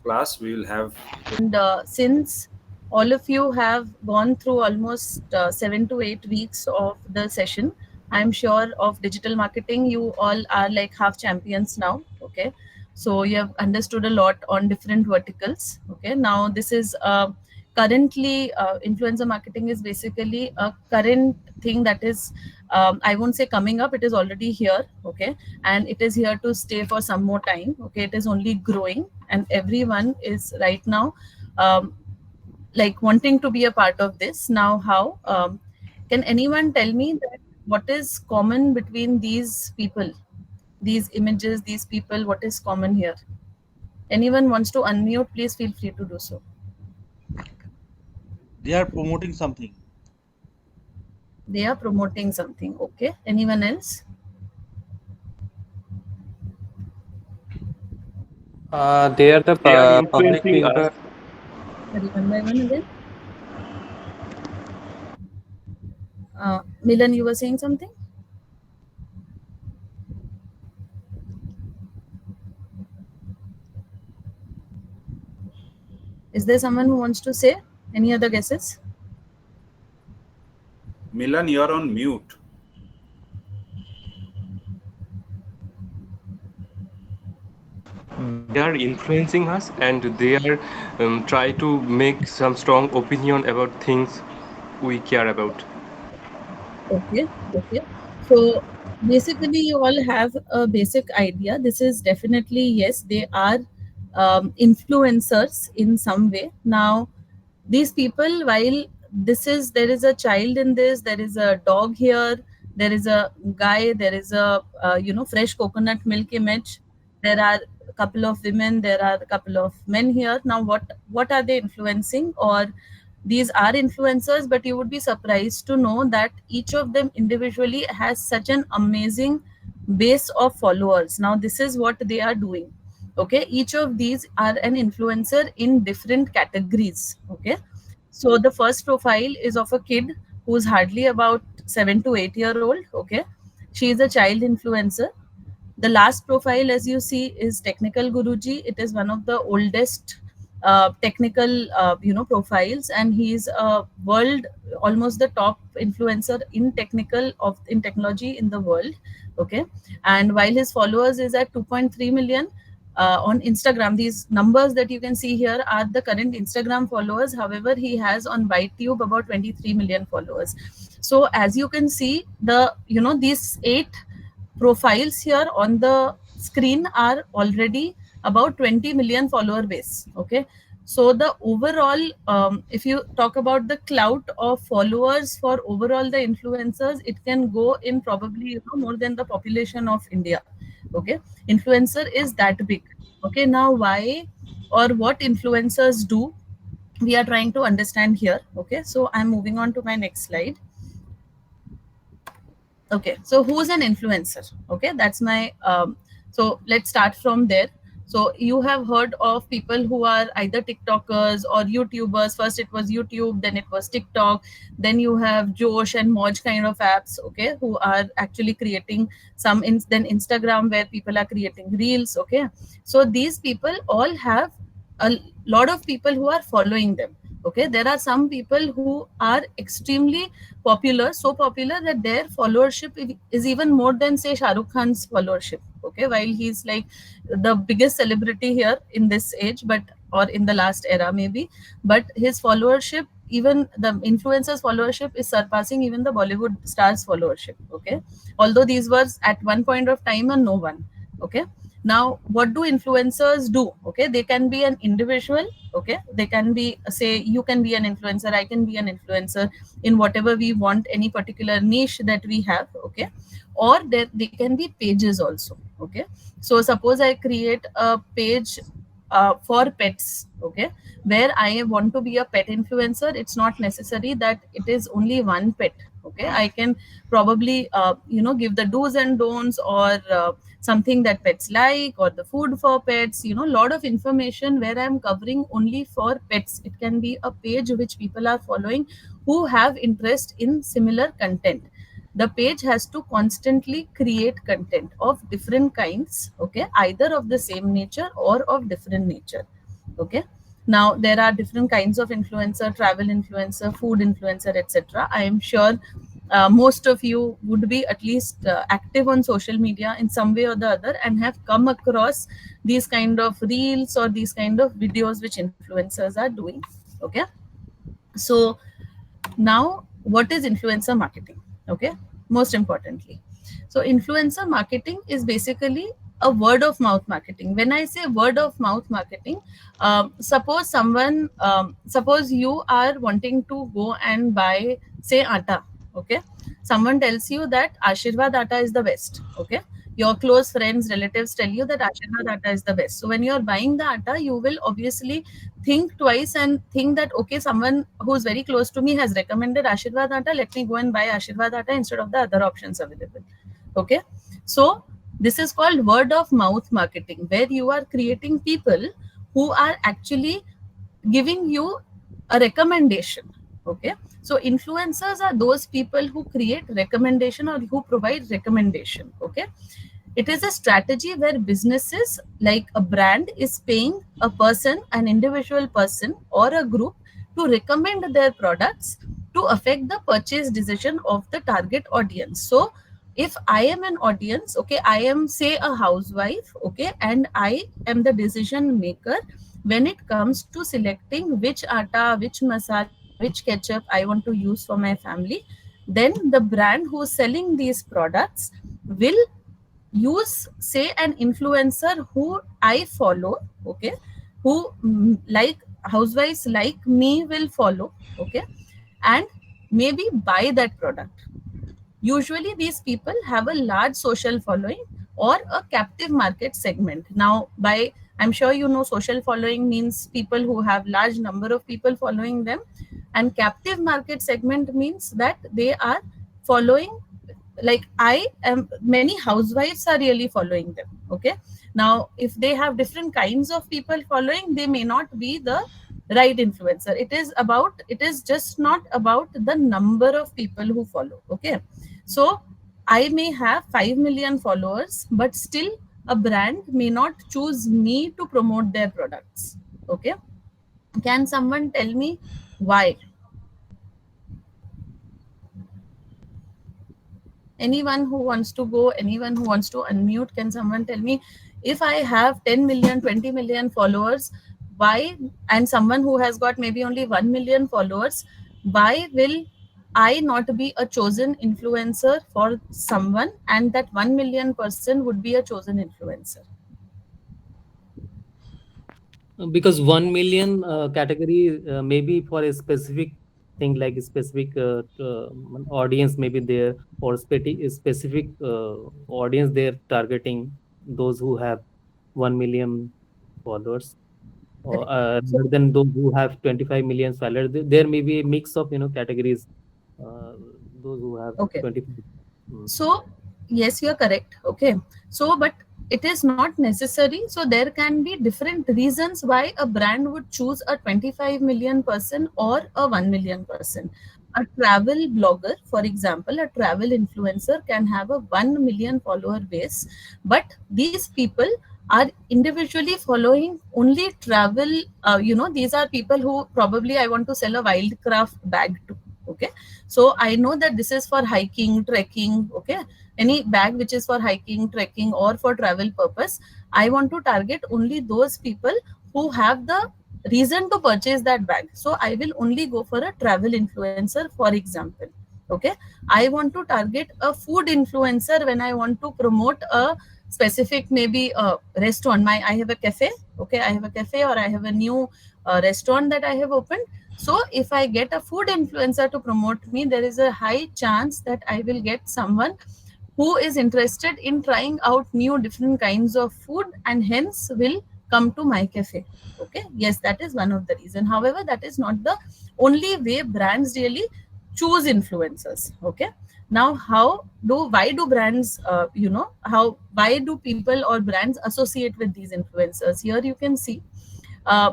class. We will have. And since all of you have gone through almost 7 to 8 weeks of the session, I'm sure of digital marketing, you all are like half champions now. Okay. So you have understood a lot on different verticals. Okay. Now, this is currently influencer marketing is basically a current thing that is, I won't say coming up, it is already here. Okay. And it is here to stay for some more time. Okay. It is only growing, and everyone is right now um, like wanting to be a part of this. Now, how can anyone tell me that what is common between these people, these images, these people? What is common here? Anyone wants to unmute, please feel free to do so. They are promoting something. They are promoting something. Okay. Anyone else? They are the They are public influencing us. figure. Sorry, one by one again. Milan, you were saying something? Is there someone who wants to say? Any other guesses? Milan, you're on mute. They are influencing us, and they are try to make some strong opinion about things we care about. Okay, okay. So basically, you all have a basic idea. This is definitely, yes, they are influencers in some way. Now, these people, while there is a child in this, there is a dog here, there is a guy, there is a fresh coconut milk image, there are a couple of women, there are a couple of men here. Now, what are they influencing? Or these are influencers, but you would be surprised to know that each of them individually has such an amazing base of followers. Now, this is what they are doing. Okay, each of these are an influencer in different categories. Okay, so the first profile is of a kid who's hardly about 7 to 8 year old. Okay, she is a child influencer. The last profile, as you see, is Technical Guruji. It is one of the oldest technical profiles, and he's a world, almost the top influencer in technology in the world. Okay, and while his followers is at 2.3 million on Instagram, these numbers that you can see here are the current Instagram followers. However, he has on YTube about 23 million followers. So as you can see, these 8 profiles here on the screen are already about 20 million follower base. Okay, so the overall, if you talk about the clout of followers for overall the influencers, it can go in probably more than the population of India. Okay, influencer is that big. Okay, now why or what influencers do, we are trying to understand here. Okay, so I'm moving on to my next slide. Okay, so who's an influencer? Okay, that's my so let's start from there. So you have heard of people who are either TikTokers or YouTubers. First it was YouTube, then it was TikTok, then you have Josh and Moj kind of apps, okay, who are actually creating then Instagram, where people are creating reels. Okay, so these people all have a lot of people who are following them. Okay, there are some people who are extremely popular, so popular that their followership is even more than, say, Shah Rukh Khan's followership. Okay, while he's like the biggest celebrity here in this age, but or in the last era maybe, but his followership, even the influencers followership, is surpassing even the Bollywood stars followership. Okay, although these were at one point of time a no one. Okay, now what do influencers do? Okay, they can be an individual. Okay, they can be, say, you can be an influencer, I can be an influencer in whatever we want, any particular niche that we have. Okay, or they can be pages also. Okay, so suppose I create a page for pets. Okay, where I want to be a pet influencer, it's not necessary that it is only one pet. Okay, I can probably give the do's and don'ts, or something that pets like, or the food for pets, lot of information where I'm covering only for pets. It can be a page which people are following who have interest in similar content. The page has to constantly create content of different kinds. Okay, either of the same nature or of different nature. Okay. Now there are different kinds of influencer, travel influencer, food influencer, etc. I am sure most of you would be at least active on social media in some way or the other and have come across these kind of reels or these kind of videos which influencers are doing. Okay. So now what is influencer marketing? Okay, most importantly, so influencer marketing is basically a word of mouth marketing. When I say word of mouth marketing, suppose you are wanting to go and buy, say, atta. Okay, someone tells you that Ashirvad atta is the best. Okay, your close friends, relatives tell you that Ashirvad atta is the best. So when you're buying the atta, you will obviously think twice and think that, okay, someone who's very close to me has recommended Ashirvad atta, let me go and buy Ashirvad atta instead of the other options available. Okay, so this is called word of mouth marketing, where you are creating people who are actually giving you a recommendation. Okay, so influencers are those people who create recommendation or who provide recommendation. Okay, it is a strategy where businesses, like a brand, is paying a person, an individual person or a group, to recommend their products to affect the purchase decision of the target audience. So if I am an audience, okay, I am, say, a housewife, okay, and I am the decision maker when it comes to selecting which atta, which masala, which ketchup I want to use for my family, then the brand who is selling these products will use, say, an influencer who I follow, okay, who like housewives like me will follow, okay, and maybe buy that product. Usually these people have a large social following or a captive market segment. Now, by, I'm sure you know, social following means people who have large number of people following them, and captive market segment means that they are following, like, I am, many housewives are really following them. Okay, now if they have different kinds of people following, they may not be the right influencer. It is just not about the number of people who follow. Okay, so I may have 5 million followers, but still a brand may not choose me to promote their products. Okay, can someone tell me why? Anyone who wants to go, anyone who wants to unmute, can someone tell me, if I have 10 million, 20 million followers, why, and someone who has got maybe only 1 million followers, why will I not be a chosen influencer for someone, and that 1 million person would be a chosen influencer? Because 1 million category maybe for a specific thing, like a specific audience maybe there, or specific audience they're targeting, those who have 1 million followers, or Correct. So, rather than those who have 25 million followers. There may be a mix of categories, uh, those who have okay. 25. Mm. So, yes, you are correct. Okay. So, but it is not necessary. So, there can be different reasons why a brand would choose a 25 million person or a 1 million person. A travel blogger, for example, a travel influencer can have a 1 million follower base, but these people are individually following only travel. These are people who probably I want to sell a wildcraft bag to. Okay, so I know that this is for hiking, trekking. Okay, any bag which is for hiking, trekking, or for travel purpose, I want to target only those people who have the reason to purchase that bag. So I will only go for a travel influencer, for example. Okay, I want to target a food influencer when I want to promote a specific, maybe a restaurant. I have a cafe. Okay, I have a cafe, or I have a new restaurant that I have opened. So if I get a food influencer to promote me, there is a high chance that I will get someone who is interested in trying out new different kinds of food, and hence will come to my cafe. Okay, yes, that is one of the reason. However, that is not the only way brands really choose influencers. Okay, now why do brands, why do people or brands associate with these influencers? Here you can see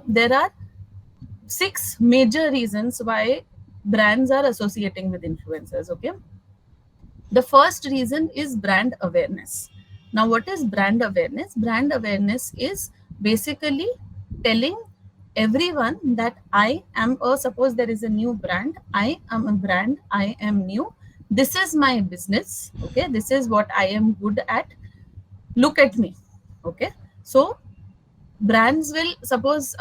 there are 6 major reasons why brands are associating with influencers. Okay, the first reason is brand awareness. Now, what is brand awareness? Brand awareness is basically telling everyone that I am a, suppose there is a new brand, I am a brand, I am new, this is my business, okay, this is what I am good at, look at me, okay. So brands will, suppose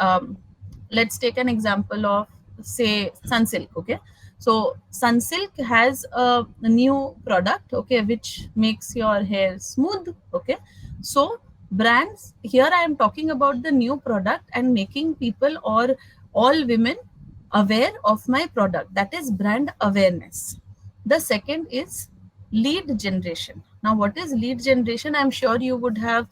let's take an example of, say, Sunsilk, okay. So Sunsilk has a new product, okay, which makes your hair smooth, okay. So brands, here I am talking about the new product and making people or all women aware of my product, that is brand awareness. The second is lead generation. Now what is lead generation? I'm sure you would have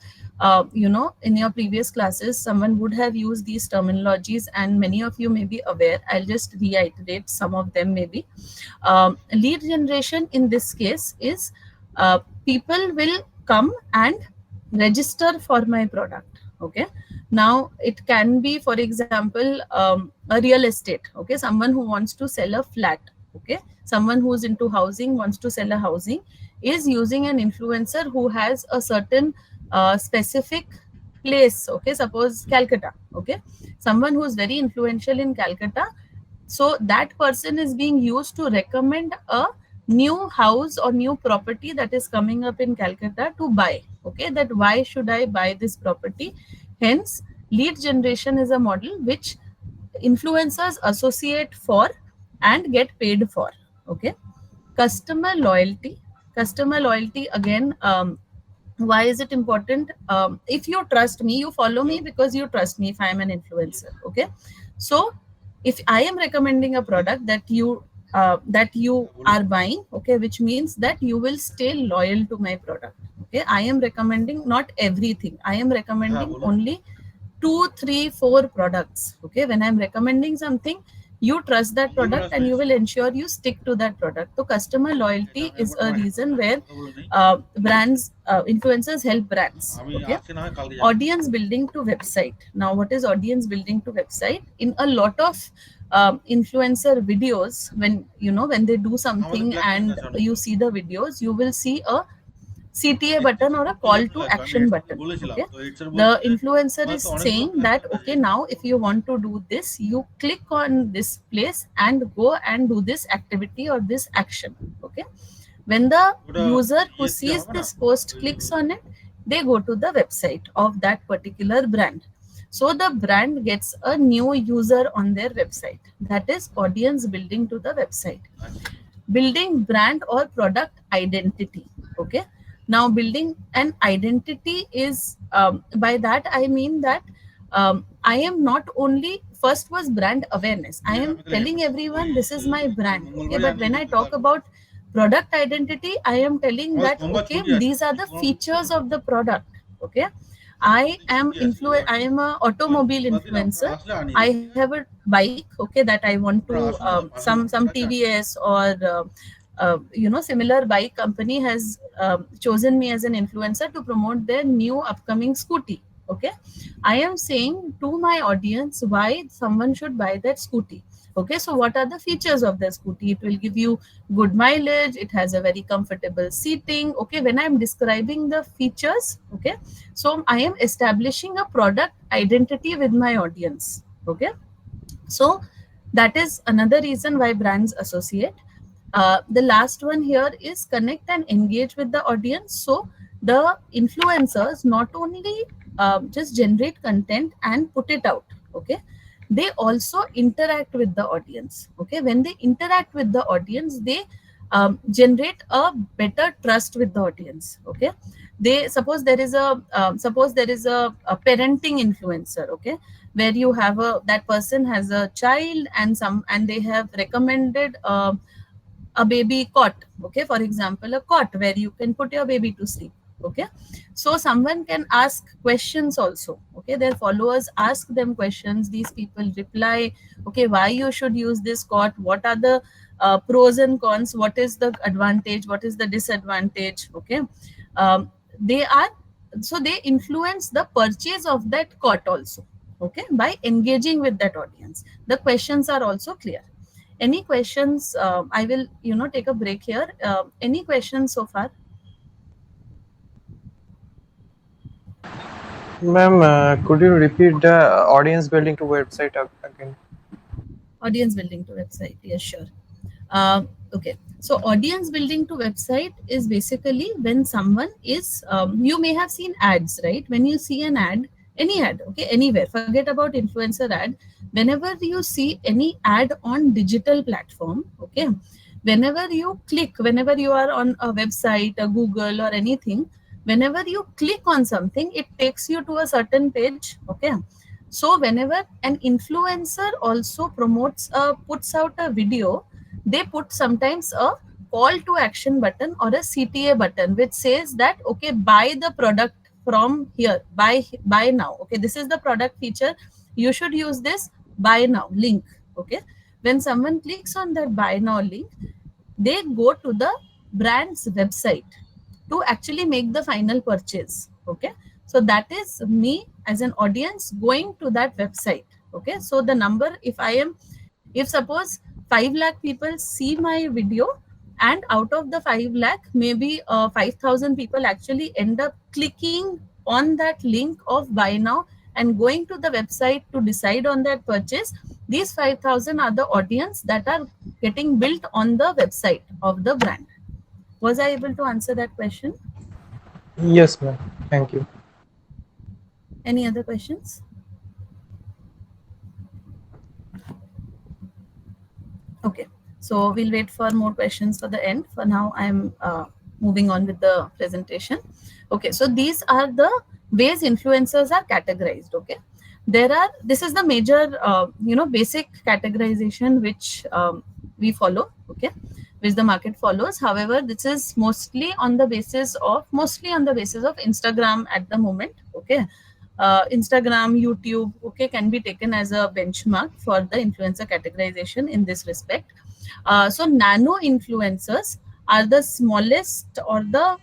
in your previous classes, someone would have used these terminologies, and many of you may be aware. I'll just reiterate some of them maybe. Lead generation in this case is people will come and register for my product. Okay. Now it can be, for example, a real estate. Okay. Someone who wants to sell a flat. Okay. Someone who's into housing wants to sell a housing is using an influencer who has a certain specific place. Okay. Suppose Calcutta. Okay. Someone who's very influential in Calcutta, so that person is being used to recommend a new house or new property that is coming up in Calcutta to buy. Okay, that why should I buy this property? Hence, lead generation is a model which influencers associate for and get paid for. Okay, customer loyalty. Customer loyalty again. Why is it important? If you trust me, you follow me because you trust me if I am an influencer. Okay, so if I am recommending a product that you are buying, okay, which means that you will stay loyal to my product. Okay, I am recommending not everything, I am recommending only 2, 3, 4 products. Okay, when I'm recommending something, you trust that product and you will ensure you stick to that product. So customer loyalty is a reason where brands, influencers help brands. Okay, audience building to website. Now what is audience building to website? In a lot of influencer videos, when they do something and you see the videos, you will see a CTA button or a call to action button. Okay, the influencer is saying that, okay, now if you want to do this, you click on this place and go and do this activity or this action. Okay, when the user who sees this post clicks on it, they go to the website of that particular brand. So the brand gets a new user on their website. That is audience building to the website. Building brand or product identity. Okay, now building an identity is, by that I mean that I am not only, first was brand awareness, I am telling everyone this is my brand. Okay, but when I talk about product identity, I am telling that, okay, these are the features of the product. Okay, I am a automobile influencer. I have a bike, okay, that I want to, some TVS or similar bike company has chosen me as an influencer to promote their new upcoming scooty. Okay, I am saying to my audience why someone should buy that scooty. Okay, so what are the features of the scooty? It will give you good mileage, it has a very comfortable seating. Okay, when I am describing the features, okay, so I am establishing a product identity with my audience. Okay, so that is another reason why brands associate. The last one here is connect and engage with the audience. So the influencers not only just generate content and put it out. Okay, they also interact with the audience. Okay, when they interact with the audience, they generate a better trust with the audience. Okay, they, suppose there is a parenting influencer. Okay, where you have that person has a child and they have recommended a baby cot. Okay, for example, a cot where you can put your baby to sleep. Okay, so someone can ask questions also. Okay, their followers ask them questions, these people reply. Okay, why you should use this cot, what are the pros and cons, what is the advantage, what is the disadvantage. Okay, they are, so they influence the purchase of that cot also. Okay, by engaging with that audience, the questions are also clear. Any questions? I will take a break here. Any questions so far? Ma'am, could you repeat the audience building to website again? Audience building to website, yes, sure. Okay, so audience building to website is basically when someone is, you may have seen ads, right? When you see an ad, any ad, okay, anywhere, forget about influencer ad. Whenever you see any ad on digital platform, okay, whenever you click, whenever you are on a website, a Google or anything, whenever you click on something, it takes you to a certain page, okay. So whenever an influencer also puts out a video, they put sometimes a call to action button or a CTA button which says that okay, buy the product from here, buy now, okay, this is the product feature, you should use this, buy now link, okay. When someone clicks on that buy now link, they go to the brand's website to actually make the final purchase, okay. So that is me as an audience going to that website, okay. So the number, if suppose 5 lakh people see my video, and out of the 5 lakh, maybe 5,000 people actually end up clicking on that link of buy now and going to the website to decide on that purchase, these 5,000 are the audience that are getting built on the website of the brand. Was I able to answer that question? Yes, ma'am. Thank you. Any other questions? Okay, so we'll wait for more questions for the end. For now, I'm moving on with the presentation. Okay, so these are the ways influencers are categorized. Okay, this is the major, basic categorization which we follow. Okay, which the market follows. However, this is mostly on the basis of Instagram at the moment. Okay, Instagram, YouTube, okay, can be taken as a benchmark for the influencer categorization in this respect. So nano influencers are the smallest or the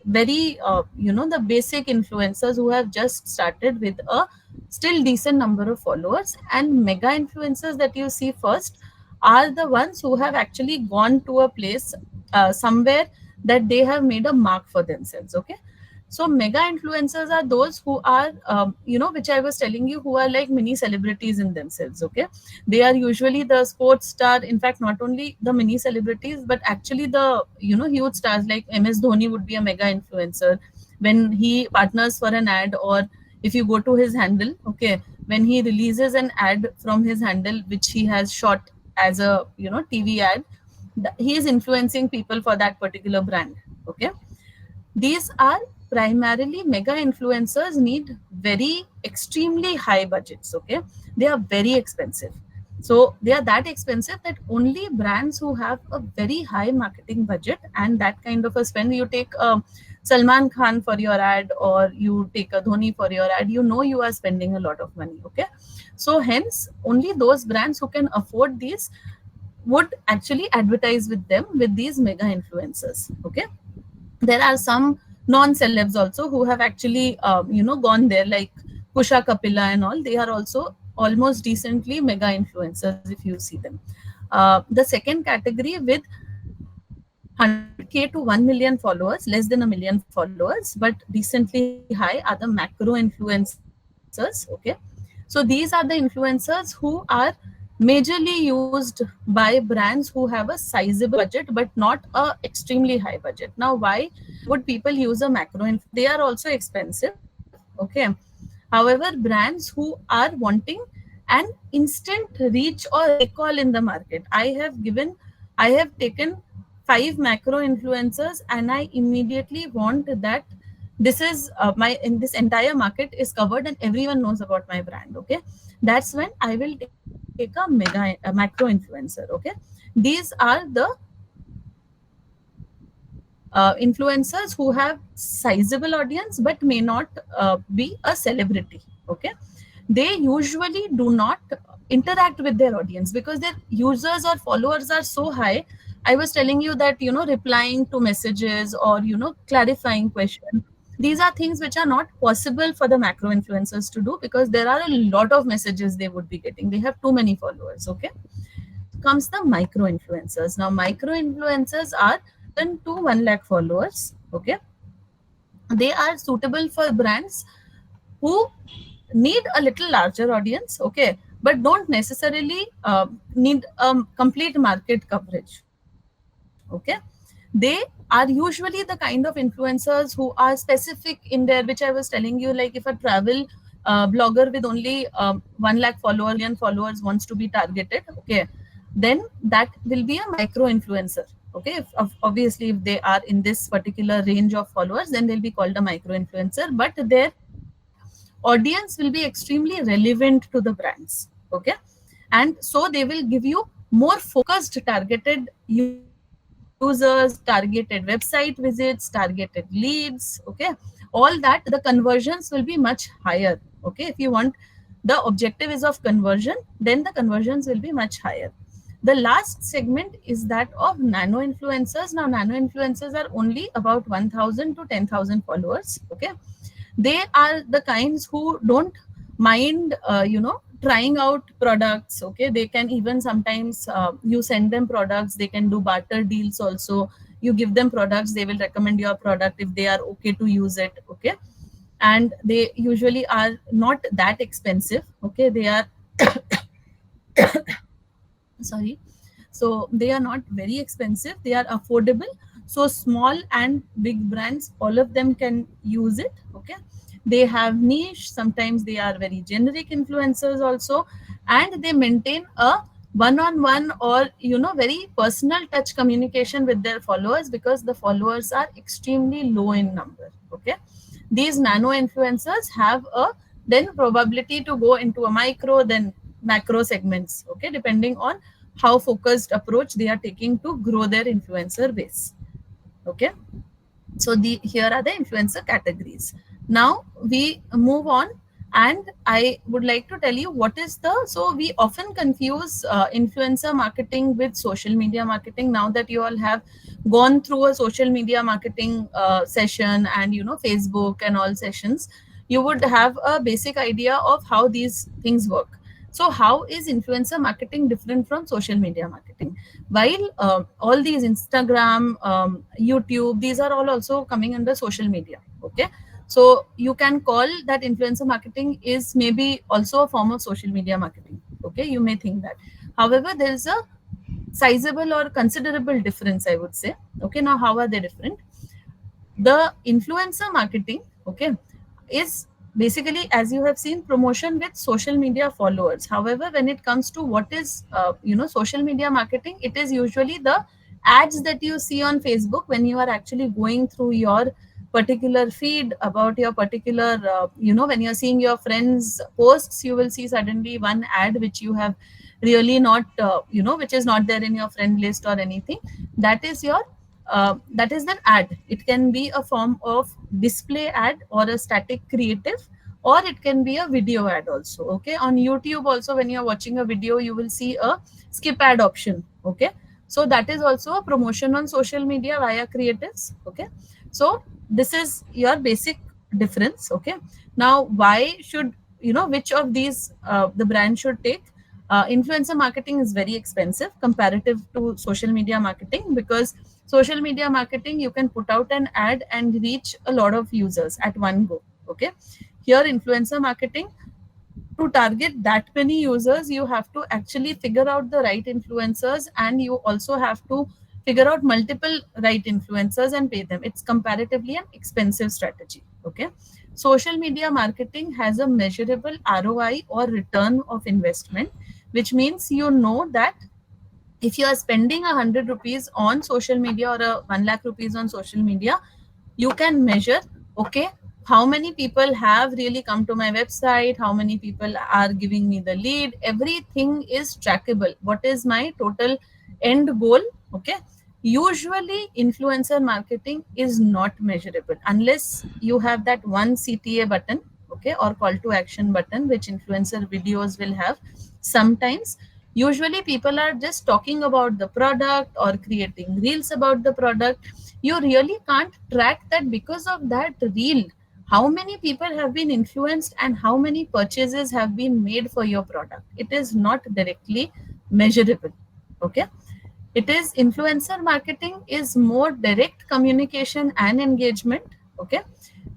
very, the basic influencers who have just started with a still decent number of followers, and mega influencers that you see first are the ones who have actually gone to a place somewhere that they have made a mark for themselves, okay. So mega influencers are those who are, which I was telling you, who are like mini celebrities in themselves. Okay, they are usually the sports star. In fact, not only the mini celebrities, but actually the huge stars like MS Dhoni would be a mega influencer when he partners for an ad, or if you go to his handle, okay, when he releases an ad from his handle which he has shot as a TV ad, he is influencing people for that particular brand. Okay, these are primarily mega influencers, need very extremely high budgets, okay. They are very expensive, so they are that expensive that only brands who have a very high marketing budget and that kind of a spend, you take Salman Khan for your ad, or you take a Dhoni for your ad, you are spending a lot of money, okay. So hence only those brands who can afford these would actually advertise with them, with these mega influencers, okay. There are some non-celebs also who have actually gone there, like Kusha Kapila and all. They are also almost decently mega influencers if you see them. The second category with 100K to 1 million followers, less than a million followers, but decently high, are the macro influencers. Okay, so these are the influencers who are majorly used by brands who have a sizable budget but not a extremely high budget. Now, why would people use a macro influencer? They are also expensive, okay. However, brands who are wanting an instant reach or recall in the market, I have taken 5 macro influencers and I immediately want that this is my in this entire market is covered and everyone knows about my brand, okay. That's when I will take a macro influencer, okay. These are the influencers who have sizable audience but may not be a celebrity, okay. They usually do not interact with their audience because their users or followers are so high. I was telling you that replying to messages or clarifying question, these are things which are not possible for the macro influencers to do because there are a lot of messages they would be getting. They have too many followers, okay. Comes the micro influencers. Now micro influencers are than to 1 lakh followers, okay. They are suitable for brands who need a little larger audience, okay, but don't necessarily need complete market coverage, okay. They are usually the kind of influencers who are specific in their, which I was telling you, like if a travel blogger with only 1 lakh followers, million followers wants to be targeted, okay, then that will be a micro influencer, okay. Obviously if they are in this particular range of followers, then they'll be called a micro influencer, but their audience will be extremely relevant to the brands, okay. And so they will give you more focused targeted users, targeted website visits, targeted leads, okay. All that, the conversions will be much higher, okay. If you want, the objective is of conversion, then the conversions will be much higher. The last segment is that of nano influencers. Now nano influencers are only about 1000 to 10,000 followers, okay. They are the kinds who don't mind trying out products, okay. They can even sometimes, you send them products, they can do barter deals also. You give them products, they will recommend your product if they are okay to use it, okay. And they usually are not that expensive, okay. They are sorry, so they are not very expensive, they are affordable. So small and big brands, all of them can use it, okay. They have niche, sometimes they are very generic influencers also, and they maintain a one-on-one or very personal touch communication with their followers, because the followers are extremely low in number, okay. These nano influencers have a then probability to go into a micro, then macro segments, okay, depending on how focused approach they are taking to grow their influencer base, okay. So the here are the influencer categories. Now we move on, and I would like to tell you what is the, so we often confuse influencer marketing with social media marketing. Now that you all have gone through a social media marketing session, and Facebook and all sessions, you would have a basic idea of how these things work. So how is influencer marketing different from social media marketing? While all these Instagram, YouTube, these are all also coming under social media, okay. So you can call that influencer marketing is maybe also a form of social media marketing, okay. You may think that. However, there is a sizable or considerable difference, I would say, okay. Now how are they different? The influencer marketing, okay, is basically, as you have seen, promotion with social media followers. However, when it comes to what is social media marketing, it is usually the ads that you see on Facebook when you are actually going through your particular feed about your particular when you're seeing your friends posts, you will see suddenly one ad which you have really not which is not there in your friend list or anything. That is your that is an ad. It can be a form of display ad or a static creative, or it can be a video ad also, okay. On YouTube also, when you're watching a video, you will see a skip ad option, okay. So that is also a promotion on social media via creatives, okay. So this is your basic difference, okay. Now why should which of these the brand should take? Influencer marketing is very expensive comparative to social media marketing, because social media marketing, you can put out an ad and reach a lot of users at one go, okay. Here influencer marketing, to target that many users, you have to actually figure out the right influencers, and you also have to figure out multiple right influencers and pay them. It's comparatively an expensive strategy, okay. Social media marketing has a measurable ROI or return of investment, which means that if you are spending 100 rupees on social media or a 1 lakh rupees on social media, you can measure, okay, how many people have really come to my website, how many people are giving me the lead, everything is trackable. What is my total end goal, okay. Usually influencer marketing is not measurable unless you have that one CTA button, okay, or call to action button, which influencer videos will have. Sometimes, usually people are just talking about the product or creating reels about the product. You really can't track that, because of that reel, how many people have been influenced and how many purchases have been made for your product. It is not directly measurable, okay. It is influencer marketing is more direct communication and engagement, okay.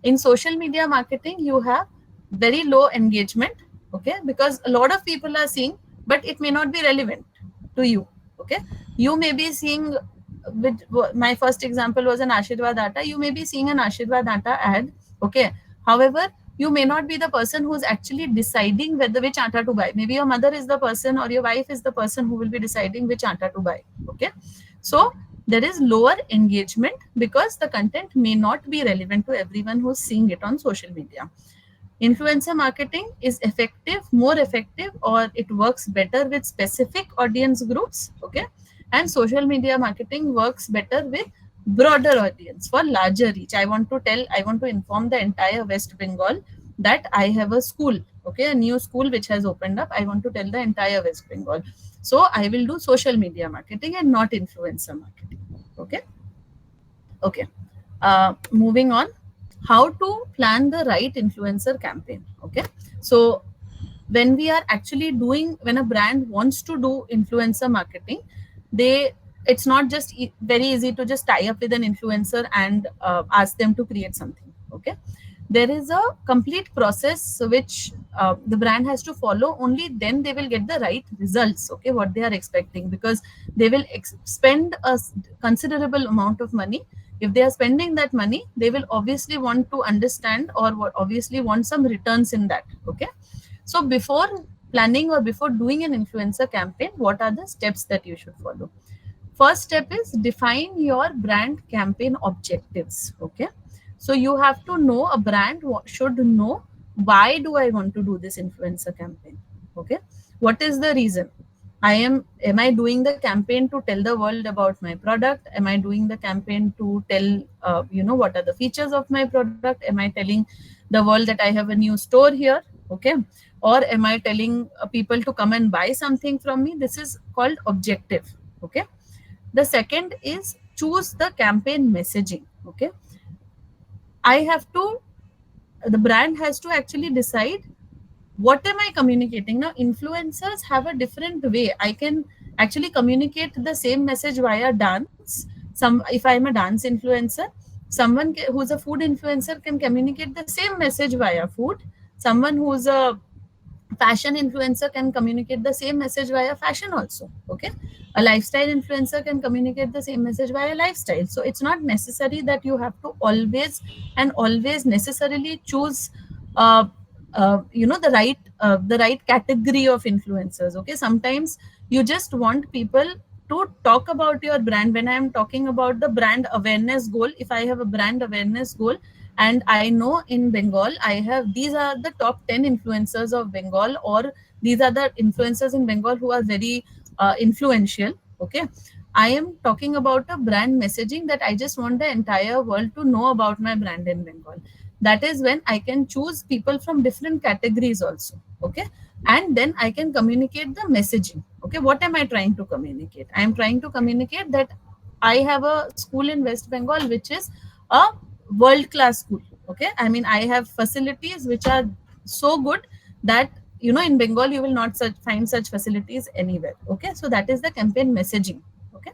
In social media marketing, you have very low engagement, okay, because a lot of people are seeing, but it may not be relevant to you, okay. You may be seeing, with my first example was an Ashirvad Atta, you may be seeing an Ashirvad Atta ad, okay. However, you may not be the person who's actually deciding whether which atta to buy. Maybe your mother is the person, or your wife is the person who will be deciding which atta to buy, okay. So there is lower engagement because the content may not be relevant to everyone who's seeing it on social media. Influencer marketing is effective, more effective, or it works better with specific audience groups, okay. And social media marketing works better with broader audience for larger reach. I want to inform the entire West Bengal that I have a school, okay, a new school which has opened up. I want to tell the entire West Bengal. So I will do social media marketing and not influencer marketing, okay. Okay. Moving on, how to plan the right influencer campaign. Okay. So when we are actually doing, when a brand wants to do influencer marketing, they, it's not just very easy to just tie up with an influencer and ask them to create something. Okay. There is a complete process which the brand has to follow. Only then they will get the right results, okay, what they are expecting, because they will spend a considerable amount of money. If they are spending that money, they will obviously want to understand, or obviously want some returns in that, okay. So before planning or before doing an influencer campaign, what are the steps that you should follow? First step is define your brand campaign objectives, okay. So you have to know, a brand should know, why do I want to do this influencer campaign, okay. What is the reason? Am I doing the campaign to tell the world about my product? Am I doing the campaign to tell what are the features of my product? Am I telling the world that I have a new store here, okay, or am I telling people to come and buy something from me? This is called objective, okay. The second is choose the campaign messaging, okay. I have to, the brand has to actually decide, what am I communicating? Now influencers have a different way. I can actually communicate the same message via dance. Some, if I'm a dance influencer, someone who's a food influencer can communicate the same message via food. Someone who's a fashion influencer can communicate the same message via fashion also, okay. A lifestyle influencer can communicate the same message via lifestyle. So it's not necessary that you have to always and always necessarily choose the right category of influencers, okay. Sometimes you just want people to talk about your brand. When I am talking about the brand awareness goal, if I have a brand awareness goal, and I know in Bengal I have, these are the top 10 influencers of Bengal, or these are the influencers in Bengal who are very influential, okay. I am talking about a brand messaging that I just want the entire world to know about my brand in Bengal. That is when I can choose people from different categories also, okay. And then I can communicate the messaging, okay. What am I trying to communicate? I am trying to communicate that I have a school in West Bengal which is a world class school, okay. I mean, I have facilities which are so good that, in Bengal you will not find such facilities anywhere, okay. So that is the campaign messaging, okay.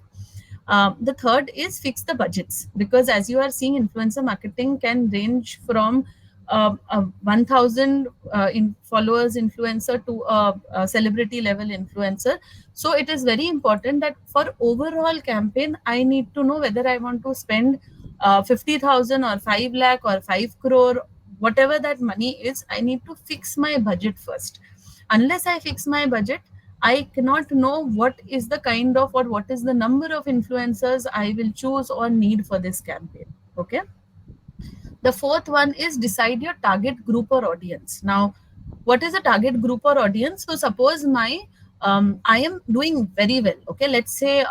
The third is fix the budgets, because as you are seeing, influencer marketing can range from a 1000 in followers influencer to a celebrity level influencer. So it is very important that for overall campaign, I need to know whether I want to spend 50,000 or 5 lakh or 5 crore, whatever that money is. I need to fix my budget first. Unless I fix my budget, I cannot know what is the kind of, or what is the number of influencers I will choose or need for this campaign, okay. The fourth one is decide your target group or audience. Now, what is a target group or audience? So suppose I am doing very well, okay. Let's say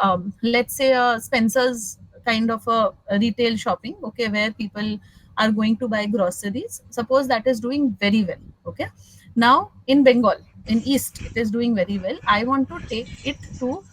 Spencer's kind of a retail shopping, okay, where people are going to buy groceries. Suppose that is doing very well, okay. Now in Bengal, in East, it is doing very well. I want to take it to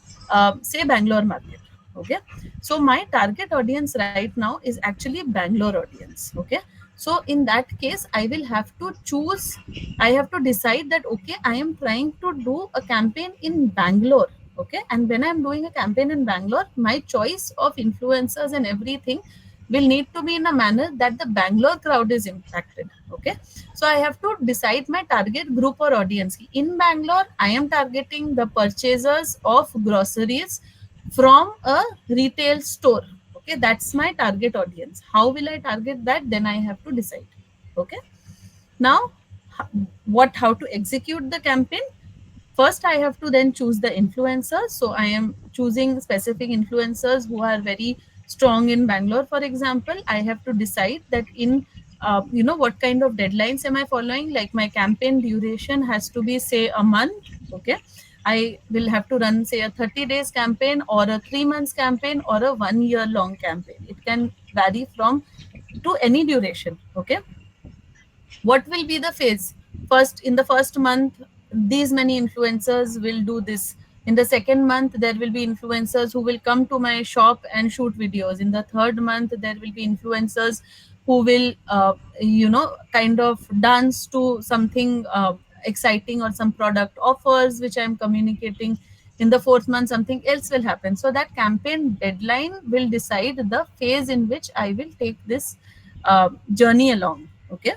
say Bangalore market, okay. So my target audience right now is actually Bangalore audience, okay. So in that case, I will have to choose, I have to decide that, okay, I am trying to do a campaign in Bangalore, okay. And when I'm doing a campaign in Bangalore, my choice of influencers and everything will need to be in a manner that the Bangalore crowd is impacted. Okay, so I have to decide my target group or audience. In Bangalore, I am targeting the purchasers of groceries from a retail store. Okay, that's my target audience. How will I target that? Then I have to decide. Okay, now how to execute the campaign? First, I have to then choose the influencers. So I am choosing specific influencers who are very strong in Bangalore, for example. I have to decide that in what kind of deadlines am I following. Like my campaign duration has to be, say, a month. Okay, I will have to run, say, a 30 days campaign or a 3 months campaign or a 1 year long campaign. It can vary from to any duration. Okay, what will be the phase? First, in the first month, these many influencers will do this. In the second month, there will be influencers who will come to my shop and shoot videos. In the third month, there will be influencers who will kind of dance to something exciting or some product offers which I'm communicating. In the fourth month, something else will happen. So that campaign deadline will decide the phase in which I will take this journey along. Okay,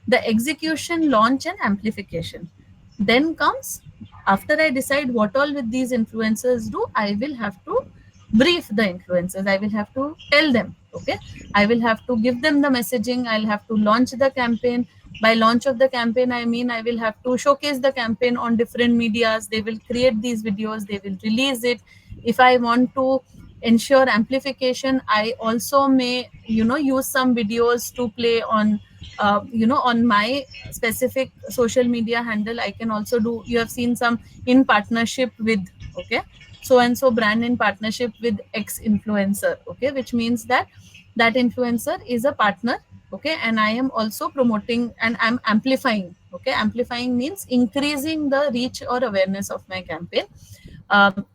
the execution, launch, and amplification. Then comes, after I decide what all with these influencers do, I will have to brief the influencers. I will have to tell them. Okay, I will have to give them the messaging. I'll have to launch the campaign. By launch of the campaign, I mean I will have to showcase the campaign on different medias. They will create these videos. They will release it. If I want to ensure amplification, I also may use some videos to play on on my specific social media handle. I can also do, you have seen some in partnership with, okay, so and so brand in partnership with X influencer. Okay, which means that that influencer is a partner. Okay, and I am also promoting and I'm amplifying. Okay, amplifying means increasing the reach or awareness of my campaign.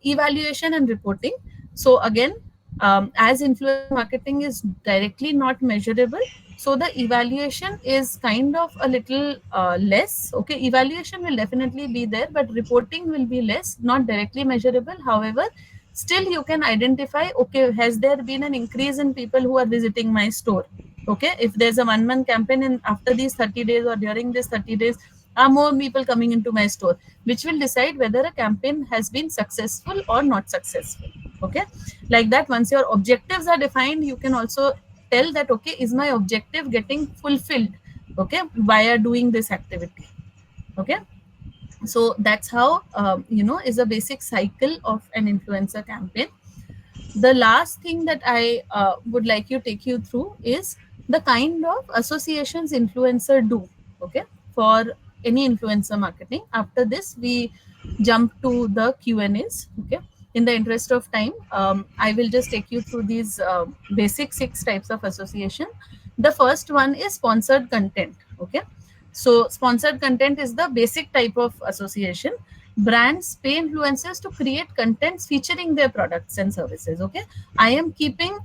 Evaluation and reporting. So again, as influencer marketing is directly not measurable, so the evaluation is kind of a little less. Okay, evaluation will definitely be there, but reporting will be less, not directly measurable. However, still you can identify, okay, has there been an increase in people who are visiting my store? Okay, if there's a 1 month campaign and after these 30 days or during this 30 days are more people coming into my store, which will decide whether a campaign has been successful or not successful. Okay, like that, once your objectives are defined, you can also tell that, okay, is my objective getting fulfilled, okay, via doing this activity. Okay, so that's how is a basic cycle of an influencer campaign. The last thing that I would like to take you through is the kind of associations influencer do. Okay, for any influencer marketing. After this, we jump to the Q&As. Okay, in the interest of time, I will just take you through these basic 6 types of association. The first one is sponsored content. Okay, so sponsored content is the basic type of association. Brands pay influencers to create contents featuring their products and services. Okay, I am cooking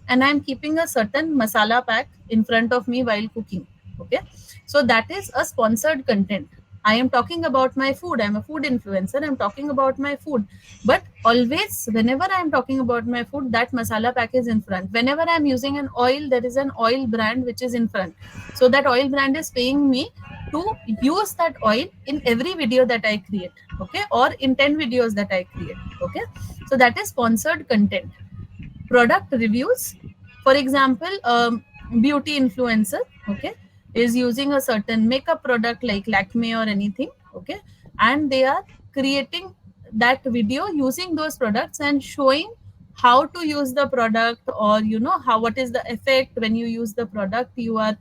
and I am keeping a certain masala pack in front of me while cooking. Okay, so that is a sponsored content. I am talking about my food. I'm a food influencer. I'm talking about my food. But always, whenever I'm talking about my food, that masala pack is in front. Whenever I'm using an oil, there is an oil brand which is in front. So that oil brand is paying me to use that oil in every video that I create. Okay, or in 10 videos that I create. Okay, so that is sponsored content. Product reviews, for example, beauty influencer, okay, is using a certain makeup product like Lakme or anything. Okay, and they are creating that video using those products and showing how to use the product, or how, what is the effect when you use the product. You are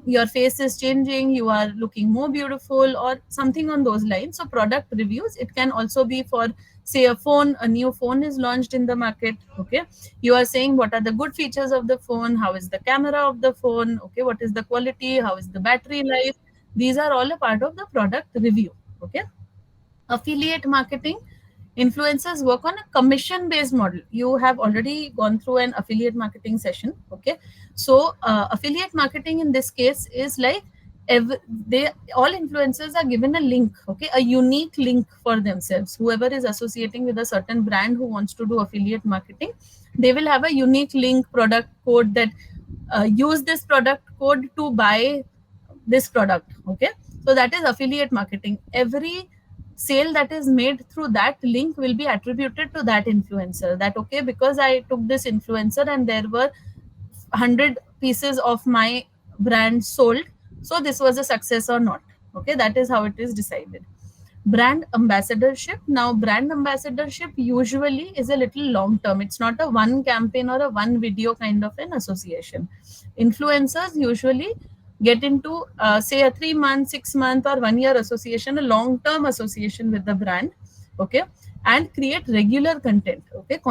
your face is changing, you are looking more beautiful, or something on those lines. So product reviews, it can also be for, say, a phone, a new phone is launched in the market. Okay, you are saying what are the good features of the phone, how is the camera of the phone, okay, what is the quality, how is the battery life. These are all a part of the product review. Okay, affiliate marketing, influencers work on a commission based model. You have already gone through an affiliate marketing session. Okay, so affiliate marketing in this case is like they all influencers are given a link, okay, a unique link for themselves. Whoever is associating with a certain brand who wants to do affiliate marketing, they will have a unique link, product code, that use this product code to buy this product, okay. So that is affiliate marketing. Every sale that is made through that link will be attributed to that influencer, that okay, because I took this influencer and there were 100 pieces of my brand sold, so this was a success or not, okay. That is how it is decided. Brand ambassadorship. Now brand ambassadorship usually is a little long term. It's not a one campaign or a one video kind of an association. Influencers usually get into say a 3 month, 6 month, or 1 year association, a long term association with the brand, okay, and create regular content, okay.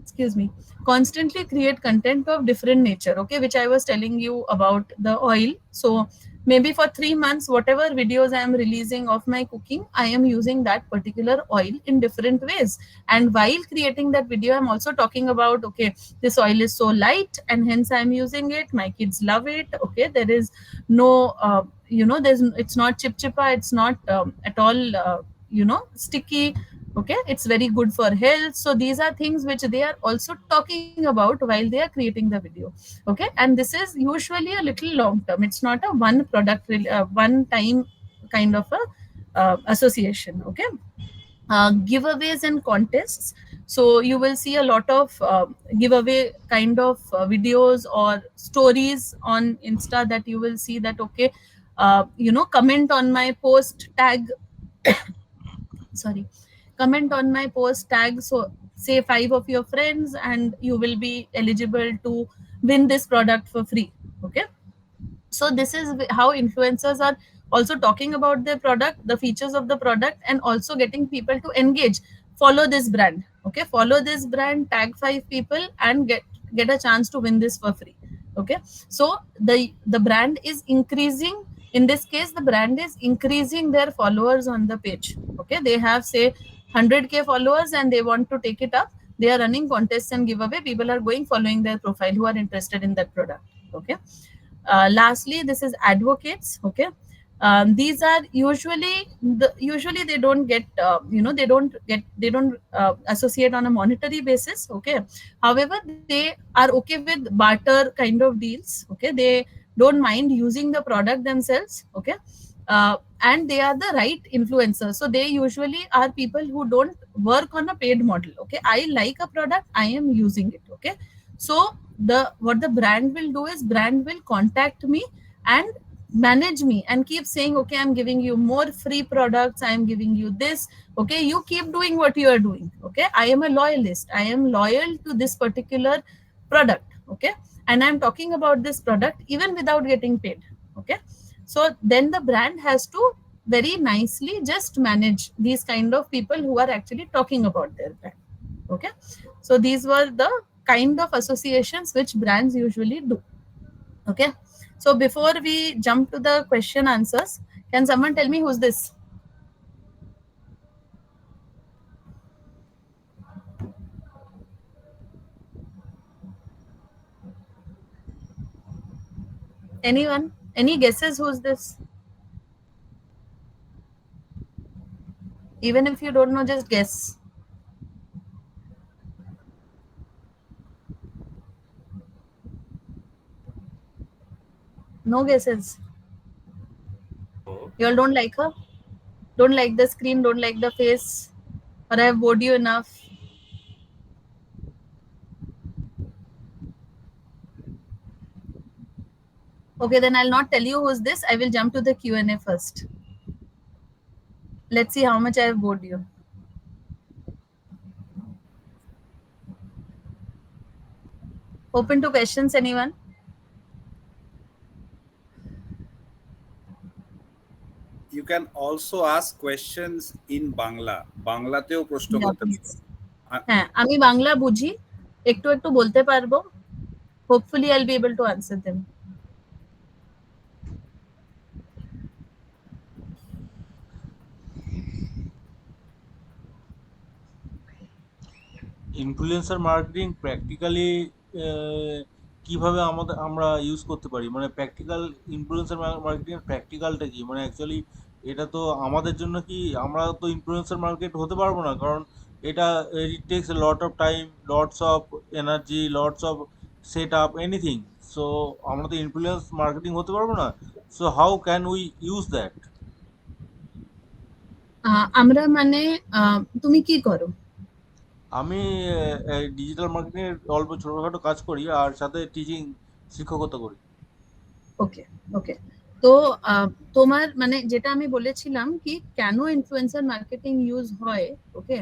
Excuse me, constantly create content of different nature, okay, which I was telling you about the oil. So maybe for 3 months, whatever videos I am releasing of my cooking, I am using that particular oil in different ways. And while creating that video, I'm also talking about, okay, this oil is so light and hence I'm using it, my kids love it, okay, there is no it's not chip chipa, it's not at all sticky, okay, it's very good for health. So these are things which they are also talking about while they are creating the video, okay. And this is usually a little long term. It's not a one product one time kind of a association, okay. Giveaways and contests. So you will see a lot of giveaway kind of videos or stories on Insta, that you will see that, okay, comment on my post, tag sorry, comment on my post, tag, so say 5 of your friends, and you will be eligible to win this product for free, okay. So this is how influencers are also talking about their product, the features of the product, and also getting people to engage, follow this brand, okay, follow this brand, tag 5 people, and get a chance to win this for free, okay. So the brand is increasing. In this case, the brand is increasing their followers on the page, okay. They have say 100K followers and they want to take it up. They are running contests and giveaway. People are going, following their profile, who are interested in that product, okay. Lastly, this is advocates, okay. These are usually they don't get they don't associate on a monetary basis, okay. However, they are okay with barter kind of deals, okay. They don't mind using the product themselves, okay. And they are the right influencers. So they usually are people who don't work on a paid model, okay. I like a product, I am using it, okay. So the what the brand will do is, brand will contact me and manage me and keep saying, okay, I'm giving you more free products, I am giving you this, okay, you keep doing what you are doing, okay. I am a loyalist, I am loyal to this particular product, okay, and I'm talking about this product even without getting paid, okay. So then the brand has to very nicely just manage these kind of people who are actually talking about their brand, okay. So these were the kind of associations which brands usually do, okay. So before we jump to the question answers, can someone tell me who's this? Anyone? Any guesses who's this? Even if you don't know, just guess. No guesses. You all don't like her? Don't like the screen, don't like the face, or I have bored you enough? Okay, then I'll not tell you who's this. I will jump to the Q&A first. Let's see how much I have bored you. Open to questions, anyone? You can also ask questions in Bangla. বাংলাতেও প্রশ্ন Yeah, করতে please. পারো। হ্যাঁ, আমি বাংলা বুঝি, একটু একটু বলতে পারবো। Hopefully I'll be able to answer them. Influencer marketing practically কিভাবে আমরা ইউজ করতে পারি, মানে প্র্যাকটিক্যাল ইনফ্লুয়েন্সার মার্কেটিং এর প্র্যাকটিক্যালটা কি, মানে অ্যাকচুয়ালি এটা তো আমাদের জন্য কি, আমরা তো ইনফ্লুয়েন্সার মার্কেট হতে পারবো না, কারণ এটা it takes A lot of time, lots of energy, lots of set up anything. So আমরা তো ইনফ্লুয়েন্স মার্কেটিং হতে পারবো না। So how can we use that? আমরা মানে তুমি কি করো? আমি ডিজিটাল মার্কেটিং এর অল্প ছোটখাটো কাজ করি, আর সাথে টিচিং, শিক্ষকতা করি। ওকে, ওকে। তো তোমার মানে যেটা আমি বলেছিলাম কি কেন ইনফ্লুয়েন্সার মার্কেটিং ইউজ হয়, ওকে,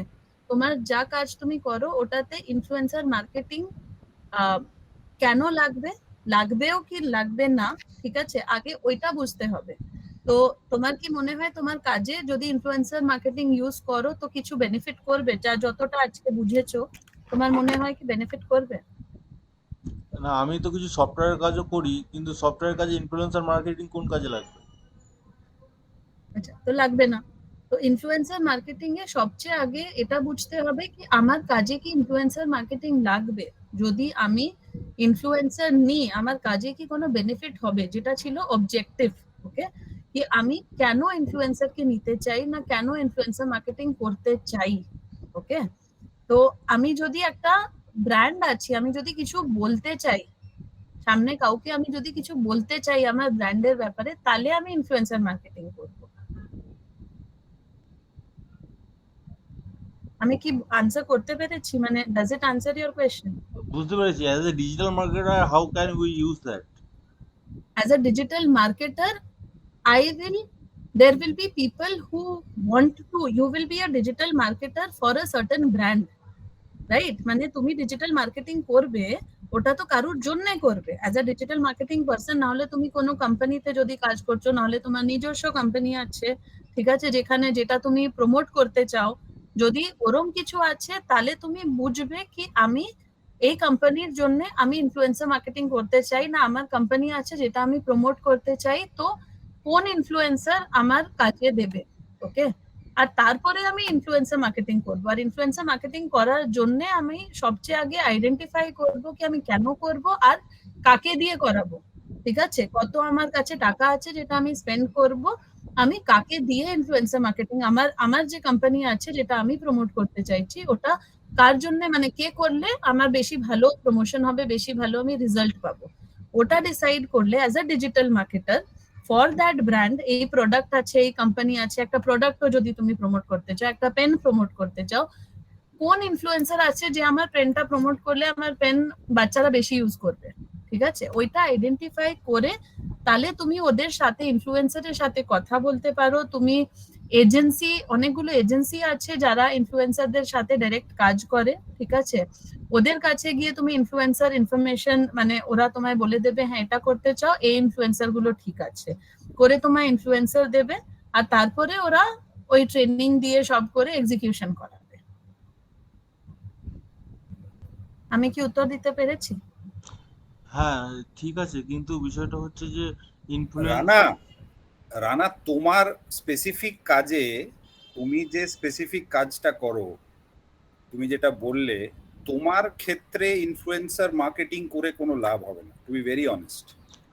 তোমার যা কাজ তুমি করো ওটাতে ইনফ্লুয়েন্সার মার্কেটিং কেন লাগবে, লাগবেও কি লাগবে না, ঠিক আছে, আগে ওইটা বুঝতে হবে। তো তোমার কি মনে হয় তোমার কাজে যদি ইনফ্লুয়েন্সার মার্কেটিং ইউজ করো তো কিছু বেনিফিট করবে? যা যতটা আজকে বুঝেছো তোমার মনে হয় কি বেনিফিট করবে? না, আমি তো কিছু সফটওয়্যার কাজও করি, কিন্তু সফটওয়্যার কাজে ইনফ্লুয়েন্সার মার্কেটিং কোন কাজে লাগবে? আচ্ছা, তো লাগবে না। তো ইনফ্লুয়েন্সার মার্কেটিং এ সবচেয়ে আগে এটা বুঝতে হবে কি আমার কাজে কি ইনফ্লুয়েন্সার মার্কেটিং লাগবে। যদি আমি ইনফ্লুয়েন্সার নিই আমার কাজে কি কোনো বেনিফিট হবে, যেটা ছিল অবজেক্টিভ, ওকে, কি আমি কেন ইনফ্লুয়েন্সারকে নিতে চাই না কেন ইনফ্লুয়েন্সার মার্কেটিং করতে চাই, ওকে। তো আমি যদি একটা ব্র্যান্ড আছি, আমি যদি কিছু বলতে চাই সামনে কাউকে, আমি যদি কিছু বলতে চাই আমার ব্র্যান্ডের ব্যাপারে, তাহলে আমি ইনফ্লুয়েন্সার মার্কেটিং করবো। আমি কি আনসার করতে পেরেছি? মানে does it answer your question? বুঝতে পেরেছি। As a digital marketer how can we use that? As a digital marketer, I will, there will be people who want to, you will be a digital marketer for a certain brand, right? মানে তুমি digital marketing করবে ওটা তো কারোর জন্য করবে as a digital marketing person, না হলে তুমি কোনো কোম্পানিতে যদি কাজ করছো, না হলে তোমার নিজস্ব কোম্পানি আছে, ঠিক আছে, যেখানে যেটা তুমি প্রমোট করতে চাও, যদি ওরম কিছু আছে তাহলে তুমি বুঝবে কি আমি এই কোম্পানির জন্য আমি ইনফ্লুয়েন্সার মার্কেটিং করতে চাই, না আমার কোম্পানি আছে যেটা আমি প্রমোট করতে চাই, তো কোন ইনফ্লুয়েন্সার আমার কাজে দেবে, ওকে। আর তারপরে আমি ইনফ্লুয়েন্সার মার্কেটিং করবো। আর ইনফ্লুয়েন্সার মার্কেটিং করার জন্য আমি সবচেয়ে আগে আইডেন্টিফাই করব কি আমি কেন করব আর কাকে দিয়ে করাবো, ঠিক আছে, কত আমার কাছে টাকা আছে যেটা আমি স্পেন্ড করব, আমি কাকে দিয়ে ইনফ্লুয়েন্সার মার্কেটিং আমার আমার যে কোম্পানি আছে যেটা আমি প্রমোট করতে চাইছি ওটা কার জন্য, মানে কে করলে আমার বেশি ভালো প্রমোশন হবে, বেশি ভালো আমি রেজাল্ট পাবো, ওটা ডিসাইড করলে as a digital marketer for that brand, এই প্রোডাক্ট আছে, এই কোম্পানি আছে, একটা প্রোডাক্টও যদি তুমি প্রমোট করতে চাও, একটা পেন প্রমোট করতে চাও, কোন ইনফ্লুয়েন্সার আছে যে আমার পেনটা প্রমোট করলে আমার পেন বাচ্চারা বেশি ইউজ করবে, ঠিক আছে, ওইটা আইডেন্টিফাই করে তাহলে তুমি ওদের সাথে ইনফ্লুয়েন্সারের সাথে কথা বলতে পারো। তুমি এজেন্সি, অনেকগুলো এজেন্সি আছে যারা ইনফ্লুয়েন্সারদের সাথে ডাইরেক্ট কাজ করে, ঠিক আছে, ওদের কাছে গিয়ে তুমি ইনফ্লুয়েন্সার ইনফরমেশন, মানে ওরা তোমায় বলে দেবে হ্যাঁ এটা করতে চাও, এই ইনফ্লুয়েন্সার গুলো ঠিক আছে, করে তোমায় ইনফ্লুয়েন্সার দেবে, আর তারপরে ওরা ওই ট্রেনিং দিয়ে সব করে এক্সিকিউশন করাবে। আমি কি উত্তর দিতে পেরেছি? হ্যাঁ, ঠিক আছে, কিন্তু বিষয়টা হচ্ছে যে ইনফ্লুয়েন্স। রানা, রানা, তোমার স্পেসিফিক কাজে, তুমি যে স্পেসিফিক কাজটা করো, তুমি যেটা বললে, তোমার ক্ষেত্রে ইনফ্লুয়েন্সার মার্কেটিং করে কোনো লাভ হবে না, টু বি ভেরি অনেস্ট।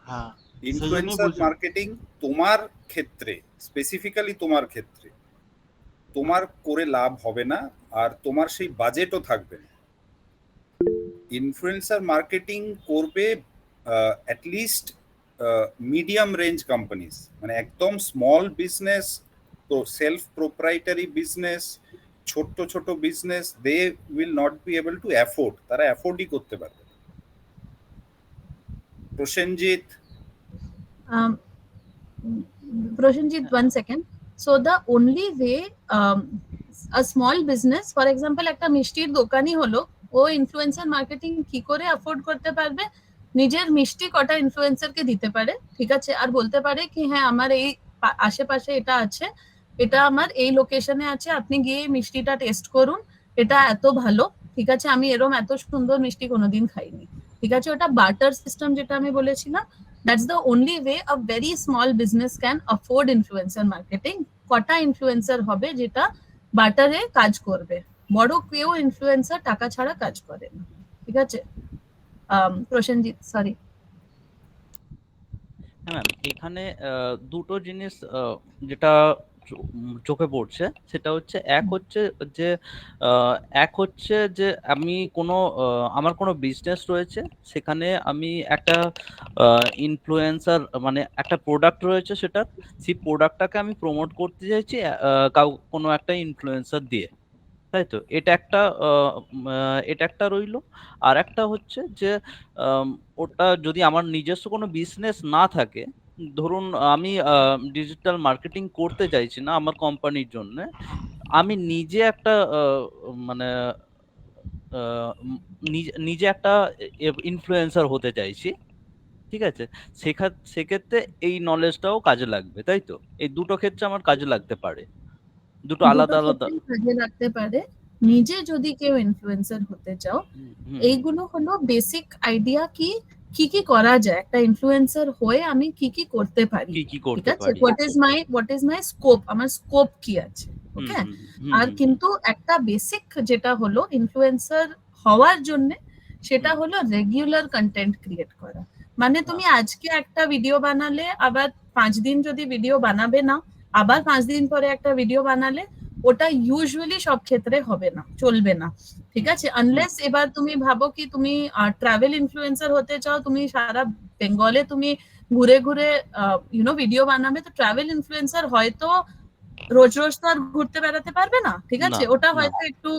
হ্যাঁ, সেই জন্যই ইনফ্লুয়েন্সার বলছি। মার্কেটিং তোমার ক্ষেত্রে, স্পেসিফিক্যালি তোমার ক্ষেত্রে তোমার করে লাভ হবে না, আর তোমার সেই বাজেটও থাকবে না। ইনফ্লুয়েন্সার মার্কেটিং করবে অ্যাটলিস্ট মিডিয়াম রেঞ্জ কোম্পানিজ, মানে একদম স্মল বিজনেস, তো সেলফ প্রোপ্রাইটারি বিজনেস, ছোট্ট ছোট business, they will not be able to afford, তারা অ্যাফোর্ডই করতে পারবে। Prosenjit, Prashanjit, 1 second. So the only way a small business, for example, একটা মিষ্টির দোকানই হলো, ও ইনফ্লুয়েন্সার মার্কেটিং কি করে অ্যাফোর্ড করতে পারবে? নিজের মিষ্টি কটা ইনফ্লুয়েন্সারকে দিতে পারে, ঠিক আছে, আর বলতে পারে কি হ্যাঁ আমার এই আশেপাশে এটা আছে, এটা আমার এই লোকেশনে আছে, আপনি গিয়ে মিষ্টিটা টেস্ট করুন, এটা এত ভালো, ঠিক আছে, আমি এরম এত সুন্দর মিষ্টি কোনোদিন খাইনি, ঠিক আছে, ওটা বার্টার সিস্টেম যেটা আমি বলেছিলাম, that's the only way a very small business can afford influencer marketing. কটা ইনফ্লুয়েন্সার হবে যেটা বাটারে কাজ করবে, বড় কেউ ইনফ্লুয়েন্সার টাকা ছাড়া কাজ করে না, ঠিক আছে। প্রসেনজিৎ, সরি। হ্যাঁ ম্যাম, এখানে দুটো জিনিস যেটা চোখে পড়ছে, সেটা হচ্ছে যে এক হচ্ছে যে আমি কোনো আমার কোনো বিজনেস রয়েছে, সেখানে আমি একটা ইনফ্লুয়েন্সার মানে একটা প্রোডাক্ট রয়েছে, সেটা সেই প্রোডাক্টটাকে আমি প্রমোট করতে চাইছি কোনো একটা ইনফ্লুয়েন্সার দিয়ে, তাই তো? এটা একটা রইলো। আর একটা হচ্ছে যে আম, ওটা যদি আমার নিজস্ব কোনো বিজনেস না থাকে, ধরুন আমি ডিজিটাল মার্কেটিং করতে চাইছি না আমার কোম্পানির জন্য, আমি নিজে একটা মানে নিজে একটা ইনফ্লুয়েন্সার হতে চাইছি, ঠিক আছে? সেক্ষেত্রে এই নলেজটাও কাজে লাগবে, তাই তো? এই দুটো ক্ষেত্রে আমার কাজে লাগতে পারে, দুটো দুটো আলাদা আলাদা। ক্ষেত্রেই কাজে লাগতে পারে। নিজে যদি কেউ ইনফ্লুয়েন্সার হতে চাও, হুম, এইগুলো হলো বেসিক আইডিয়া কি কি কি করা যায় একটা ইনফ্লুয়েন্সার হয়ে, আমি কি কি করতে পারি, কি কি ঠিক করতে আছে? পারি। হোয়াট ইজ মাই স্কোপ, আমার স্কোপ কি আছে, হুম ওকে? হুম হুম আর হুম কিন্তু একটা বেসিক যেটা হলো ইনফ্লুয়েন্সার হওয়ার জন্য, সেটা হুম, হলো রেগুলার কন্টেন্ট ক্রিয়েট করা। মানে তুমি আজকে একটা ভিডিও বানালে, আবার 5 দিন যদি ভিডিও বানাবে না, আবার 5 দিন পরে একটা ভিডিও বানালে, ওটা ইউজুয়ালি সব ক্ষেত্রে হবে না, চলবে না, ঠিক আছে? আনলেস এবার তুমি ভাবো কি তুমি ট্রাভেল ইনফ্লুয়েন্সার হতে চাও, তুমি সারা বেঙ্গলে তুমি ঘুরে ঘুরে ভিডিও বানাবে, তো ট্রাভেল ইনফ্লুয়েন্সার হয়তো রোজ রোজ তো আর ঘুরতে বেড়াতে পারবে না, ঠিক না আছে? ওটা না হয়তো একটু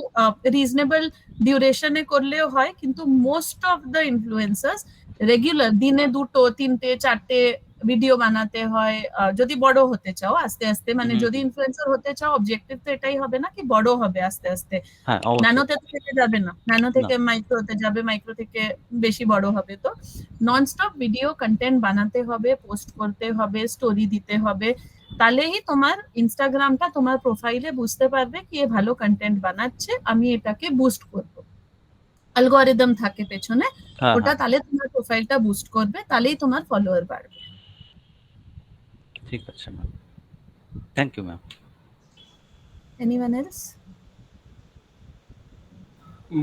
রিজনেবল ডিউরেশনে করলেও হয়, কিন্তু most of the influencers regular দিনে 2, 3, 4টে ভিডিও বানাতে হয়। যদি বড় হতে চাও আস্তে আস্তে, মানে হুম যদি হুম, ইনফ্লুয়েন্সার হতে চাও, অবজেক্টিভ তো এটাই হবে না কি বড় হবে আস্তে আস্তে, হ্যাঁ অবশ্যই। ন্যানোতে থেকে যাবে না, ন্যানো না, থেকে মাইক্রোতে যাবে, মাইক্রো থেকে বেশি বড় হবে। তো ননস্টপ ভিডিও কন্টেন্ট বানাতে হবে, পোস্ট করতে হবে, স্টোরি দিতে হবে, তাহলেই তোমার ইনস্টাগ্রামটা তোমার প্রোফাইলে বুঝতে পারবে কি এ ভালো কন্টেন্ট বানাচ্ছে, আমি এটাকে বুস্ট করব। অ্যালগরিদম থাকে পেছনে, হ্যাঁ ওটা হ্যাঁ, তাহলে তোমার প্রোফাইলটা বুস্ট করবে, তাহলেই তোমার ফলোয়ার বাড়বে। ঠিক আছে ma'am, thank you ma'am. Anyone else?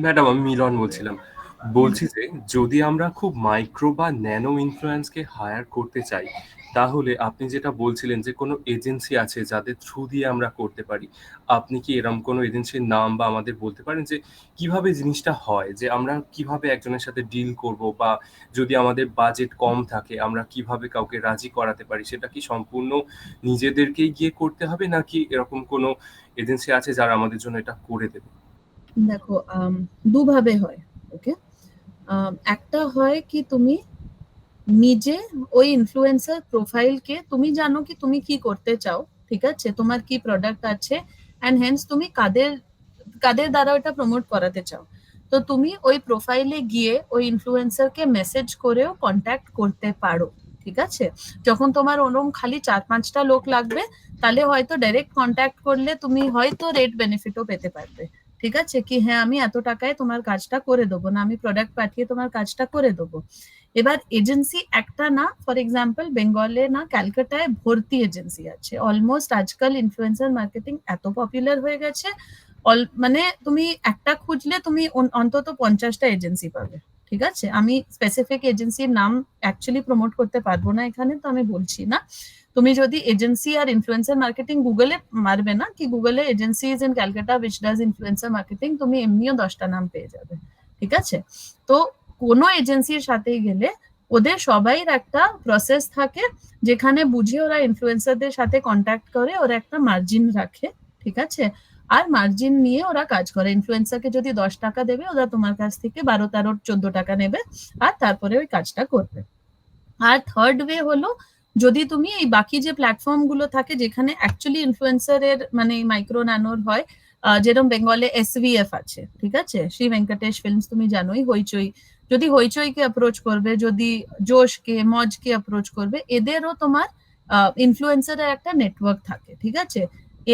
Madam, আমি মিলন বলছিলাম। বলছি যে যদি আমরা খুব মাইক্রো বা ন্যানো ইনফ্লুয়েন্সকে হায়ার করতে চাই, তাহলে আপনি যেটা বলছিলেন যে কোনো এজেন্সি আছে যাদের থ্রু দিয়ে আমরা করতে পারি, আপনি কি এরকম কোনো এজেন্সির নাম বা আমাদের বলতে পারেন যে কিভাবে জিনিসটা হয়, যে আমরা কিভাবে একজনের সাথে ডিল করব, বা যদি আমাদের বাজেট কম থাকে আমরা কিভাবে কাউকে রাজি করাতে পারি? সেটা কি সম্পূর্ণ নিজেদেরকেই গিয়ে করতে হবে, নাকি এরকম কোনো এজেন্সি আছে যারা আমাদের জন্য এটা করে দেবে? দেখো, দুভাবে হয়, ওকে? একটা হয় কি তুমি নিজে ওই ইনফ্লুয়েন্সার প্রোফাইলকে, তুমি জানো কি তুমি কি করতে চাও, ঠিক আছে? তোমার কি প্রোডাক্ট আছে, এন্ড হেন্স তুমি কাদের কাদের দ্বারা ওটা প্রমোট করাতে চাও। তো তুমি ওই প্রোফাইলে গিয়ে ওই ইনফ্লুয়েন্সারকে মেসেজ করেও কন্ট্যাক্ট করতে পারো, ঠিক আছে? যখন তোমার ওরম খালি 4-5টা লোক লাগবে, তাহলে হয়তো ডাইরেক্ট কন্ট্যাক্ট করলে তুমি হয়তো রেট বেনিফিটও পেতে পারবে, ঠিক আছে? কি হ্যাঁ, আমি এত টাকায় তোমার কাজটা করে দেবো, না আমি প্রোডাক্ট পাঠিয়ে তোমার কাজটা করে দেবো। এবার এজেন্সি একটা না, ফর এক্সাম্পল বেঙ্গলে না ক্যালকাটায় ভর্তি এজেন্সি আছে। অলমোস্ট আজকাল ইনফ্লুয়েন্সার মার্কেটিং এত পপুলার হয়ে গেছে, মানে তুমি একটা খুঁজলে তুমি অন্তত 50টা এজেন্সি পাবে, ঠিক আছে? আমি স্পেসিফিক এজেন্সির নাম অ্যাকচুয়ালি প্রমোট করতে পারবো না এখানে, তো আমি বলছি না। তুমি যদি এজেন্সি আর ইনফ্লুয়েন্সার মার্কেটিং গুগলে মারবে না কি গুগলে agencies in Calcutta which does influencer marketing, তুমি এমনিও 10টা নাম পেয়ে যাবে, ঠিক আছে? তো কোনো এজেন্সির সাথে গেলে ওদের সবাইয়ের একটা প্রসেস থাকে, যেখানে বুঝে ওরা ইনফ্লুয়েন্সারদের সাথে কন্ট্যাক্ট করে, ওরা একটা মার্জিন রাখে, ঠিক আছে? আর মার্জিন নিয়ে ওরা কাজ করে। ইনফ্লুয়েন্সারকে যদি 10 টাকা দেবে, ওরা তোমার কাছ থেকে 12, 13, 14 টাকা নেবে, আর তারপরে ওই কাজটা করবে। আর থার্ড ওয়ে হলো, যদি তুমি এই বাকি যে প্ল্যাটফর্ম গুলো থাকে যেখানে অ্যাকচুয়ালি ইনফ্লুয়েন্সারের মানে মাইক্রো ন্যানোর হয়, যেরকম বেঙ্গলে SVF আছে, ঠিক আছে? শ্রী ভেঙ্কটেশ ফিল্মস তুমি জানোই, হইচই, যদি হইচইকে অ্যাপ্রোচ করবে, যদি জোশকে মজকে অ্যাপ্রোচ করবে, এদেরও তোমার ইনফ্লুয়েন্সারের একটা নেটওয়ার্ক থাকে, ঠিক আছে?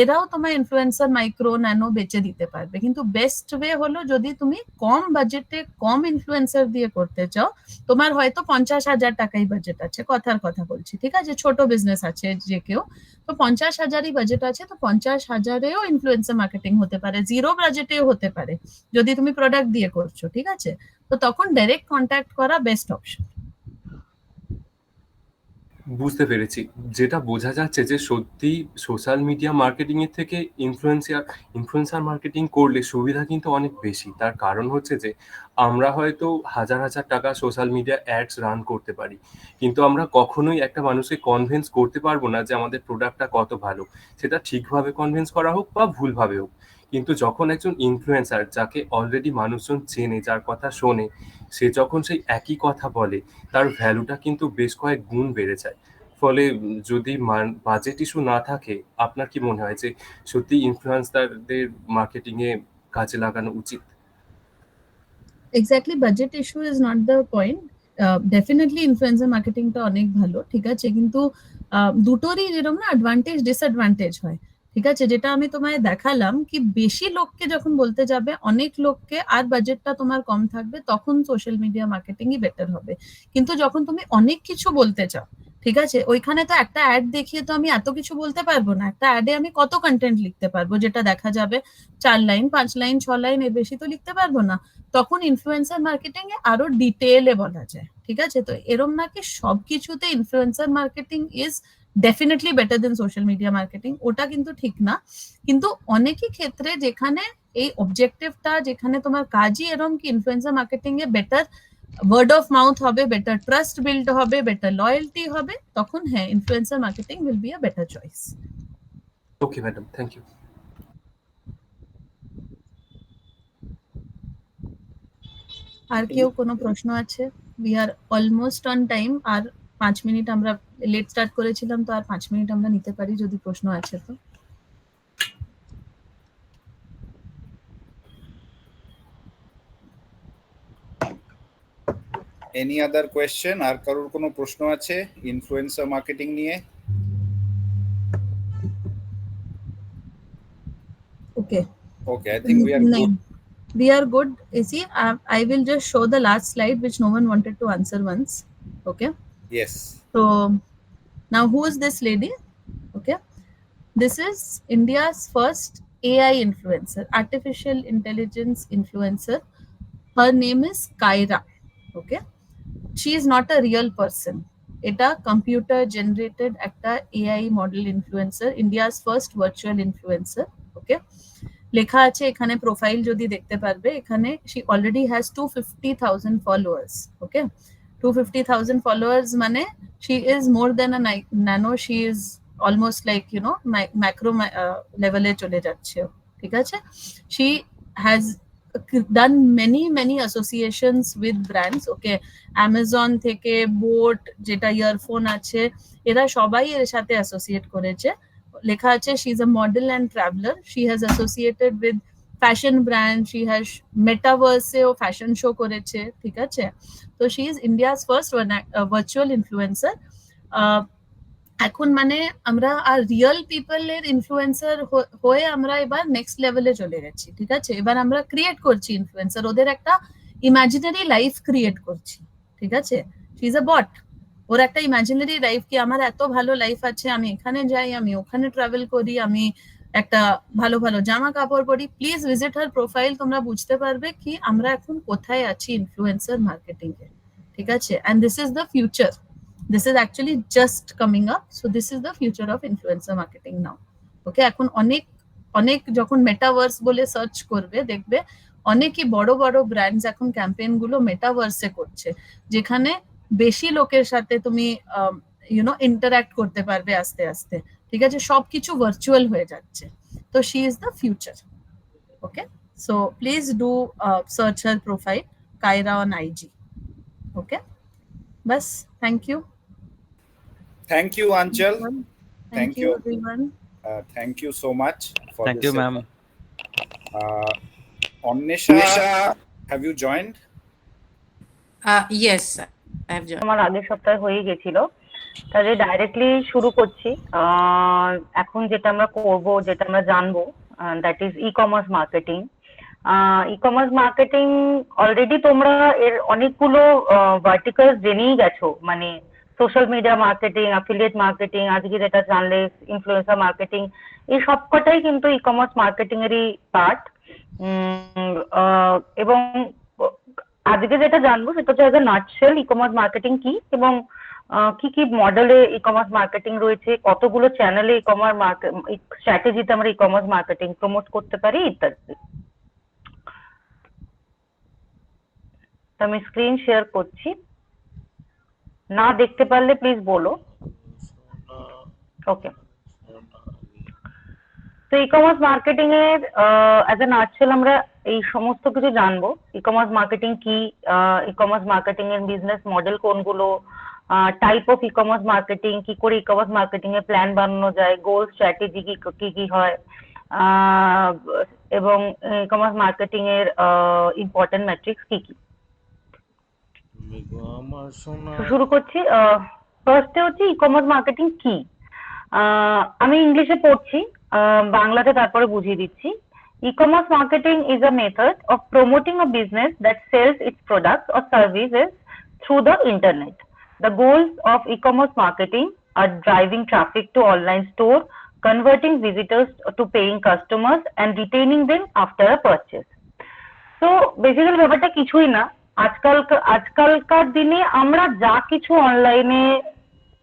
এরাও তোমার ইনফ্লুয়েন্সার মাইক্রো ন্যানো বেচে দিতে পারবে। কিন্তু বেস্ট ওয়ে হলো যদি তুমি কম বাজেটে কম ইনফ্লুয়েন্সার দিয়ে করতে চাও, তোমার হয়তো 50,000 টাকাই বাজেট আছে, কথার কথা বলছি, ঠিক আছে, ছোট বিজনেস আছে যে কেউ, তো 50,000ই বাজেট আছে, তো 50,000এও ইনফ্লুয়েন্সার মার্কেটিং হতে পারে, জিরো বাজেটেও হতে পারে যদি তুমি প্রোডাক্ট দিয়ে করছো, ঠিক আছে। তো তখন ডাইরেক্ট কন্ট্যাক্ট করা বেস্ট অপশন। বুঝতে পেরেছি। যেটা বোঝা যাচ্ছে যে সত্যি সোশ্যাল মিডিয়া মার্কেটিং এর থেকে ইনফ্লুয়েন্সার মার্কেটিং করলে সুবিধা কিন্তু অনেক বেশি। তার কারণ হচ্ছে যে আমরা হয়তো হাজার হাজার টাকা সোশ্যাল মিডিয়া অ্যাডস রান করতে পারি, কিন্তু আমরা কখনোই একটা মানুষকে কনভিন্স করতে পারবো না যে আমাদের প্রোডাক্টটা কত ভালো, সেটা ঠিকভাবে কনভিন্স করা হোক বা ভুলভাবে হোক। কিন্তু যখন একজন ইনফ্লুয়েন্সার যাকে অলরেডি মানুষজন চেনে, যার কথা শোনে, সে যখন সেই একই কথা বলে, তার ভ্যালুটা কিন্তু বেশ কয়েক গুণ বেড়ে যায়। ফলে যদি বাজেট ইস্যু না থাকে, আপনার কি মনে হয় যে সত্যি ইনফ্লুয়েন্সারদের মার্কেটিং এ কাজে লাগানো উচিত? Exactly, budget issue is not the point. Definitely influencer মার্কেটিংটা অনেক ভালো, ঠিক আছে, কিন্তু দুটোরই যেরকম না অ্যাডভান্টেজ ডিসঅ্যাডভান্টেজ হয়, ঠিক আছে। যেটা আমি তোমায় দেখালাম কি বেশি লোককে যখন বলতে যাবে, অনেক লোককে, আর বাজেটটা তোমার কম থাকবে, তখন সোশ্যাল মিডিয়া মার্কেটিংই বেটার হবে। কিন্তু যখন তুমি অনেক কিছু বলতে চাও, ঠিক আছে, ওইখানে তো একটা অ্যাড দেখিয়ে তো আমি এত কিছু বলতে পারবো না। একটা অ্যাডে আমি কত কন্টেন্ট লিখতে পারবো যেটা দেখা যাবে 4 লাইন 5 লাইন 6 লাইন, এর বেশি তো লিখতে পারবো না। তখন ইনফ্লুয়েন্সার মার্কেটিং এ আরো ডিটেইলে বলা যায়, ঠিক আছে। তো এরম নাকি সবকিছুতে influencer marketing is definitely better than social media marketing, ওটা কিন্তু ঠিক না। কিন্তু অনেকই ক্ষেত্রে যেখানে এই অবজেক্টিভটা, যেখানে তোমার কাজই এরম কি ইনফ্লুয়েন্সার মার্কেটিং এ বেটার ওয়ার্ড অফ মাউথ হবে, বেটার ট্রাস্ট বিল্ড হবে, বেটার লয়্যালটি হবে, তখন হ্যাঁ, influencer marketing will be a better choice. Okay madam, thank you. আর কেউ কোনো প্রশ্ন আছে? We are almost on time. আর 5 মিনিট আমরা লেট স্টার্ট করেছিলাম, তো আর 5 মিনিট আমরা নিতে পারি যদি প্রশ্ন আছে তো। Any other question? আর কারোর কোনো প্রশ্ন আছে ইনফ্লুয়েন্সার মার্কেটিং নিয়ে? Okay, okay, I think we are good. we are good. You see, I will just show the last slide which no one wanted to answer once. Okay, yes. so now who is this lady? Okay, this is India's first AI influencer, artificial intelligence influencer. Her name is Kaira. Okay, she is not a real person. এটা computer generated একটা AI model influencer, India's first virtual influencer. Okay, লেখা আছে এখানে, profile যদি দেখতে পারবে এখানে, she already has 250,000 followers. Okay, 250,000 followers মানে she is more than a nano, she is almost like macro level এ চলে যাচ্ছে, ঠিক আছে। she has done many associations with brands. Okay, Amazon থেকে বোট, যেটা ইয়ারফোন আছে, এরা সবাই এর সাথে অ্যাসোসিয়েট করেছে। লেখা আছে she is a model and traveler. She has associated with fashion brand. She has metaverse এও fashion show করেছে, ঠিক আছে। তো she is India's first virtual influencer. এখন মানে আমরা আর রিয়েল পিপলের ইনফ্লুয়েন্সার হয়ে আমরা এবার নেক্সট লেভেলে চলে গেছি, ঠিক আছে। এবার আমরা ক্রিয়েট করছি ইনফ্লুয়েন্সার, ওদের একটা ইমাজিনারি লাইফ ক্রিয়েট করছি, ঠিক আছে। শি ইজ আ বট, ওর একটা ইমাজিনারি লাইফ, কি আমার এত ভালো লাইফ আছে, আমি এখানে যাই, আমি ওখানে ট্রাভেল করি, আমি একটা ভালো ভালো জামা কাপড় পরি। প্লিজ ভিজিট হার প্রোফাইল, তোমরা বুঝতে পারবে কি আমরা এখন কোথায় আছি ইনফ্লুয়েন্সার মার্কেটিং এ, ঠিক আছে। And this is the future, this is actually just coming up, so this is the future of influencer marketing now. Okay, এখন অনেক অনেক যখন মেটাভার্স বলে সার্চ করবে, দেখবে অনেকই বড় বড় ব্র্যান্ডস এখন ক্যাম্পেইন গুলো মেটাভার্সে করছে, যেখানে বেশি লোকের সাথে তুমি ইন্টারঅ্যাক্ট করতে পারবে আস্তে আস্তে, ঠিক আছে, সবকিছু ভার্চুয়াল হয়ে যাচ্ছে। তো she is the future. Okay, so please do search her profile, Kyra on IG. Okay, বাস, thank you. Thank you, Anchal. Thank you, everyone. Thank you so much for Thank this you, ma'am. Annesha, have you joined? Yes, I have joined. আমার আগের সপ্তাহে হয়ে গেছিল, তাহলে directly শুরু করছি। এখন যেটা আমরা করব, যেটা আমরা জানবো, that is E commerce marketing. E commerce marketing already তোমরা এর অনেকগুলো ভার্টিকালস জেনেই গেছো, মানে social media marketing, affiliate marketing, আজকে যেটা জানলে ইনফ্লুয়েন্সার মার্কেটিং, এই সবকটাই কিন্তু ই কমার্স মার্কেটিং এরই পার্ট। এবং আজকে যেটা জানবো সেটা হচ্ছে as a nutshell E commerce marketing কি, এবং কি কি মডেলে ই কমার্স মার্কেটিং রয়েছে, কতগুলো চ্যানেলে ই কমার্স স্ট্র্যাটেজিতে আমরা ই কমার্স মার্কেটিং প্রমোট করতে পারি ইত্যাদি। আমি স্ক্রিন শেয়ার করছি, না দেখতে পারলে প্লিজ বলো। ওকে, তো ই কমার্স মার্কেটিং এর অ্যাজ এ নাটশেল আমরা এই সমস্ত কিছু জানবো। ই কমার্স মার্কেটিং কি, ই কমার্স মার্কেটিং এর বিজনেস মডেল কোনগুলো, type of e commerce marketing, কি করে ই কমার্স মার্কেটিং এর প্ল্যান বানানো যায়, গোল স্ট্র্যাটেজি কি কি হয়, এবং ই কমার্স মার্কেটিং এর ইম্পর্টেন্ট মেট্রিক্স কি কি। শুরু করছি। ফার্স্টে হচ্ছে ই কমার্স মার্কেটিং কি। আমি ইংলিশে পড়ছি, বাংলাতে তারপরে বুঝিয়ে দিচ্ছি। E-commerce marketing is a method of promoting a business that sells its products or services through the internet. The goals of e-commerce marketing are driving traffic to online store, converting visitors to paying customers, and retaining them after a purchase. তো basically ব্যাপারটা কিছুই না। আজকালকার দিনে আমরা যা কিছু অনলাইনে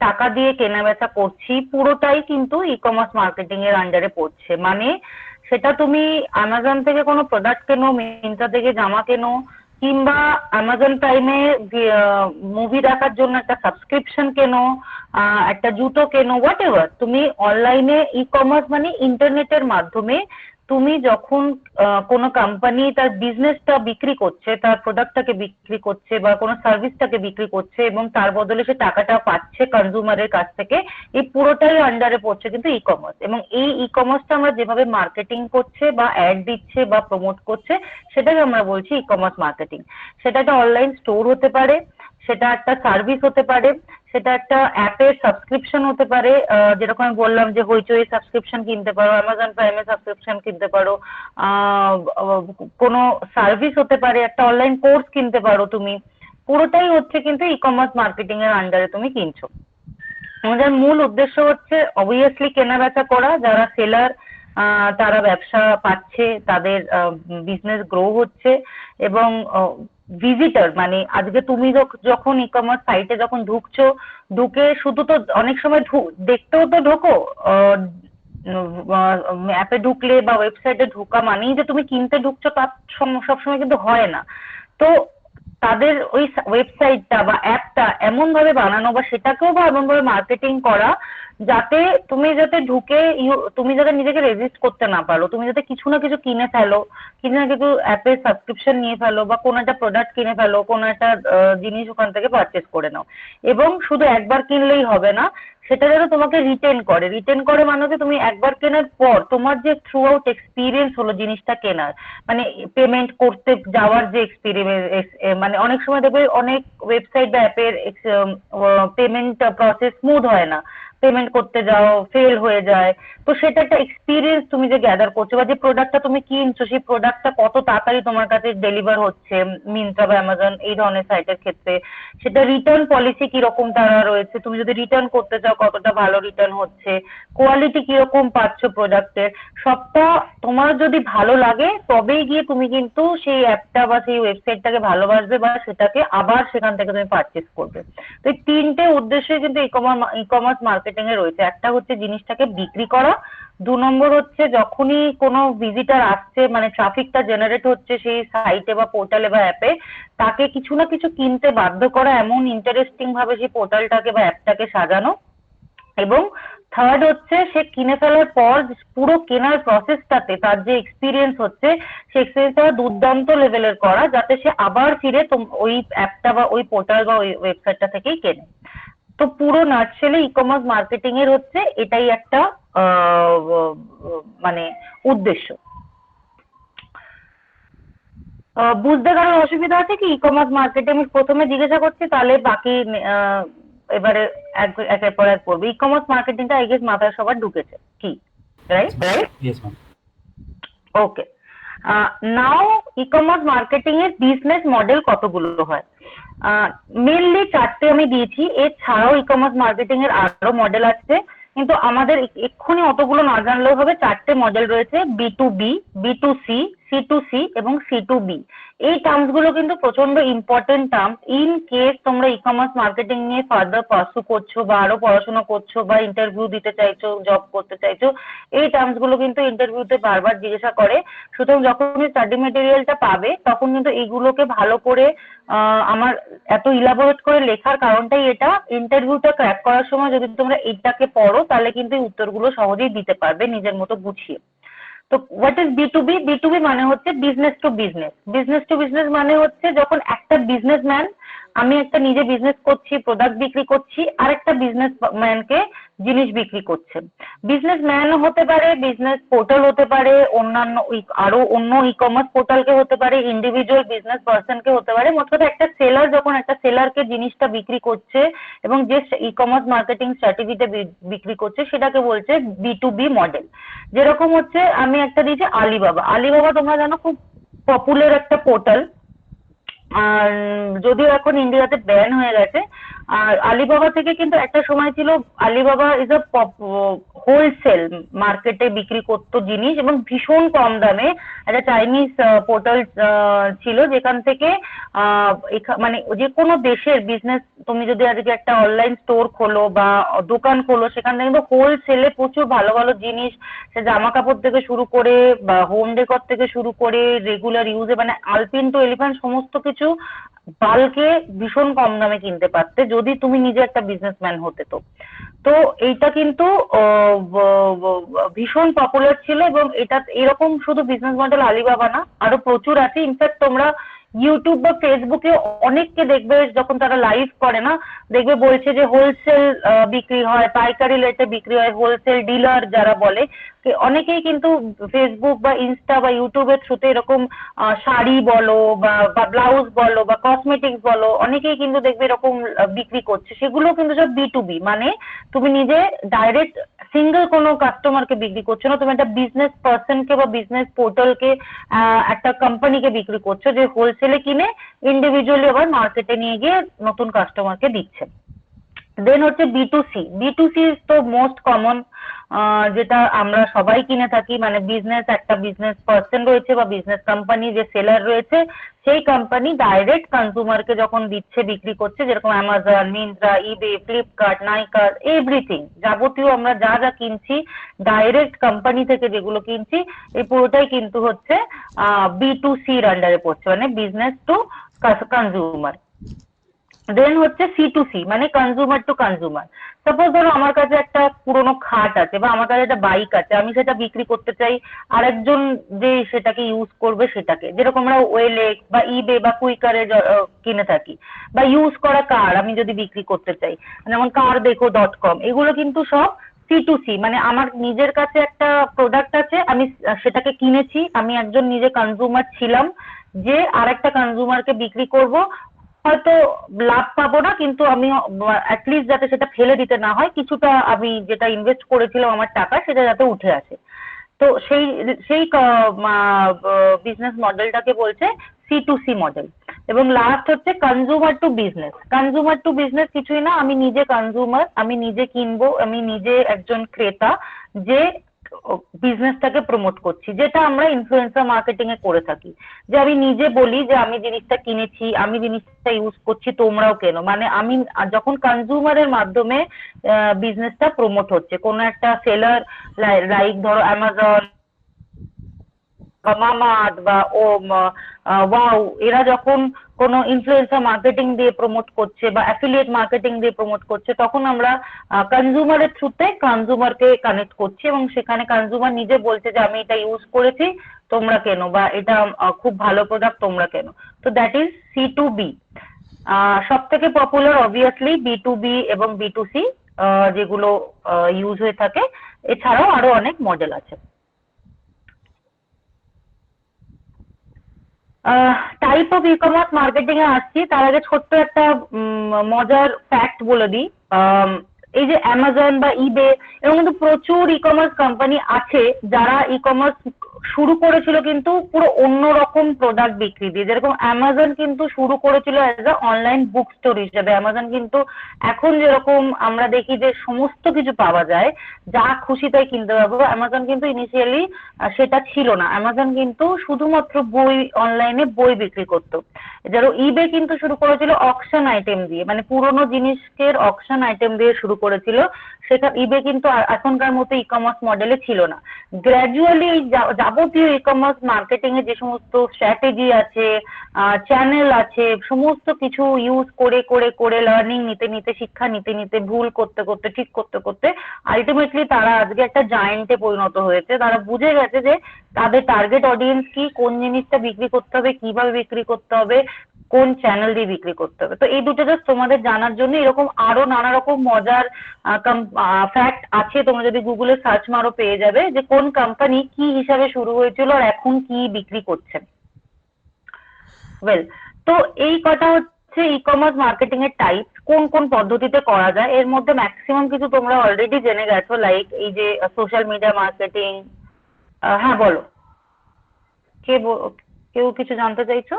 টাকা দিয়ে কেনা বেচা করছি পুরোটাই কিন্তু ই কমার্স মার্কেটিং এর আন্ডারে পড়ছে। মানে সেটা তুমি অ্যামাজন থেকে কোনো প্রোডাক্ট কেনো, মিন্ত্রা থেকে জামা কেনো, কিংবা অ্যামাজন প্রাইমে মুভি দেখার জন্য একটা সাবস্ক্রিপশন কেনো, একটা জুতো কেনো, হোয়াট এভার, তুমি অনলাইনে ই কমার্স মানে ইন্টারনেটের মাধ্যমে তুমি যখন কোনো কোম্পানি তার বিজনেসটা বিক্রি করছে, তার প্রোডাক্টটাকে বিক্রি করছে বা কোনো সার্ভিসটাকে বিক্রি করছে এবং তার বদলে সে টাকাটা পাচ্ছে কনজিউমারের কাছ থেকে, এই পুরোটাই আন্ডারে পড়ছে কিন্তু ই কমার্স। এবং এই ই কমার্সটা আমরা যেভাবে মার্কেটিং করছে বা অ্যাড দিচ্ছে বা প্রমোট করছে সেটাকে আমরা বলছি ই কমার্স মার্কেটিং। সেটা একটা অনলাইন স্টোর হতে পারে, সেটা একটা সার্ভিস হতে পারে, সেটা একটা অ্যাপের সাবস্ক্রিপশন হতে পারে, যেরকম আমি বললাম যে হইচই সাবস্ক্রিপশন কিনতে পারো, অ্যামাজন প্রাইমের সাবস্ক্রিপশন কিনতে পারো, কোনো সার্ভিস হতে পারে, একটা অনলাইন কোর্স কিনতে পারো তুমি। পুরোটাই হচ্ছে কিন্তু ই কমার্স মার্কেটিং এর আন্ডারে তুমি কিনছো। আমাদের মূল উদ্দেশ্য হচ্ছে অবভিয়াসলি কেনা বেচা করা, যারা সেলার তারা ব্যবসা পাচ্ছে, তাদের বিজনেস গ্রো হচ্ছে, এবং ভিজিটর মানে আজকে তুমি যখন ই কমার্স সাইটে যখন ঢুকছো, ঢুকে শুধু তো অনেক সময় দেখতেও তো ঢোকো, অ্যাপে ঢুকলে বা ওয়েবসাইটে ঢোকা মানেই যে তুমি কিনতে ঢুকছো তার সবসময় কিন্তু হয় না। তো তাদের ওই ওয়েবসাইটটা বা অ্যাপটা এমন ভাবে বানানো বা সেটাকেও বা এমন ভাবে মার্কেটিং করা যাতে তুমি যাতে ঢুকে তুমি যাতে নিজেকে রেজিস্ট করতে না পারো, তুমি যাতে কিছু না কিছু কিনে ফেলো, কিছু না কিছু অ্যাপের সাবস্ক্রিপশন নিয়ে ফেলো বা কোনো একটা প্রোডাক্ট কিনে ফেলো, কোনো একটা জিনিস ওখান থেকে পারচেস করে নাও। এবং শুধু একবার কিনলেই হবে না, সেটা যেন তোমাকে রিটেন করে মানে হচ্ছে তুমি একবার কেনার পর তোমার যে থ্রু আউট এক্সপিরিয়েন্স হলো জিনিসটা কেনার, মানে পেমেন্ট করতে যাওয়ার যে এক্সপিরিয়েন্স, মানে অনেক সময় দেখবে অনেক ওয়েবসাইট বা অ্যাপের পেমেন্ট প্রসেস স্মুথ হয় না, পেমেন্ট করতে যাও ফেল হয়ে যায়। তো সেটা একটা এক্সপিরিয়েন্স তুমি যে গ্যাদার করছো, বা যে প্রোডাক্টটা তুমি কিনছো সেই প্রোডাক্টটা কত তাড়াতাড়ি তোমার কাছে ডেলিভার হচ্ছে মিন্ত্রা বা অ্যামাজন এই ধরনের সাইটের ক্ষেত্রে, সেটা রিটার্ন পলিসি কিরকম তারা রয়েছে, তুমি যদি রিটার্ন করতে চাও কতটা ভালো রিটার্ন হচ্ছে, কোয়ালিটি কিরকম পাচ্ছ প্রোডাক্টের, সবটা তোমার যদি ভালো লাগে তবেই গিয়ে তুমি কিন্তু সেই অ্যাপটা বা সেই ওয়েবসাইটটাকে ভালোবাসবে বা সেটাকে আবার সেখান থেকে তুমি পারচেস করবে। তো এই তিনটে উদ্দেশ্যই কিন্তু ই কমার্স মার্কেটিং এ রয়েছে। একটা হচ্ছে জিনিসটাকে বিক্রি করা, 2 নম্বর হচ্ছে যখনই কোনো ভিজিটার আসছে মানে ট্রাফিকটা জেনারেট হচ্ছে সেই সাইটে বা পোর্টালে বা অ্যাপে, তাকে কিছু না কিছু কিনতে বাধ্য করা, এমন ইন্টারেস্টিং ভাবে সেই পোর্টালটাকে বা অ্যাপটাকে সাজানো। এবং থার্ড হচ্ছে সে কিনে ফেলার পর পুরো কেনার প্রসেসটাতে তার যে এক্সপিরিয়েন্স হচ্ছে সেই এক্সপিরিয়েন্সটা দুর্দান্ত লেভেলের করা, যাতে সে আবার ফিরে ওই অ্যাপটা বা ওই পোর্টাল বা ওই ওয়েবসাইটটা থেকেই কেনে। তো পুরো নাটশেলে ই কমার্স মার্কেটিং এর হচ্ছে এটাই একটা মানে উদ্দেশ্য। বুঝতে কারোর অসুবিধা আছে কি ই কমার্স মার্কেটিং? আমি প্রথমে জিজ্ঞাসা করছি, তাহলে বাকি এবারে একের পর এক করবো। ই কমার্স মার্কেটিংটা আই গেস মাথায় সবার ঢুকেছে কি, রাইট? Yes, ma'am. ওকে, নাও ই কমার্স মার্কেটিং এর বিজনেস মডেল কতগুলো হয়? মেনলি 4টে আমি দিয়েছি, এছাড়াও ই কমার্স মার্কেটিং এর আরো মডেল আছে, কিন্তু আমাদের এক্ষুনি অতগুলো না জানলেও হবে। 4টে মডেল রয়েছে, B2B, B2C, C2C এবং C2B। এই টার্মস গুলো কিন্তু প্রচন্ড ইম্পর্টেন্ট টার্মস। ইন কেস তোমরা ই কমার্স মার্কেটিং নিয়ে ফার্দার পার্সু করছো বা আরো পড়াশোনা করছো বা ইন্টারভিউ দিতে চাইছো, জব করতে চাইছো, এই টার্মস গুলো কিন্তু ইন্টারভিউতে বারবার জিজ্ঞাসা করে। সুতরাং যখন স্টাডি মেটেরিয়ালটা পাবে তখন কিন্তু এইগুলোকে ভালো করে আমার এত ইলাবোরেট করে লেখার কারণটাই এটা, ইন্টারভিউটা ক্র্যাক করার সময় যদি তোমরা এইটাকে পড়ো তাহলে কিন্তু এই উত্তরগুলো সহজেই দিতে পারবে নিজের মতো গুছিয়ে। তো হোয়াট ইজ B2B? B2B মানে হচ্ছে business to business. Business to business মানে হচ্ছে যখন একটা বিজনেসম্যান, আমি একটা নিজে বিজনেস করছি, প্রোডাক্ট বিক্রি করছি, আর একটা বিজনেসম্যানকে জিনিস বিক্রি করছে। বিজনেসম্যান হতে পারে, বিজনেস পোর্টাল হতে পারে, অন্যান্য আরো অন্য ই কমার্স পোর্টালকে হতে পারে, ইন্ডিভিজুয়াল বিজনেস পার্সনকে হতে পারে। মোট কথা একটা সেলার যখন একটা সেলারকে জিনিসটা বিক্রি করছে এবং যে ই কমার্স মার্কেটিং স্ট্র্যাটেজিতে বিক্রি করছে সেটাকে বলছে B2B মডেল। যেরকম হচ্ছে আমি একটা দিয়েছি আলিবাবা। আলিবাবা তোমরা জানো খুব পপুলার একটা পোর্টাল, আর যদিও এখন ইন্ডিয়াতে ব্যান হয়ে গেছে। আর আলিবাবা থেকে কিন্তু একটা সময় ছিল আলিবাবা ইজ আ হোলসেল মার্কেটে বিক্রি করতো জিনিস এবং ভীষণ কম দামে। একটা চাইনিজ পোর্টাল ছিল যেখান থেকে মানে যে কোনো দেশের বিজনেস, তুমি যদি আজকে একটা অনলাইন স্টোর খোলো বা দোকান খোলো, সেখান থেকে কিন্তু হোলসেলে প্রচুর ভালো ভালো জিনিস, সে জামা কাপড় থেকে শুরু করে বা হোম ডেকর থেকে শুরু করে রেগুলার ইউজে, মানে আলপিন টু এলিফ্যান্ট সমস্ত কিছু বাল্কে ভীষণ কম দামে কিনতে পারতে যদি তুমি নিজে একটা বিজনেসম্যান হতে। তো এইটা কিন্তু ভীষণ পপুলার ছিল এবং এটা এরকম শুধু বিজনেস মডেল আলিবাবা না, আরো প্রচুর আছে। ইনফ্যাক্ট তোমরা ইউটিউব বা ফেসবুকে অনেককে দেখবে যখন তারা লাইভ করে না, দেখবে বলছে যে হোলসেল বিক্রি হয়, পাইকারি রেটে বিক্রি হয়, হোলসেল ডিলার যারা বলে, অনেকেই কিন্তু ফেসবুক বা ইনস্টা বা ইউটিউবের থ্রুতে এরকম শাড়ি বলো বা ব্লাউজ বলো বা কসমেটিক্স বলো, অনেকেই কিন্তু দেখবে এরকম বিক্রি করছে। সেগুলো কিন্তু সব B2B, মানে তুমি নিজে ডাইরেক্ট সিঙ্গেল কোনো কাস্টমারকে বিক্রি করছো না, তুমি একটা বিজনেস পার্সনকে বা বিজনেস পোর্টালকে, একটা কোম্পানিকে বিক্রি করছো যে হোলসেলে কিনে ইন্ডিভিজুয়ালি আবার মার্কেটে নিয়ে গিয়ে নতুন কাস্টমারকে দিচ্ছে। দেন হচ্ছে B2C। B2C তো মোস্ট কমন, যেটা আমরা সবাই কিনে থাকি, মানে বিজনেস, একটা বিজনেস পার্সন রয়েছে বা বিজনেস কোম্পানি, যে সেলার রয়েছে সেই কোম্পানি ডাইরেক্ট কনজিউমারকে যখন দিচ্ছে, বিক্রি করছে, যেরকম অ্যামাজন, মিন্ত্রা, ইবে, ফ্লিপকার্ট, নাইকা, এভরিথিং, যাবতীয় আমরা যা যা কিনছি ডাইরেক্ট কোম্পানি থেকে যেগুলো কিনছি, এই পুরোটাই কিন্তু হচ্ছে B2C এর আন্ডারে পড়ছে, মানে বিজনেস টু কনজিউমার। দেন হচ্ছে C2C, মানে কনজিউমার টু কনজিউমার। সাপোজ ধরো আমার কাছে একটা পুরোনো খাট আছে বা আমার কাছে একটা বাইক আছে, আমি সেটা বিক্রি করতে চাই আরেকজন যে সেটাকে ইউজ করবে সেটাকে, যেরকম আমরা ওয়েলেক্স বা ইবে বা কুইকারে কিনে থাকি। বা ইউজ করা কার আমি যদি বিক্রি করতে চাই, যেমন কারদেখো.com, এগুলো কিন্তু সব C2C, মানে আমার নিজের কাছে একটা প্রোডাক্ট আছে, আমি সেটাকে কিনেছি, আমি একজন নিজে কনজিউমার ছিলাম যে আরেকটা কনজিউমারকে বিক্রি করব, হয়তো লাভ পাবো না কিন্তু আমি অ্যাটলিস্ট যাতে সেটা ফেলে দিতে না হয়, কিছুটা আমি যেটা ইনভেস্ট করেছিলাম আমার টাকা সেটা যাতে উঠে আসে। তো সেই সেই বিজনেস মডেলটাকে বলছে C2C মডেল। এবং লাস্ট হচ্ছে consumer to business. Consumer to business কিছুই না, আমি নিজে কনজিউমার, আমি নিজে কিনবো, আমি নিজে একজন ক্রেতা যে বিজনেসটাকে প্রমোট করছি, যেটা আমরা ইনফ্লুয়েন্সার মার্কেটিং এ করে থাকি, যে আমি নিজে বলি যে আমি জিনিসটা কিনেছি, আমি জিনিসটা ইউজ করছি, তোমরাও কেন, মানে আমি যখন কনজিউমারের মাধ্যমে বিজনেসটা প্রমোট হচ্ছে, কোনো একটা সেলার লাইক ধরো অ্যামাজন বা মামাআর্থ বা ওয়াও, এরা যখন কোনো ইনফ্লুয়েন্সার মার্কেটিং দিয়ে প্রমোট করছে বা অ্যাফিলিয়েট মার্কেটিং দিয়ে প্রমোট করছে, তখন আমরা কনজিউমারের থ্রুতে কনজিউমারকে কানেক্ট করছি এবং সেখানে কনজিউমার নিজে বলছে যে আমি এটা ইউজ করেছি, তোমরা কেন, বা এটা খুব ভালো প্রোডাক্ট, তোমরা কেন। তো দ্যাট ইজ C2B। সব থেকে পপুলার অবভিয়াসলি B2B এবং B2C যেগুলো ইউজ হয়ে থাকে, এছাড়াও আরো অনেক মডেল আছে। Type of e commerce marketing এ আসছি, তার আগে ছোট্ট একটা মজার ফ্যাক্ট বলে দিই। এই যে অ্যামাজন বা ইবে এরকম কিন্তু প্রচুর ই কমার্স কোম্পানি আছে যারা ই কমার্স শুরু করেছিল কিন্তু পুরো অন্যরকম প্রোডাক্ট বিক্রি দিয়ে। যেরকম অ্যামাজন কিন্তু শুরু করেছিল as a online book store হিসেবে। অ্যামাজন কিন্তু এখন যেরকম আমরা দেখি যে সমস্ত কিছু পাওয়া যায়, যা খুশি তাই কিনতে পারবো, অ্যামাজন কিন্তু ইনিশিয়ালি সেটা ছিল না। অ্যামাজন কিন্তু শুধুমাত্র বই, অনলাইনে বই বিক্রি করতো। যেমন ইবে কিন্তু শুরু করেছিল অকশন আইটেম দিয়ে, মানে পুরোনো জিনিসকে অকশন আইটেম দিয়ে শুরু করেছিল। সেটা ইবে কিন্তু এখনকার মতো ই কমার্স মডেলে ছিল না। গ্র্যাজুয়ালি যাবতীয় ই কমার্স মার্কেটিং এর যে সমস্ত স্ট্র্যাটেজি আছে, চ্যানেল আছে, সমস্ত কিছু ইউজ করে করে করে লার্নিং নিতে নিতে, শিক্ষা নিতে নিতে, ভুল করতে করতে, ঠিক করতে করতে আলটিমেটলি তারা আজকে একটা জায়েন্টে পরিণত হয়েছে। তারা বুঝে গেছে যে তাদের টার্গেট অডিয়েন্স কি, কোন জিনিসটা বিক্রি করতে হবে, কিভাবে বিক্রি করতে হবে, কোন চ্যানেল দিয়ে বিক্রি করতে হবে। তো এই দুটো জাস্ট তোমাদের জানার জন্য। এরকম আরো নানা রকম মজার ফ্যাক্ট আছে, তোমরা যদি গুগলে সার্চ মারো পেয়ে যাবে যে কোন কোম্পানি কি হিসাবে শুরু হয়েছিল আর এখন কি বিক্রি করছেন। ওয়েল, তো এই কটা হচ্ছে ই কমার্স মার্কেটিং এর টাইপ, কোন কোন পদ্ধতিতে করা যায়। এর মধ্যে ম্যাক্সিমাম কিছু তোমরা অলরেডি জেনে গেছো, লাইক এই যে সোশ্যাল মিডিয়া মার্কেটিং। হ্যাঁ বলো, কে কেউ কিছু জানতে চাইছো?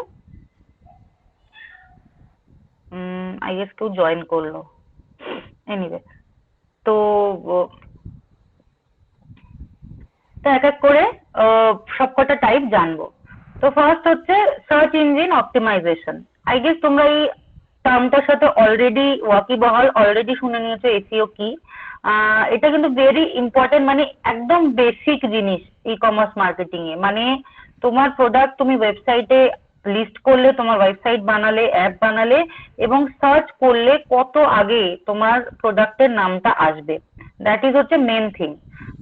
আই গেস কেউ জয়েন করলো। এনিওয়ে, তো এক এক করে সবকটা টাইপ জানবো। তো ফার্স্ট হচ্ছে search engine optimization. I guess তোমরা এই টার্মটার সাথে অলরেডি ওয়াকিবহাল, অলরেডি শুনে নিয়েছো এসইও কি। এটা কিন্তু ভেরি ইম্পর্টেন্ট, মানে একদম বেসিক জিনিস ই কমার্স মার্কেটিং এ। মানে তোমার প্রোডাক্ট তুমি ওয়েবসাইটে লিস্ট করলে, তোমার ওয়েবসাইট বানালে, অ্যাপ বানালে এবং সার্চ করলে কত আগে তোমার প্রোডাক্টের নামটা আসবে, দ্যাট ইজ হচ্ছে main thing.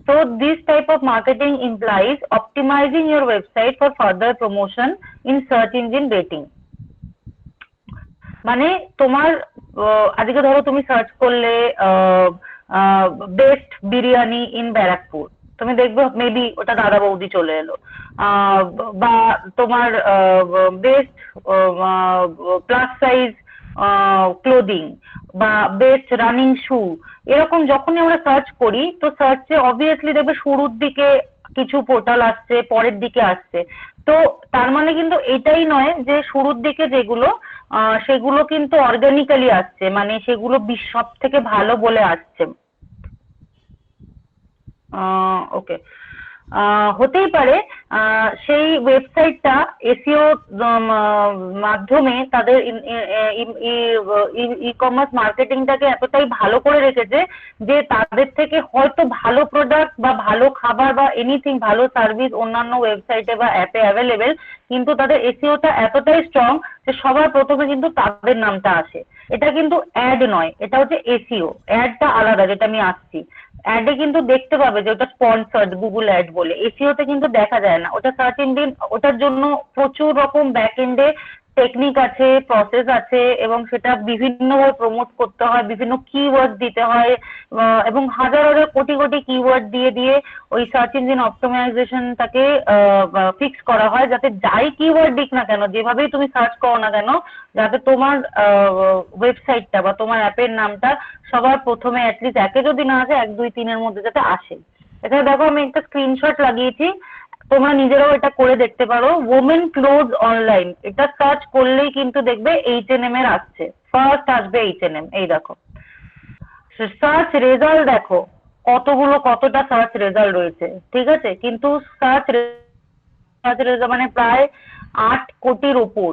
So this type of marketing implies optimizing your website for further promotion in search engine rating. মানে তোমার আজকে ধরো তুমি সার্চ করলে বেস্ট বিরিয়ানি ইন ব্যারাকপুর, তুমি দেখবে মেবি ওটা দাদা বৌদি চলে এলো। বা তোমার বেস্ট প্লাস সাইজ ক্লোদিং বা বেস্ট রানিং শু, এরকম যখনই আমরা সার্চ করি তো সার্চে অবভিয়াসলি দেখবে শুরুর দিকে কিছু পোর্টাল আসছে, পরের দিকে আসছে। তো তার মানে কিন্তু এটাই নয় যে শুরুর দিকে যেগুলো সেগুলো কিন্তু অর্গানিক্যালি আসছে, মানে সেগুলো সব থেকে ভালো বলে আসছে। ওকে, হতেই পারে সেই ওয়েবসাইটটা এসইও মাধ্যমে তাদের ই কমার্স মার্কেটিংটাকে এতটাই ভালো করে রেখেছে যে তাদের থেকে হয়তো ভালো প্রোডাক্ট বা ভালো খাবার বা এনিথিং, ভালো সার্ভিস অন্যান্য ওয়েবসাইটে বা অ্যাপে অ্যাভেলেবেল, কিন্তু তাদের এসইওটা এতটাই স্ট্রং যে সবার প্রথমে কিন্তু তাদের নামটা আসে। এটা কিন্তু অ্যাড নয়, এটা হচ্ছে এসইও। অ্যাডটা আলাদা, যেটা আমি আসছি। অ্যাডে কিন্তু দেখতে পাবে যে ওটা স্পন্সর্ড গুগল অ্যাড বলে, এসইওতে কিন্তু দেখা যায় না। ওটা সার্চ ইঞ্জিন, ওটার জন্য প্রচুর রকম ব্যাক এন্ডে টেকনিক আছে, প্রসেস আছে এবং সেটা বিভিন্নভাবে প্রমোট করতে হয়, বিভিন্ন কিওয়ার্ড দিতে হয় এবং হাজার হাজার কোটি কোটি কিওয়ার্ড দিয়ে দিয়ে ওই সার্চ ইঞ্জিন অপটিমাইজেশনটাকে ফিক্স করা হয়, যাতে যাই কিওয়ার্ড দিক না কেন, যেভাবেই তুমি সার্চ করো না কেন, যাতে তোমার ওয়েবসাইটটা বা তোমার অ্যাপের নামটা সবার প্রথমে অ্যাটলিস্ট একে যদি না আসে 1 2 3 এর মধ্যে যাতে আসে। এখানে দেখো আমি একটা স্ক্রিনশট লাগিয়েছি, তোমরা নিজেরাও এটা করে দেখতে পারো। ওমেন ক্লোজ অনলাইন, এটা সার্চ করলেই কিন্তু দেখবে H&M এর আসছে, ফার্স্ট আসবে H&M। এই দেখো সার্চ রেজাল্ট, দেখো কতটা সার্চ রেজাল্ট রয়েছে, ঠিক আছে। কিন্তু সার্চ রেজাল্ট মানে প্রায় 8 কোটির উপর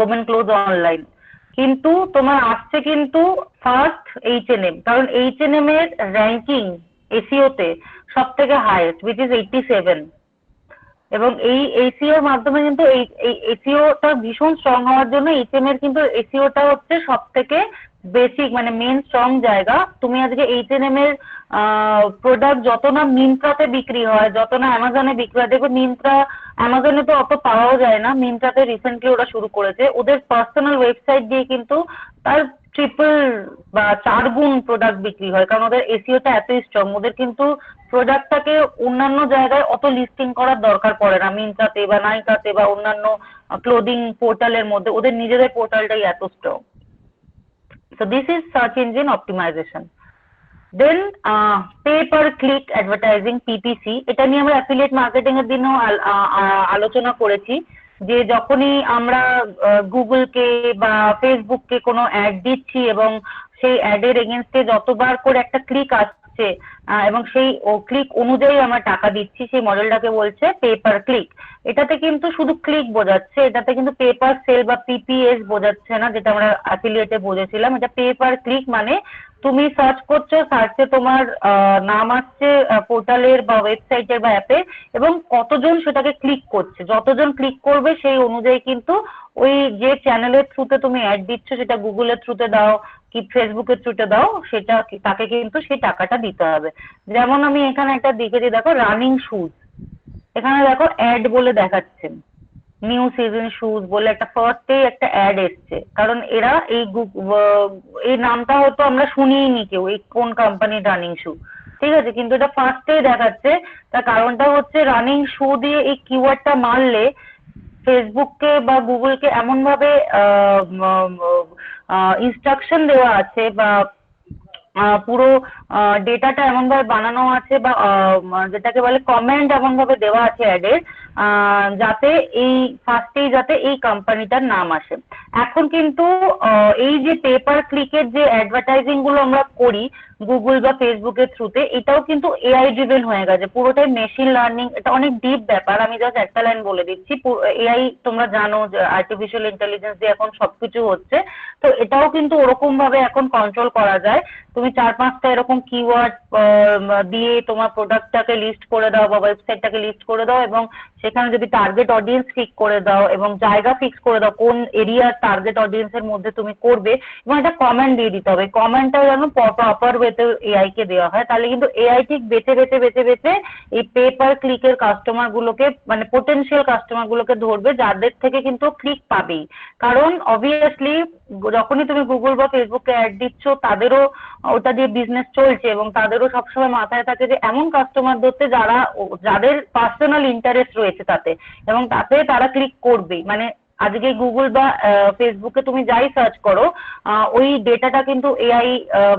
ওমেন ক্লোজ অনলাইন, কিন্তু তোমার আসছে কিন্তু ফার্স্ট H&M, কারণ H&M এর র্যাঙ্কিং এসইওতে সব থেকে হাইয়েস্ট, উইচ ইজ 87। এবং এই এসইওর মাধ্যমে কিন্তু এই এসইওটা ভীষণ স্ট্রং হওয়ার জন্য H&M এর কিন্তু এসইওটা হচ্ছে সব থেকে বেসিক, মানে মেন স্ট্রং জায়গা। তুমি আজকে H&M এর প্রোডাক্ট যত না মিন্ত্রাতে বিক্রি হয়, যত না অ্যামাজনে বিক্রি হয়, দেখবে মিন্ত্রা অ্যামাজনে তো অত পাওয়াও যায় না, মিন্ত্রাতে রিসেন্টলি ওরা শুরু করেছে, ওদের পার্সোনাল ওয়েবসাইট দিয়ে কিন্তু তার ট্রিপল বা 4 গুণ প্রোডাক্ট বিক্রি হয়, কারণ ওদের এসইওটা এতই স্ট্রং। ওদের কিন্তু প্রোডাক্টটাকে অন্যান্য জায়গায় অত লিস্টিং করার দরকার পড়ে না, মিন্ত্রাতে বা নাইকাতে বা অন্যান্য ক্লোদিং পোর্টালের মধ্যে, ওদের নিজেদের পোর্টালটাই এত strong. So this is search engine optimization. Then pay per click advertising PPC, এটা নিয়ে আমরা অ্যাফিলিয়েট মার্কেটিং এর দিনও আলোচনা করেছি যে যখনই আমরা গুগলকে বা ফেসবুককে কোনো অ্যাড দিচ্ছি এবং সেই অ্যাডের এগেনস্টে যতবার করে একটা ক্লিক আসছে এবং সেই ক্লিক অনুযায়ী আমরা টাকা দিচ্ছি, সেই মডেলটাকে বলছে পে পার ক্লিক। এটাতে কিন্তু শুধু ক্লিক বোঝাচ্ছে, এটাতে কিন্তু পে পার সেল বা পিপিএস বোঝাচ্ছে না, যেটা আমরা অ্যাফিলিয়েটে বুঝেছিলাম। এটা পে পার ক্লিক মানে তুমি সার্চ করছো, সার্চে তোমার নাম আসছে পোর্টালের বা ওয়েবসাইটের বা অ্যাপে, এবং কতজন সেটাকে ক্লিক করছে, যতজন ক্লিক করবে সেই অনুযায়ী কিন্তু ওই যে চ্যানেলের থ্রুতে তুমি অ্যাড দিচ্ছ, সেটা গুগলের থ্রুতে দাও কি ফেসবুকের থ্রুতে দাও, সেটা তাকে কিন্তু সেই টাকাটা দিতে হবে। যেমন আমি এখানে একটা দেখেছি, দেখো রানিং শুজ, এখানে দেখো অ্যাড বলে দেখাচ্ছেন, নিউ সিজন শুজ বলে একটা ফার্স্টেই একটা অ্যাড এসছে, কারণ এরা এই নামটা হয়তো আমরা শুনিনি কেউ, এই কোন কোম্পানির রানিং শু, ঠিক আছে, কিন্তু এটা ফার্স্টেই দেখাচ্ছে। তার কারণটা হচ্ছে রানিং শু দিয়ে এই কিওয়ার্ডটা মারলে ফেসবুককে বা গুগলকে এমন ভাবে ইনস্ট্রাকশন দেওয়া আছে বা পুরো ডেটাটা এমন ভাবে বানানো আছে বা যেটাকে বলে কমেন্ট এমন ভাবে দেওয়া আছে অ্যাডের, যাতে এই ফার্স্টেই যাতে এই কোম্পানিটার নাম আসে। এখন কিন্তু এই যে পে পার ক্লিকের যে অ্যাডভার্টাইজিং গুলো আমরা করি গুগল বা ফেসবুকের থ্রুতে, এটাও কিন্তু এআই ড্রিভেন হয়ে গেছে, পুরোটাই মেশিন লার্নিং। এটা অনেক ডিপ ব্যাপার, আমি জাস্ট একটা লাইন বলে দিচ্ছি। এআই তোমরা জানো যে আর্টিফিশিয়াল ইন্টেলিজেন্স দিয়ে এখন সবকিছু হচ্ছে, তো এটাও কিন্তু ওরকম ভাবে এখন কন্ট্রোল করা যায়। তুমি 4-5টা এরকম কিওয়ার্ড দিয়ে তোমার প্রোডাক্টটাকে লিস্ট করে দাও বা ওয়েবসাইটটাকে লিস্ট করে দাও, এবং সেখানে যদি টার্গেট অডিয়েন্স ঠিক করে দাও এবং জায়গা ফিক্স করে দাও কোন এরিয়ার টার্গেট অডিয়েন্সের মধ্যে তুমি করবে, এবং একটা কমেন্ট দিয়ে দিতে হবে, কমেন্টটা যেন প্রপার ওয়েতে এআই কে দেওয়া হয়, তাহলে কিন্তু এআই ঠিক বেছে বেছে বেছে বেছে এই পে পার ক্লিকের কাস্টমার গুলোকে, মানে পোটেনশিয়াল কাস্টমার গুলোকে ধরবে, যাদের থেকে কিন্তু ক্লিক পাবেই। কারণ অবভিয়াসলি যখনই তুমি গুগল বা ফেসবুকে অ্যাড দিচ্ছ, তাদেরও ওটা দিয়ে বিজনেস চলছে এবং তাদেরও সবসময় মাথায় থাকে যে এমন কাস্টমার ধরতে যাদের পার্সোনাল ইন্টারেস্ট রয়েছে তাতে, এবং তাতে তারা ক্লিক করবেই। মানে আজকে গুগল বা ফেসবুকে তুমি যাই সার্চ করো, ওই ডেটাটা কিন্তু এআই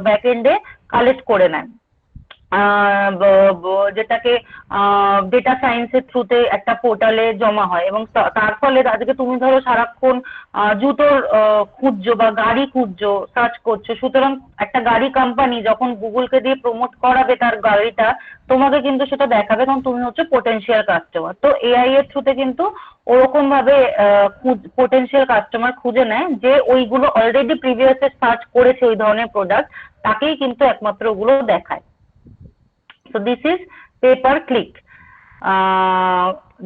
ব্যাকএন্ডে কালেক্ট করে নেয়, যেটাকে ডেটা সায়েন্সের থ্রুতে একটা পোর্টালে জমা হয়, এবং তার ফলে আজকে তুমি ধরো সারাক্ষণ জুতোর খুঁজছো বা গাড়ি খুঁজছো, সার্চ করছো, সুতরাং একটা গাড়ি কোম্পানি যখন গুগলকে দিয়ে প্রমোট করাবে তার গাড়িটা, তোমাকে কিন্তু সেটা দেখাবে, কারণ তুমি হচ্ছে পোটেনশিয়াল কাস্টমার। তো এআই এর থ্রুতে কিন্তু ওরকম ভাবে পোটেনশিয়াল কাস্টমার খুঁজে নেয় যে ওইগুলো অলরেডি প্রিভিয়াসে সার্চ করেছে ওই ধরনের প্রোডাক্ট, তাকেই কিন্তু একমাত্র ওগুলো দেখায়। So this is pay per click,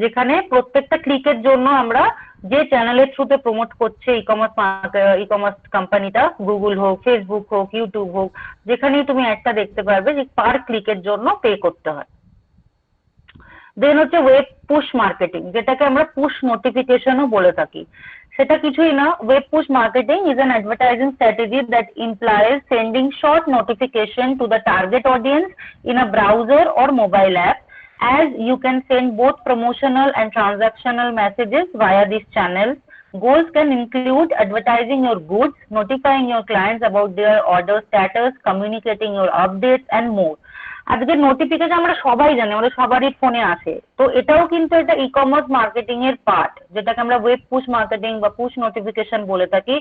যেখানে প্রত্যেকটা ক্লিকের জন্য আমরা যে চ্যানেলের থ্রুতে প্রমোট করছে ই কমার্স কোম্পানিটা, গুগল হোক, ফেসবুক হোক, ইউটিউব হোক, যেখানেই তুমি একটা দেখতে পারবে যে পার ক্লিকের জন্য পে করতে হয়। দেন হচ্ছে ওয়েব পুশ মার্কেটিং, যেটাকে আমরা পুশ নোটিফিকেশনও বলে থাকি। সেটা কিছুই না, web push marketing is an advertising strategy that implies sending short notification to the target audience in a browser or mobile app, as you can send both promotional and transactional messages via this channel. Goals can include advertising your goods, notifying your clients about their order status, communicating your updates and more. আজকে notification আমরা সবাই জানি, আমাদের সবারই ফোনে আসে, তো এটাও কিন্তু একটা ই কমার্স মার্কেটিং এর পার্ট, যেটাকে আমরা ওয়েব পুশ মার্কেটিং বা পুশ নোটিফিকেশন বলে থাকি।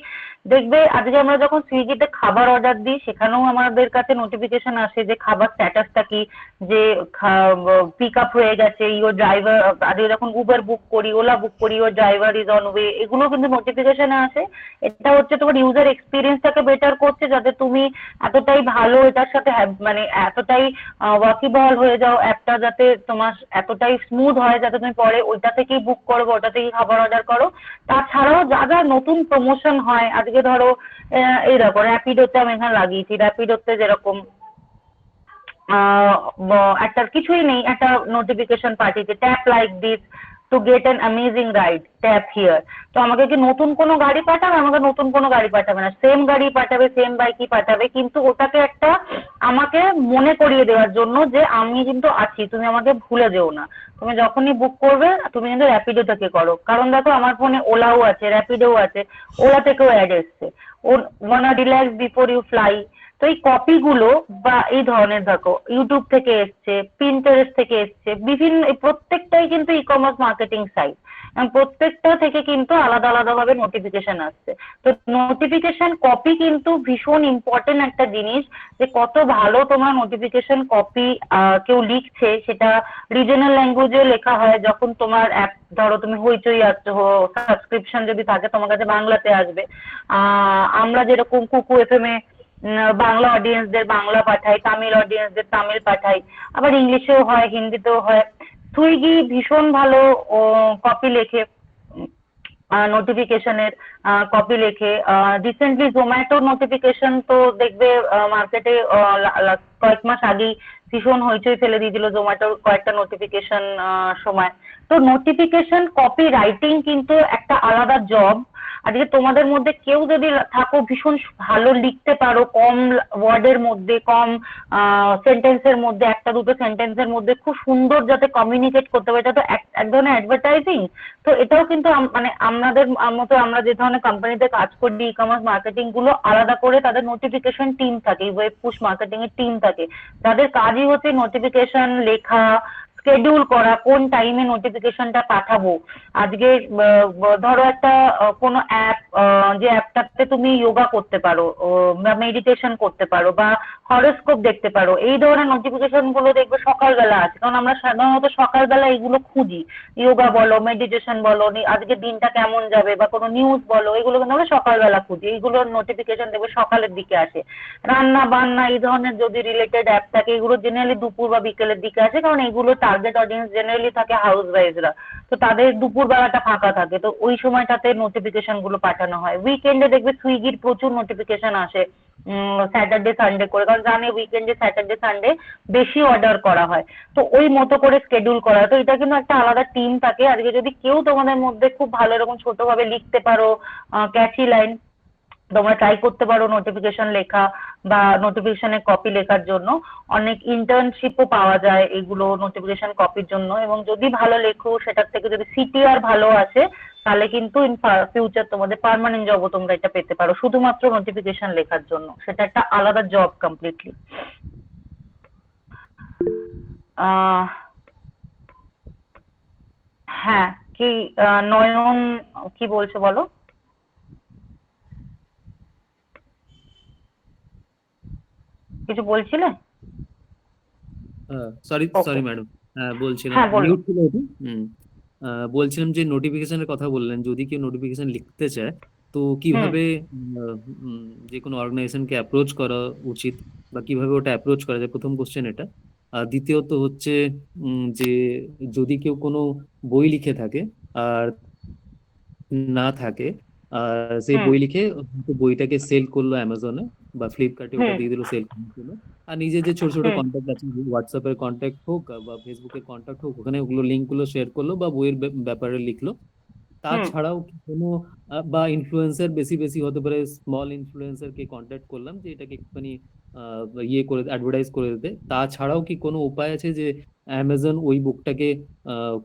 দেখবে আজকে আমরা যখন সুইগিতে খাবার অর্ডার দিই, সেখানেও আমাদের কাছে নোটিফিকেশন আসে যে খাবার স্ট্যাটাসটা কি, যে পিক আপ হয়ে গেছে, ইওর ড্রাইভার, আজকে যখন উবার বুক করি, ওলা বুক করি, your driver is on way, এগুলো কিন্তু নোটিফিকেশনে আসে। এটা হচ্ছে তোমার ইউজার এক্সপিরিয়েন্সটাকে বেটার করছে, যাতে তুমি এতটাই ভালো এটার সাথে মানে এতটাই ওয়াকিবহাল হয়ে যাও, অ্যাপটা যাতে তোমার এতটাই স্মুথ হয় যাতে তুমি পরে ওইটা থেকেই বুক করো, ওটা থেকেই খাবার অর্ডার করো। তাছাড়াও যা যা নতুন প্রমোশন হয়, আজকে ধরো এই দেখো র্যাপিডোতে আমি এখানে লাগিয়েছি, র্যাপিডোতে যেরকম একটা কিছুই নেই, একটা নোটিফিকেশন পাঠিয়েছে tap like this, to get an amazing ride, tap here. তো আমাকে কি নতুন কোনো গাড়ি পাঠাবে? আমাকে নতুন কোনো গাড়ি পাঠাবে না, সেম গাড়ি পাঠাবে, সেম বাইকই পাঠাবে, কিন্তু ওটাকে একটা আমাকে মনে করিয়ে দেওয়ার জন্য যে আমি কিন্তু আছি, তুমি আমাকে ভুলে যেও না। তুমি যখনই বুক করবে তুমি কিন্তু র্যাপিডো থেকে করো, কারণ দেখো আমার ফোনে ওলাও আছে, র্যাপিডোও আছে, ওলা থেকেও অ্যাড এসছে, ওয়ানা রিল্যাক্স বিফোর ইউ ফ্লাই। তো এই কপি গুলো বা এই ধরনের দেখো ইউটিউব থেকে এসছে, পিন্টারেস্ট থেকে এসছে, বিভিন্ন প্রত্যেকটাই কিন্তু ই কমার্স মার্কেটিং সাইট, প্রত্যেকটা থেকে কিন্তু আলাদা আলাদা ভাবে নোটিফিকেশন আসছে। তো নোটিফিকেশন কপি কিন্তু ভীষণ ইম্পর্টেন্ট একটা জিনিস, যে কত ভালো তোমার নোটিফিকেশন কপি কেউ লিখছে, সেটা রিজনাল ল্যাঙ্গুয়েজে লেখা হয়। যখন তোমার অ্যাপ ধরো তুমি হইচই আসছো, সাবস্ক্রিপশন যদি থাকে তোমার কাছে বাংলাতে আসবে। আমরা যেরকম কুকু এফএম এ বাংলা অডিয়েন্সদের বাংলা পাঠাই, তামিল অডিয়েন্সদের তামিল পাঠাই, আবার ইংলিশেও হয়, হিন্দিতেও হয়। সুইগি ভীষণ ভালো কপি লেখে, নোটিফিকেশনের কপি লেখে। রিসেন্টলি জোম্যাটোর নোটিফিকেশন তো দেখবে মার্কেটে কয়েক মাস আগেই ভীষণ হইচই ফেলে দিয়েছিল জোম্যাটোর কয়েকটা নোটিফিকেশন সময়। তো নোটিফিকেশন কপি রাইটিং কিন্তু একটা আলাদা জব। আজকে তোমাদের মধ্যে কেউ যদি থাকো ভীষণ ভালো লিখতে পারো, কম ওয়ার্ডের মধ্যে, কম সেন্টেন্সের মধ্যে, একটা দুটো সেন্টেন্সের মধ্যে খুব সুন্দর যাতে কমিউনিকেট করতে পারে, এটা তো এক ধরনের অ্যাডভার্টাইজিং। তো এটাও কিন্তু মানে আমাদের মতো আমরা যে ধরনের কোম্পানিতে কাজ করি, ই কমার্স মার্কেটিং গুলো আলাদা করে তাদের নোটিফিকেশন টিম থাকে, ওয়েব পুশ মার্কেটিং এর টিম থাকে, যাদের কাজই হচ্ছে নোটিফিকেশন লেখা, শিডিউল করা, কোন টাইমে নোটিফিকেশনটা পাঠাবো। আজকে ধরো একটা কোনো অ্যাপ, যে অ্যাপটাতে তুমি যোগা করতে পারো বা মেডিটেশন করতে পারো বা হরোস্কোপ দেখতে পারো, এই ধরনের নোটিফিকেশন গুলো দেখবে সকালবেলা আছে, কারণ আমরা সাধারণত সকালবেলা এগুলো খুঁজি। যোগা বলো, মেডিটেশন বলো, আজকে দিনটা কেমন যাবে, বা কোনো নিউজ বলো, এগুলো কিন্তু আমরা সকালবেলা খুঁজি, এইগুলোর নোটিফিকেশন দেখবে সকালের দিকে আসে। রান্না বান্না এই ধরনের যদি রিলেটেড অ্যাপ থাকে, এগুলো জেনারেলি দুপুর বা বিকেলের দিকে আসে, কারণ এগুলো টার্গেট অডিয়েন্স জেনারেলি থাকে হাউস ওয়াইফরা, তো তাদের দুপুর বেলাটা ফাঁকা থাকে, তো ওই সময়টাতে নোটিফিকেশন গুলো পাঠানো হয়। উইকেন্ডে দেখবে সুইগির প্রচুর নোটিফিকেশন আসে, স্যাটারডে সানডে করে, কারণ জানে উইকেন্ডে স্যাটারডে সানডে বেশি অর্ডার করা হয়, তো ওই মতো করে শিডিউল করা হয়। তো এটা কিন্তু একটা আলাদা টিম থাকে। আজকে যদি কেউ তোমাদের মধ্যে খুব ভালো এরকম ছোটভাবে লিখতে পারো, ক্যাচি লাইন, তোমরা ট্রাই করতে পারো নোটিফিকেশন লেখা বা নোটিফিকেশনের কপি লেখার জন্য। অনেক ইন্টার্নশিপও পাওয়া যায় এগুলো নোটিফিকেশন কপির জন্য, এবং যদি ভালো লেখো সেটার থেকে যদি সিটিআর ভালো আসে, তাহলে কিন্তু ইন ফিউচার তোমাদের পার্মানেন্ট জবও তোমরা এটা পেতে পারো, শুধুমাত্র নোটিফিকেশন লেখার জন্য। সেটা একটা আলাদা জব কমপ্লিটলি। হ্যাঁ, কি নয়ন কি বলছো বলো? কিছু বলছিলে? সরি ওকে, ম্যাডাম, বলছিলাম হ্যাঁ বলো। মিউট ছিল এটা। বলছিলাম যে নোটিফিকেশনের কথা বললেন, যদি কেউ নোটিফিকেশন লিখতে চায় তো হুম কিভাবে যে কোনো অর্গানাইজেশনকে অ্যাপ্রোচ করা উচিত, বা কিভাবে ওটা অ্যাপ্রোচ করা যায়, প্রথম কোশ্চেন এটা। আর দ্বিতীয়ত হচ্ছে যে যদি কেউ কোনো বই লিখে থাকে আর না থাকে, আর সেই হুম বই লিখে হয়তো বইটাকে সেল করলো অ্যামাজনে বা ফ্লিপকার্টে, ওটা হুম দিয়ে দিল সেল করার জন্য, আর নিজের যে ছোট ছোট হুম কন্ট্যাক্ট আছে, হোয়াটসঅ্যাপের কন্ট্যাক্ট হোক বা ফেসবুকের কন্ট্যাক্ট হোক, ওখানে ওগুলো লিঙ্ক গুলো শেয়ার করলো বা বইয়ের ব্যাপারে লিখলো। হুম তাছাড়াও কি কোনো বা ইনফ্লুয়েন্সার, বেশি বেশি হতে পারে স্মল ইনফ্লুয়েন্সার কে কন্ট্যাক্ট করলাম যে এটাকে একটুখানি ইয়ে করে অ্যাডভার্টাইজ করে দিতে। তাছাড়াও কি কোনো উপায় আছে যে অ্যামাজন ওই বুকটাকে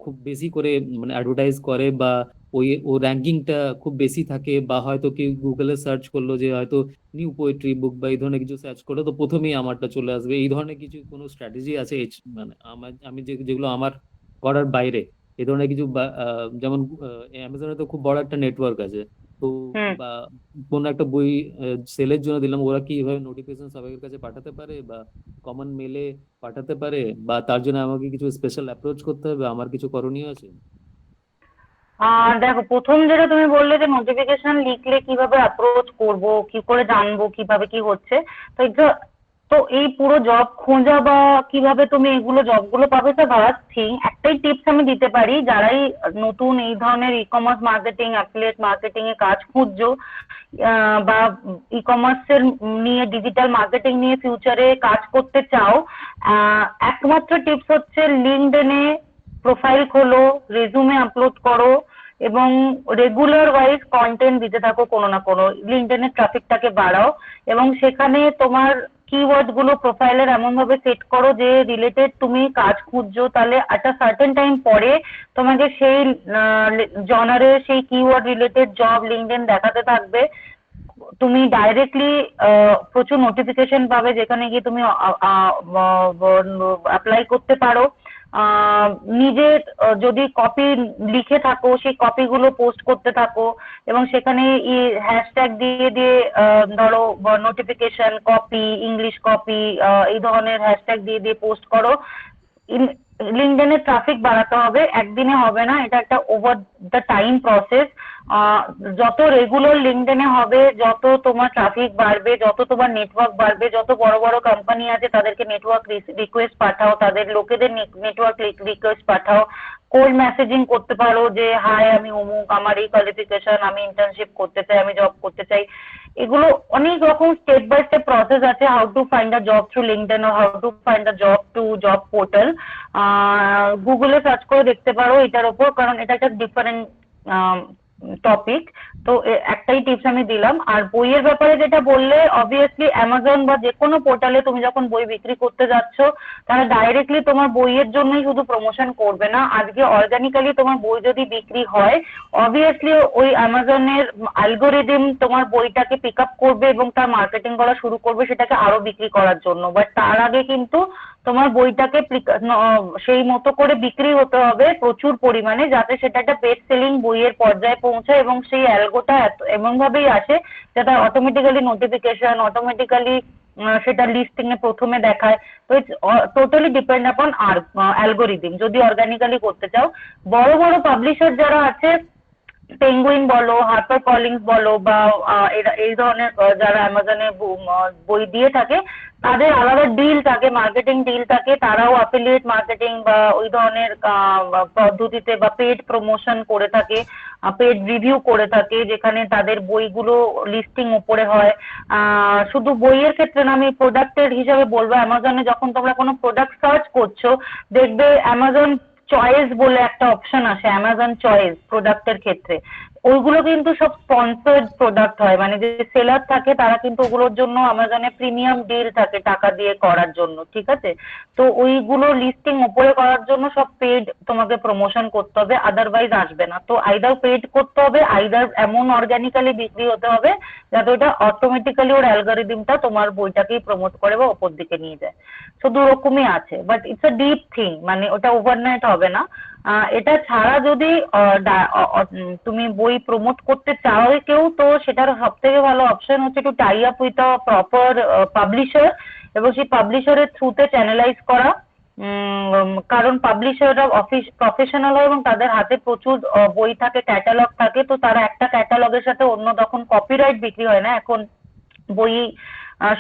খুব বেশি করে মানে অ্যাডভার্টাইজ করে, বা ওই ও র্যাঙ্কিংটা খুব বেশি থাকে, বা হয়তো কেউ গুগলে সার্চ করলো যে হয়তো নিউ পোয়েট্রি বুক বা এই ধরনের কিছু সার্চ করলো, তো প্রথমেই আমারটা চলে আসবে, এই ধরনের কিছু কোনো স্ট্র্যাটেজি আছে? মানে আমি যেগুলো আমার করার বাইরে এই ধরনের কিছু, যেমন অ্যামাজনে তো খুব বড় একটা নেটওয়ার্ক আছে, তো হুম বা কোনো একটা বই সেলের জন্য দিলাম, ওরা কি এইভাবে নোটিফিকেশন সবাইয়ের কাছে পাঠাতে পারে, বা কমন মেলে পাঠাতে পারে, বা তার জন্য আমাকে কিছু স্পেশাল অ্যাপ্রোচ করতে হবে, আমার কিছু করণীয় আছে? দেখো, প্রথম যেটা তুমি বললে যে নোটিফিকেশন লিখলে কিভাবে অ্যাপ্রোচ করব, কি করে জানবো কিভাবে কি হচ্ছে, তো তো এই পুরো জব খোঁজা বা কিভাবে তুমি এগুলো জবগুলো পাবে, তো ফার্স্ট থিং একটাই টিপস আমি দিতে পারি, যারাই নতুন এই ধরনের e commerce marketing, affiliate marketing এ কাজ খুঁজছো, বা ই কমার্সের নিয়ে, ডিজিটাল মার্কেটিং নিয়ে ফিউচারে কাজ করতে চাও, একমাত্র টিপস হচ্ছে লিঙ্কডইনে প্রোফাইল খোলো, রেজুমে আপলোড করো এবং রেগুলার ওয়াইজ কন্টেন্ট দিতে থাকো কোনো না কোনো, লিঙ্কডইনের ট্রাফিকটাকে বাড়াও এবং সেখানে তোমার কিওয়ার্ড গুলো প্রোফাইলের এমন ভাবে সেট করো যে রিলেটেড তুমি কাজ খুঁজছো, তাহলে একটা সার্টেন টাইম পরে তোমাকে সেই জনারের সেই কিওয়ার্ড রিলেটেড জব লিঙ্কডইন দেখাতে থাকবে। তুমি ডাইরেক্টলি প্রচুর নোটিফিকেশন পাবে যেখানে গিয়ে তুমি অ্যাপ্লাই করতে পারো। নিজের যদি কপি লিখে থাকো সেই কপিগুলো পোস্ট করতে থাকো এবং সেখানে হ্যাশট্যাগ দিয়ে দিয়ে ধরো নোটিফিকেশন কপি, ইংলিশ কপি, এই ধরনের হ্যাশট্যাগ দিয়ে দিয়ে পোস্ট করো। লিঙ্কডইনের ট্রাফিক বাড়াতে হবে, একদিনে হবে না, এটা একটা ওভার দ্য টাইম প্রসেস। যত রেগুলার লিঙ্কডইনে হবে, যত তোমার ট্রাফিক বাড়বে, যত তোমার নেটওয়ার্ক বাড়বে, যত বড় বড় কোম্পানি আছে তাদেরকে নেটওয়ার্ক রিকোয়েস্ট পাঠাও, তাদের লোকেদের নেটওয়ার্ক রিকোয়েস্ট পাঠাও, কোল্ড মেসেজিং করতে পারো যে হাই আমি অমুক, আমার এই কোয়ালিফিকেশন, আমি ইন্টার্নশিপ করতে চাই, আমি জব করতে চাই। এগুলো অনেক রকম স্টেপ বাই স্টেপ প্রসেস আছে, how to find a job through LinkedIn or how to find a job to job portal. গুগলে সার্চ করে দেখতে পারো এটার ওপর, কারণ এটা একটা ডিফারেন্ট টপিক। তো একটাই টিপস আমি দিলাম। আর বইয়ের ব্যাপারে যেটা বললে, অবভিয়াসলি অ্যামাজন বা যে কোনো পোর্টালে তুমি যখন বই বিক্রি করতে যাচ্ছ, তারা ডাইরেক্টলি তোমার বইয়ের জন্যই শুধু প্রমোশন করবে না। আজকে অর্গানিক্যালি তোমার বই যদি বিক্রি হয়, অবভিয়াসলি ওই অ্যামাজনের অ্যালগোরিদম তোমার বইটাকে পিক আপ করবে এবং তার মার্কেটিং করা শুরু করবে সেটাকে আরো বিক্রি করার জন্য। বাট তার আগে কিন্তু তোমার বইটাকে সেই মতো করে বিক্রি হতে হবে প্রচুর পরিমাণে, যাতে সেটা একটা বেস্ট সেলিং বইয়ের পর্যায়ে পৌঁছায় এবং সেই অ্যালগোটা এমন ভাবেই আসে যাতে অটোমেটিক্যালি নোটিফিকেশন, অটোমেটিক্যালি সেটা লিস্টিং এ প্রথমে দেখায়। তো ইটস টোটালি ডিপেন্ড আপন আর অ্যালগোরিদম যদি অর্গানিক্যালি করতে চাও। বড় বড় পাবলিশার যারা আছে, পেঙ্গুইন বলো, হার্পার কলিংস বলো বা এই ধরনের যারা অ্যামাজনে বই দিয়ে থাকে, তাদের আলাদা ডিল থাকে, মার্কেটিং ডিল থাকে, তারাও অ্যাফিলিয়েট মার্কেটিং বা ওই ধরনের পদ্ধতিতে বা পেড প্রমোশন করে থাকে, পেড রিভিউ করে থাকে, যেখানে তাদের বইগুলো লিস্টিং উপরে হয়। শুধু বইয়ের ক্ষেত্রে না, আমি প্রোডাক্টের হিসাবে বলবো, অ্যামাজনে যখন তোমরা কোনো প্রোডাক্ট সার্চ করছো, দেখবে অ্যামাজন চয়েস বলে একটা অপশন আসে, অ্যামাজন চয়েস প্রোডাক্টের ক্ষেত্রে। ওইগুলো কিন্তু সব স্পন্সর্ড প্রোডাক্ট হয়, মানে যে সেলার থাকে তারা কিন্তু ওগুলোর জন্য অ্যামাজনে প্রিমিয়াম ডিল থাকে টাকা দিয়ে করার জন্য, ঠিক আছে? তো ওইগুলো লিস্টিং উপরে করার জন্য সব পেড তোমাকে প্রমোশন করতে হবে, আদারওয়াইজ আসবে না। তো আইদার পেড করতে হবে, আইদার এমন অর্গানিক্যালি বিক্রি হতে হবে যাতে ওটা অটোমেটিক্যালি ওর অ্যালগোরিদমটা তোমার বইটাকেই প্রমোট করে বা ওপর দিকে নিয়ে যায়। তো দুরকমই আছে, but it's a deep thing, মানে ওটা ওভারনাইট হবে না। এটা ছাড়া যদি তুমি বই প্রমোট করতে চাও কেউ, তো সেটার সব থেকে ভালো অপশন হচ্ছে to tie up with a proper publisher এবং সেই পাবলিশারের থ্রুতে চ্যানেলাইজ করা। কারণ পাবলিশাররা প্রফেশনাল হয় এবং তাদের হাতে প্রচুর বই থাকে, ক্যাটালগ থাকে, তো তারা একটা ক্যাটালগের সাথে অন্য, তখন কপিরাইট বিক্রি হয় না এখন, বই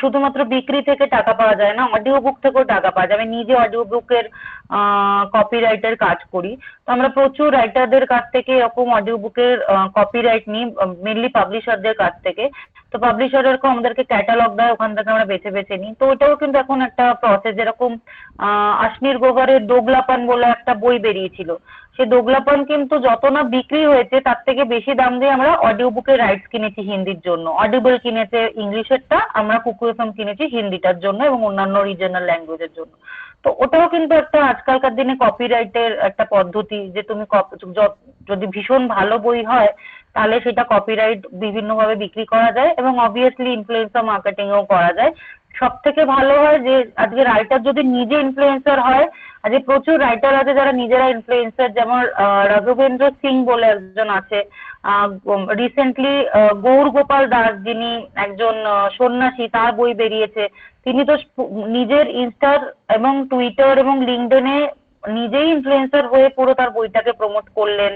শুধুমাত্র বিক্রি থেকে টাকা পাওয়া যায় না, অডিও বুক থেকেও টাকা পাওয়া যায়। আমি নিজে অডিও বুকের কপিরাইটের কাজ করি, তো আমরা প্রচুর রাইটারদের কাছ থেকে এরকম অডিও বুকের কপিরাইট নিই, মেনলি পাবলিশারদের কাছ থেকে। তো পাবলিশার এরকম আমাদেরকে ক্যাটালগ দেয়, ওখান থেকে আমরা বেছে বেছে নিই। তো ওটাও কিন্তু এখন একটা প্রসেস, যেরকম আশনির গোবরের দোগলাপান বলে একটা বই বেরিয়েছিল, সেই দোগলাপান কিন্তু যত না বিক্রি হয়েছে তার থেকে বেশি দাম দিয়ে আমরা অডিও বুকের রাইটস কিনেছি হিন্দির জন্য, অডিবল কিনেছে ইংলিশেরটা, আমরা কুকু এফএম কিনেছি হিন্দিটার জন্য এবং অন্যান্য রিজনাল ল্যাঙ্গুয়েজের জন্য। তো ওটাও কিন্তু একটা আজকালকার দিনে কপিরাইটের একটা পদ্ধতি, যে তুমি যদি ভীষণ ভালো বই হয় তাহলে সেটা কপিরাইট বিভিন্ন ভাবে বিক্রি করা যায় এবং অবভিয়াসলি ইনফ্লুয়েন্সার মার্কেটিং ও করা যায়। সব থেকে ভালো হয় যে আজকে রাইটার যদি নিজে ইনফ্লুয়েন্সার হয়, আজকে প্রচুর রাইটার আছে যারা নিজেরা ইনফ্লুয়েন্সার, যেমন রঘুবেন্দ্র সিং বলে একজন আছে, রিসেন্টলি গৌর গোপাল দাস যিনি একজন সন্ন্যাসী, তার বই বেরিয়েছে। তিনি তো নিজের ইনস্টার এবং টুইটার এবং লিঙ্কডইনে নিজেই ইনফ্লুয়েন্সার হয়ে পুরো তার বইটাকে প্রমোট করলেন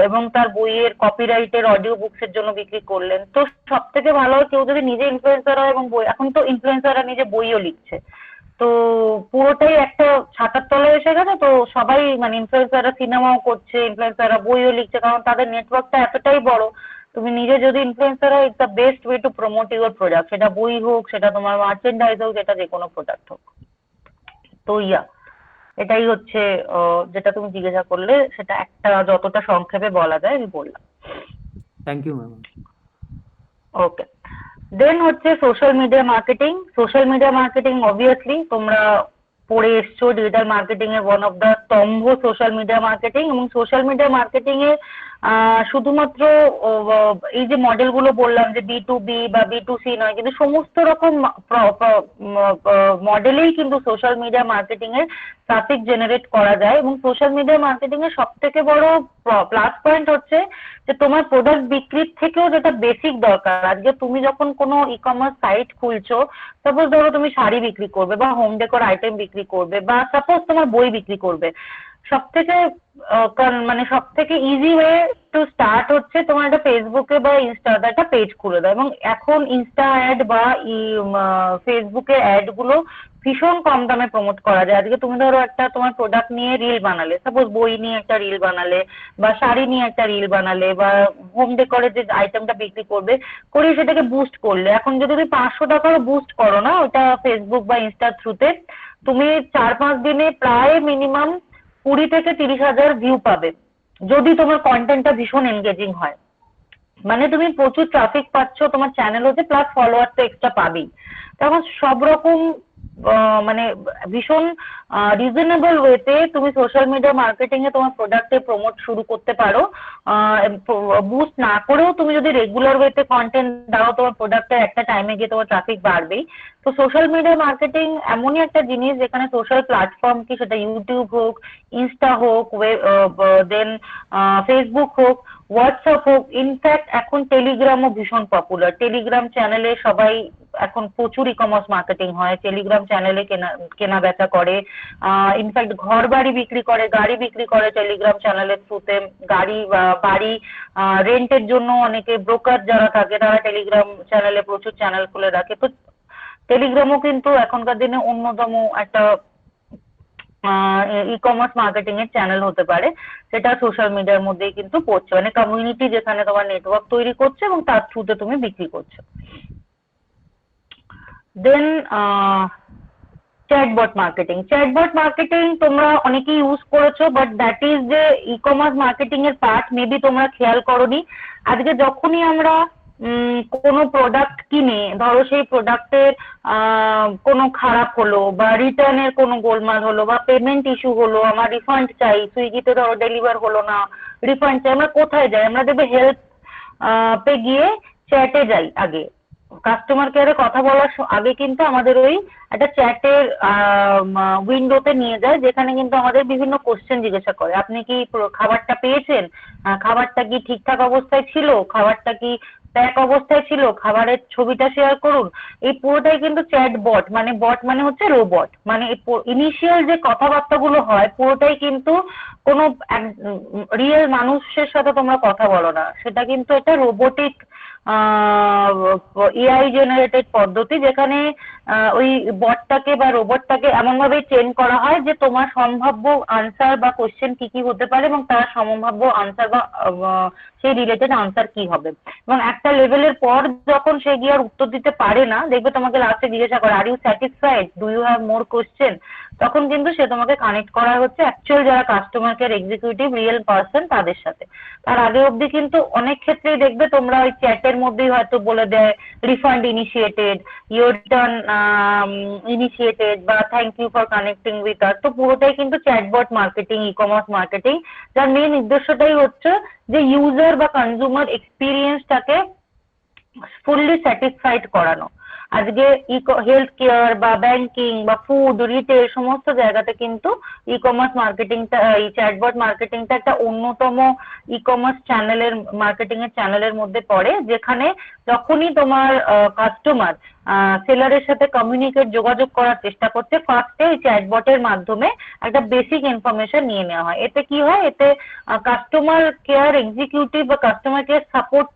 এবং তার বইয়ের কপিরাইটের অডিও বুকস এর জন্য বিক্রি করলেন। তো সব থেকে ভালো হয় কেউ যদি নিজে ইনফ্লুয়েন্সার হয় এবং বই, এখন তো ইনফ্লুয়েন্সাররা নিজে বইও লিখছে, তো পুরোটাই একটা ছাতার তলায় এসে গেছে। তো সবাই মানে ইনফ্লুয়েন্সাররা সিনেমাও করছে, ইনফ্লুয়েন্সাররা বইও লিখছে, কারণ তাদের নেটওয়ার্কটা এতটাই বড়। তুমি নিজে যদি ইনফ্লুয়েন্সার হয়, it's the best way to promote your product, সেটা বই হোক, সেটা তোমার মার্চেন্ডাইজ হোক, সেটা যে কোনো প্রোডাক্ট হোক। তো এটাই হচ্ছে যেটা তুমি জিজ্ঞাসা করলে, সেটা একটা যতটা সংক্ষেপে বলা যায় আমি বললাম। Thank you ma'am. Okay, then হচ্ছে social media marketing. Social media marketing obviously তোমরা পড়ে এসছো, ডিজিটাল মার্কেটিং এর ওয়ান অফ দ্য স্তম্ভ সোশ্যাল মিডিয়া মার্কেটিং। এবং সোশ্যাল মিডিয়া মার্কেটিং এ শুধুমাত্র এই যে মডেল গুলো বললাম যে B2B বা B2C নয়, কিন্তু সমস্ত রকম মডেলেই কিন্তু সোশ্যাল মিডিয়া মার্কেটিং এর ট্রাফিক জেনারেট করা যায়। এবং সোশ্যাল মিডিয়া মার্কেটিং এর সব থেকে বড় প্লাস পয়েন্ট হচ্ছে যে তোমার প্রোডাক্ট বিক্রির থেকেও যেটা বেসিক দরকার, আজকে তুমি যখন কোনো ই কমার্স সাইট খুলছো, সাপোজ ধরো তুমি শাড়ি বিক্রি করবে বা হোম ডেকোর আইটেম বিক্রি করবে বা সাপোজ তোমার বই বিক্রি করবে, সব থেকে মানে সব থেকে ইজি ওয়ে টু স্টার্ট হচ্ছে তোমার একটা ফেসবুকে বা ইনস্টাতে একটা পেজ খুলে দাও। এবং এখন ইনস্টা অ্যাড বা ফেসবুকের অ্যাড গুলো ভীষণ কম দামে প্রমোট করা যায়। আজকে তুমি ধরো একটা তোমার প্রোডাক্ট নিয়ে রিল বানালে, সাপোজ বই নিয়ে একটা রিল বানালে বা শাড়ি নিয়ে একটা রিল বানালে বা হোম ডেকোরের যে আইটেমটা বিক্রি করবে, করে সেটাকে বুস্ট করলে, এখন যদি তুমি 500 টাকারও বুস্ট করো না ওটা ফেসবুক বা ইনস্টার থ্রুতে, তুমি 4-5 দিনে প্রায় মিনিমাম 20 থেকে 30,000 ভিউ পাবে, যদি তোমার কন্টেন্টটা ভীষণ এনগেজিং হয়। মানে তুমি প্রচুর ট্রাফিক পাচ্ছ, তোমার চ্যানেল হচ্ছে, প্লাস ফলোয়ার তো এক্সট্রা পাবেই। তখন সব রকম মানে ভীষণ রিজনেবল ওয়েতে তুমি সোশ্যাল মিডিয়া মার্কেটিং এ তোমার প্রোডাক্টে প্রমোট শুরু করতে পারো। বুস্ট না করেও তুমি যদি রেগুলার ওয়েতে কন্টেন্ট দাও, তোমার প্রোডাক্টের একটা টাইমে গিয়ে তোমার ট্রাফিক বাড়বেই। তো সোশ্যাল মিডিয়া মার্কেটিং এমনই একটা জিনিস যেখানে সোশ্যাল প্ল্যাটফর্ম, কি সেটা ইউটিউব হোক, ইনস্টা হোক, দেন ফেসবুক হোক, হোয়াটসঅ্যাপ হোক, ইনফ্যাক্ট এখন টেলিগ্রামও ভীষণ পপুলার। টেলিগ্রাম চ্যানেলে সবাই এখন প্রচুর ই কমার্স মার্কেটিং হয়, টেলিগ্রাম চ্যানেলে কেনা বেচা করে। ইনফ্যাক্ট ঘর বাড়ি বিক্রি করে, গাড়ি বিক্রি করে টেলিগ্রাম চ্যানেলের থ্রুতে। গাড়ি বাড়ি রেন্টের জন্য অনেকে ব্রোকার যারা থাকে তারা টেলিগ্রাম চ্যানেলে প্রচুর চ্যানেল খুলে রাখে। তো টেলিগ্রামও কিন্তু এখনকার দিনে অন্যতম একটা ই কমার্স মার্কেটিং এর চ্যানেল হতে পারে, সেটা সোশ্যাল মিডিয়ার মধ্যেই কিন্তু পড়ছে, মানে কমিউনিটি যেখানে তোমার নেটওয়ার্ক তৈরি করছে এবং তার থ্রুতে তুমি বিক্রি করছো। দেন চ্যাটবট মার্কেটিং। চ্যাটবট মার্কেটিং তোমরা অনেকেই ইউজ করেছো, বাট দ্যাট ইজ যে ই কমার্স মার্কেটিং এর পার্ট, মেবি তোমরা খেয়াল করোনি। আজকে যখনই আমরা কোনো প্রোডাক্ট কিনে, ধরো সেই প্রোডাক্টের কোনো খারাপ হলো বা রিটার্নের কোনো গোলমাল হলো বা পেমেন্ট ইস্যু হলো, আমার রিফান্ড চাই, সুইগিতে ধরো ডেলিভার হলো না, রিফান্ড চাই, আমরা কোথায় যাই? আমরা দেখবে হেল্প পে গিয়ে চ্যাটে যাই। আগে কাস্টমার কেয়ারে কথা বলার আগে কিন্তু আমাদের ওই একটা চ্যাটের উইন্ডোতে নিয়ে যায়, যেখানে কিন্তু আমাদের বিভিন্ন কোশ্চেন জিজ্ঞাসা করে, আপনি কি খাবারটা পেয়েছেন, খাবারটা কি ঠিকঠাক অবস্থায় ছিল, খাবারটা কি প্যাক অবস্থায় ছিল, খাবারের ছবিটা শেয়ার করুন। এই পুরোটাই কিন্তু চ্যাট বট, মানে বট মানে হচ্ছে রোবট, মানে ইনিশিয়াল যে কথাবার্তাগুলো হয় পুরোটাই কিন্তু কোনো রিয়েল মানুষের সাথে তোমরা কথা বলো না, সেটা কিন্তু একটা রোবোটিক এআই জেনারেটেড পদ্ধতি, যেখানে ওই বটটাকে বা রোবটটাকে এমন ভাবে ট্রেন করা হয় যে তোমার সম্ভাব্য আনসার বা কোশ্চেন কি কি হতে পারে এবং তার সম্ভাব্য আনসার বা সেই রিলেটেড আনসার কি হবে। এবং একটা লেভেলের পর যখন সে গিয়ে আর উত্তর দিতে পারে না, দেখবে তোমাকে লাস্টে জিজ্ঞাসা করে, are you satisfied, do you have more question, তখন কিন্তু সে তোমাকে কানেক্ট করা হচ্ছে অ্যাকচুয়াল যারা customer care executive, real person, তাদের সাথে। তার আগে অবধি কিন্তু অনেক ক্ষেত্রেই দেখবে তোমরা ওই চ্যাটের মধ্যেই হয়তো বলে দেয় refund initiated, your return initiated বা thank you for connecting with us. তো পুরোটাই কিন্তু chatbot marketing, e commerce marketing, যার মেন উদ্দেশ্যটাই হচ্ছে যে ইউজার বা কনজিউমার এক্সপিরিয়েন্সটাকে ফুললি স্যাটিসফাইড করানো। আজকে হেলথ কেয়ার বা ব্যাংকিং বা ফুড রিটেল সমস্ত জায়গাতে কিন্তু ই কমার্স মার্কেটিংটা, এই চ্যাটবট মার্কেটিংটা একটা অন্যতম ই কমার্স চ্যানেলের মার্কেটিং এর চ্যানেলের মধ্যে পড়ে, যেখানে যখনই তোমার কাস্টমার সেলারের সাথে কমিউনিকেট, যোগাযোগ করার চেষ্টা করছে, ফার্স্টে এই চ্যাটবটের মাধ্যমে একটা বেসিক ইনফরমেশন নিয়ে নেওয়া হয়। এতে কি হয়, এতে কাস্টমার কেয়ার এক্সিকিউটিভ বা কাস্টমার কেয়ার সাপোর্ট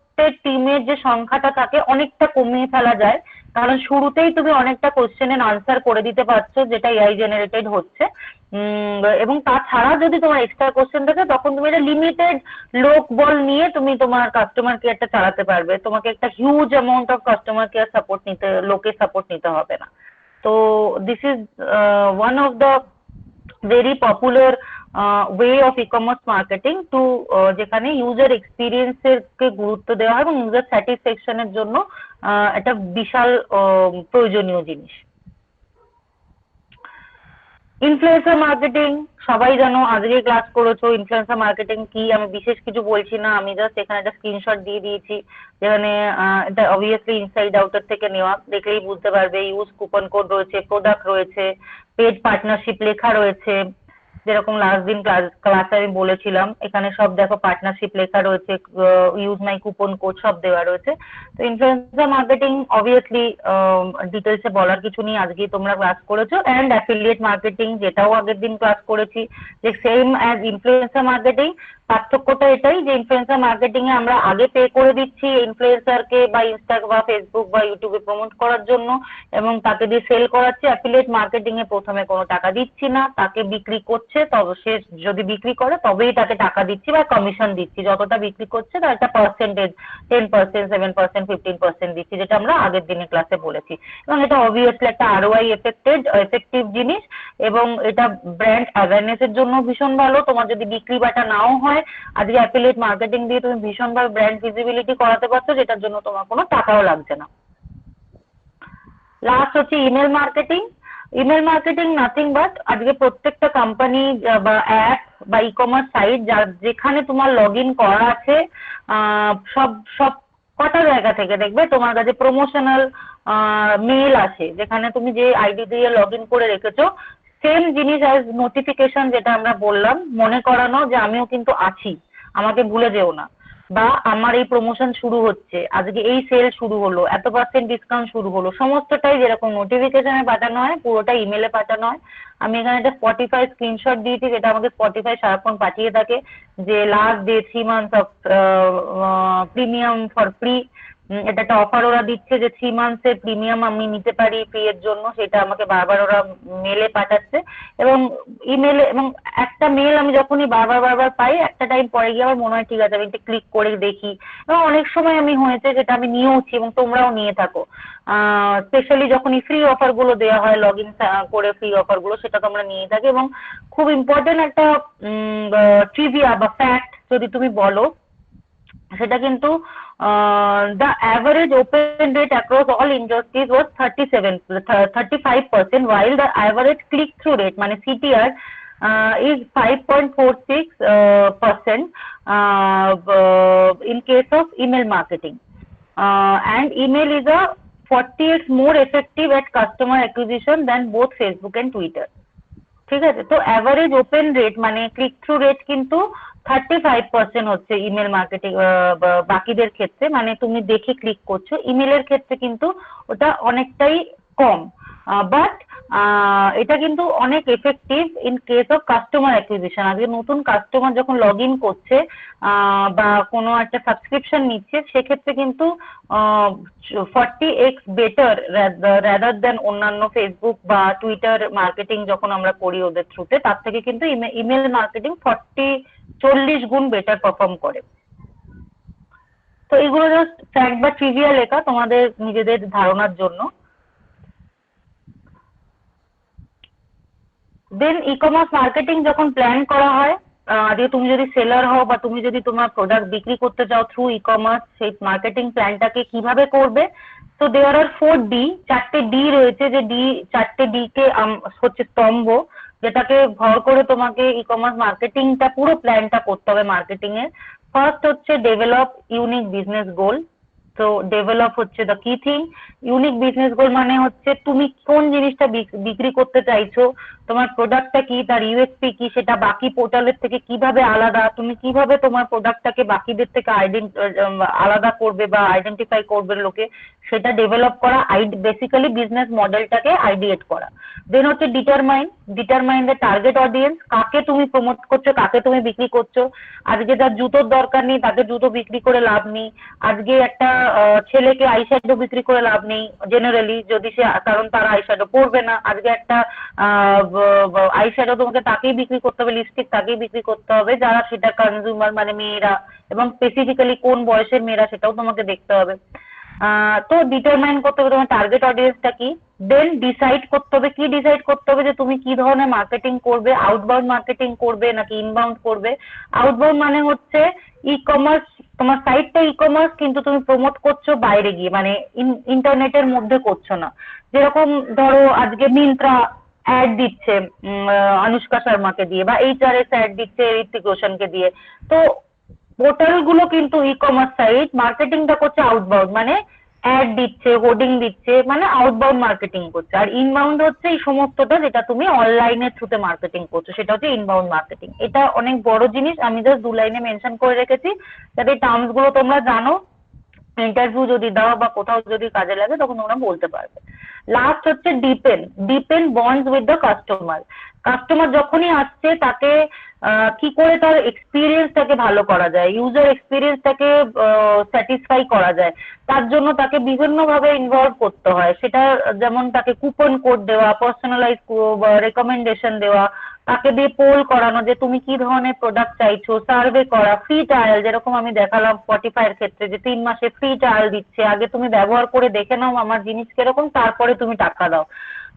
টিমের যে সংখ্যাটা থাকে অনেকটা কমিয়ে ফেলা যায়, কারণ শুরুতেই তুমি অনেকটা কোশ্চেনের আনসার করে দিতে পারছো যেটা এআই জেনারেটেড হচ্ছে। এবং তাছাড়া যদি তোমার এক্সট্রা কোশ্চেন থাকে তখন তুমি একটা লিমিটেড লোক বল নিয়ে তুমি তোমার কাস্টমার কেয়ারটা চালাতে পারবে, তোমাকে একটা huge amount of customer care support লোকের সাপোর্ট নিতে হবে না। তো this is one of the very popular way of e-commerce marketing to যেখানে ইউজার এক্সপিরিয়েন্স এর কে গুরুত্ব দেওয়া হয় এবং ইউজার স্যাটিসফ্যাকশনের জন্য একটা বিশাল প্রয়োজনীয় জিনিস। ইনফ্লুয়েন্সার মার্কেটিং সবাই জানো, আজকে ক্লাস করেছো। ইনফ্লুয়েন্সার মার্কেটিং কি আমি বিশেষ কিছু বলছি না, আমি জাস্ট এখানে একটা স্ক্রিনশট দিয়ে দিয়েছি যেখানে এটা অবভিয়াসলি ইনসাইড আউটার থেকে নেওয়া, দেখলেই বুঝতে পারবে। ইউজ কুপন কোড রয়েছে, প্রোডাক্ট রয়েছে, পেড পার্টনারশিপ লেখা রয়েছে, যেরকম লাস্ট দিন ক্লাসে আমি বলেছিলাম। এখানে সব দেখো পার্টনারশিপ লেখা রয়েছে, ইউজ মাই কুপন কোড সব দেওয়া রয়েছে। তো ইনফ্লুয়েন্সার মার্কেটিং অবভিয়াসলি ডিটেলসে বলার কিছু নেই, আজকেই তোমরা ক্লাস করেছো। অ্যান্ড অ্যাফিলিয়েট মার্কেটিং যেটাও আগের দিন ক্লাস করেছি, যে সেম অ্যাজ ইনফ্লুয়েন্সার মার্কেটিং। পার্থক্যটা এটাই যে ইনফ্লুয়েন্সার মার্কেটিং এ আমরা আগে পে করে দিচ্ছি ইনফ্লুয়েন্সারকে বা ইনস্টা বা ফেসবুক বা ইউটিউবে প্রমোট করার জন্য এবং তাকে দিয়ে সেল করাচ্ছি। অ্যাফিলিয়েট মার্কেটিং এ প্রথমে কোনো টাকা দিচ্ছি না, তাকে বিক্রি করছে তবে সে যদি বিক্রি করে তবেই তাকে টাকা দিচ্ছি বা কমিশন দিচ্ছি। যতটা বিক্রি করছে তার একটা পার্সেন্টেজ 10%, 7%, 15% দিচ্ছি, যেটা আমরা আগের দিনের ক্লাসে বলেছি। এবং এটা অবভিয়াসলি একটা ROI এফেক্টিভ জিনিস এবং এটা ব্র্যান্ড অ্যাওয়ারনেস এর জন্য ভীষণ ভালো। তোমার যদি বিক্রি বাটা নাও হয়, আজকে অ্যাফিলিয়েট মার্কেটিং দিয়ে তুমি ভীষণভাবে ব্র্যান্ড ভিজিবিলিটি করাতে পারছো, যেটার জন্য তোমার কোনো টাকাও লাগছে না। লাস্ট হচ্ছে email marketing. Email marketing nothing but আজকে প্রত্যেকটা কোম্পানি বা অ্যাপ বা ই কমার্স সাইট যেখানে তোমার লগ ইন করা আছে, সব সব কটা জায়গা থেকে দেখবে তোমার কাছে প্রমোশনাল মেল আসে, যেখানে তুমি যে আইডি দিয়ে লগ ইন করে রেখেছো সেম জিনিস অ্যাজ নোটিফিকেশন, যেটা আমরা বললাম, মনে করানো যে আমিও কিন্তু আছি, আমাকে ভুলে যেও না, বা আমার এই প্রমোশন শুরু হচ্ছে, আজকে এই সেল শুরু হলো, এত % ডিসকাউন্ট শুরু হলো, সমস্তটাই যেরকম নোটিফিকেশনে পাঠানো হয় পুরোটা ইমেলে পাঠানো হয়। আমি এখানে একটা স্পটিফাই স্ক্রিনশট দিয়েছি, যেটা আমাকে স্পটিফাই সারাক্ষণ পাঠিয়ে থাকে, যে last day 3 months of premium for free. এটা একটা অফার ওরা দিচ্ছে যে 3 months এর প্রিমিয়াম আমি নিতে পারি ফ্রি এর জন্য, সেটা আমাকে বারবার ওরা মেলে পাঠাচ্ছে। এবং ইমেলে, এবং একটা মেল আমি যখনই বারবার পাই, একটা টাইম পরে গিয়ে আমার মনে হয় ঠিক আছে আমি একটু ক্লিক করে দেখি। এবং অনেক সময় আমি হয়েছে যেটা আমি নিয়েওছি এবং তোমরাও নিয়ে থাকো, স্পেশালি যখন এই ফ্রি অফার গুলো দেওয়া হয়, লগ ইন করে ফ্রি অফার গুলো, সেটা তোমরা নিয়ে থাকি। এবং খুব ইম্পর্টেন্ট একটা ট্রিভিয়া বা ফ্যাক্ট যদি তুমি বলো, সেটা কিন্তু the average open rate across all industries was 35%, while the average click through rate মানে CTR is 5.46% in case of email marketing, and email is a 40x more effective at customer acquisition than both Facebook and Twitter. ঠিক আছে, তো average open rate মানে click through rate কিন্তু 35% হচ্ছে email marketing বাকিদের ক্ষেত্রে, মানে তুমি দেখে ক্লিক করছো। ইমেলের ক্ষেত্রে কিন্তু ওটা অনেকটাই কম, বাট এটা কিন্তু অনেক effective in case of customer acquisition. আজকে নতুন কাস্টমার যখন লগ ইন করছে বা কোনো একটা সাবস্ক্রিপশন নিচ্ছে, সেক্ষেত্রে কিন্তু 40x বেটার রাদার দেন অন্যান্য ফেসবুক বা টুইটার মার্কেটিং যখন আমরা করি ওদের থ্রুতে, তার থেকে কিন্তু ইমেল মার্কেটিং 40 গুণ বেটার পারফর্ম করে। তো এগুলো জাস্ট ফ্যাক্ট বা ট্রিভিয়া লেখা তোমাদের নিজেদের ধারণার জন্য। দেন ই কমার্স মার্কেটিং যখন প্ল্যান করা হয়, যে তুমি যদি সেলার হও বা তুমি যদি তোমার প্রোডাক্ট বিক্রি করতে চাও থ্রু ই কমার্স, সেই মার্কেটিং প্ল্যানটাকে কিভাবে করবে। তো দেয়ার আর 4D, 4টে ডি রয়েছে, যে 4টে ডি কে হচ্ছে স্তম্ভ, যেটাকে ভর করে তোমাকে ই কমার্স মার্কেটিংটা পুরো প্ল্যানটা করতে হবে মার্কেটিং এর। ফার্স্ট হচ্ছে ডেভেলপ ইউনিক বিজনেস গোল। তো ডেভেলপ হচ্ছে দ্য কি থিং। ইউনিক বিজনেস গোল মানে হচ্ছে তুমি কোন জিনিসটা বিক্রি করতে চাইছো, তোমার প্রোডাক্টটা কি, তার ইউএসপি কি, সেটা বাকি পোর্টালের থেকে কিভাবে আলাদা, তুমি কিভাবে তোমার প্রোডাক্টটাকে বাকিদের থেকে আলাদা করবে বা আইডেন্টিফাই করবে লোকে, সেটা ডেভেলপ করা, বেসিক্যালি বিজনেস মডেলটাকে আইডিয়েট করা। দেন হচ্ছে ডিটারমাইন দ্য টার্গেট অডিয়েন্স, কাকে তুমি প্রমোট করছো, কাকে তুমি বিক্রি করছো। আজকে যার জুতোর দরকার নেই তাকে জুতো বিক্রি করে লাভ নেই। আজকে একটা ছেলেকে আইশ্যাডো বিক্রি করে লাভ নেই জেনারেলি, যদি সে, কারণ তারা আইশ্যাডো পরবে না। আজকে একটা আইশ্যাডো তোমাকে তাকেই বিক্রি করতে হবে, লিপস্টিক তাকেই বিক্রি করতে হবে যারা সেটা কনজিউমার, মানে মেয়েরা, এবং স্পেসিফিক্যালি কোন বয়সের মেয়েরা সেটাও তোমাকে দেখতে হবে। তো ডিটারমাইন করতে হবে তোমার টার্গেট অডিয়েন্সটা কি, দেন ডিসাইড করতে হবে, কি ডিসাইড করতে হবে যে তুমি কি ধরনের মার্কেটিং করবে, আউটবাউন্ড মার্কেটিং করবে নাকি ইনবাউন্ড করবে। আউটবাউন্ড মানে হচ্ছে ই কমার্স, তোমার সাইটটা ই কমার্স কিন্তু তুমি প্রমোট করছো বাইরে গিয়ে, মানে ইন্টারনেটের মধ্যে করছো না। যেরকম ধরো আজকে মিন্ত্রা অ্যাড দিচ্ছে অনুষ্কা শর্মাকে দিয়ে, বা এইচআরএস অ্যাড দিচ্ছে ঋত্বিক রোশনকে দিয়ে, তো পোর্টাল গুলো কিন্তু ই কমার্স সাইট মার্কেটিংটা করছে আউটবাউন্ড, মানে অ্যাড দিচ্ছে, হোর্ডিং দিচ্ছে, মানে আউটবাউন্ড মার্কেটিং করছে। আর ইনবাউন্ড হচ্ছে এই সমস্তটা যেটা তুমি অনলাইনের থ্রুতে মার্কেটিং করছো, সেটা হচ্ছে ইনবাউন্ড মার্কেটিং। এটা অনেক বড় জিনিস, আমি জাস্ট 2 লাইনে মেনশন করে রেখেছি যাতে টার্মস গুলো তোমরা জানো, ইন্টারভিউ যদি দাও বা কোথাও যদি কাজে লাগে তখন তোমরা বলতে পারবে। লাস্ট হচ্ছে depend, depend bonds with the customer. Customer যখনই আসছে তাকে কি করে তার এক্সপিরিয়েন্সটাকে ভালো করা যায়, ইউজার এক্সপিরিয়েন্সটাকে স্যাটিসফাই করা যায়, তার জন্য তাকে বিভিন্ন ভাবে ইনভলভ করতে হয়। সেটা যেমন তাকে কুপন কোড দেওয়া, পার্সোনালাইজ রেকমেন্ডেশন দেওয়া, তাকে দিয়ে পোল করানো যে তুমি কি ধরনের প্রোডাক্ট চাইছো, সার্ভে করা, ফ্রি ট্রায়াল, যেরকম আমি দেখালাম স্পটিফাই এর ক্ষেত্রে যে 3 মাসে ফ্রি ট্রায়াল দিচ্ছে, আগে তুমি ব্যবহার করে দেখে নাও আমার জিনিস কিরকম, তারপরে তুমি টাকা দাও।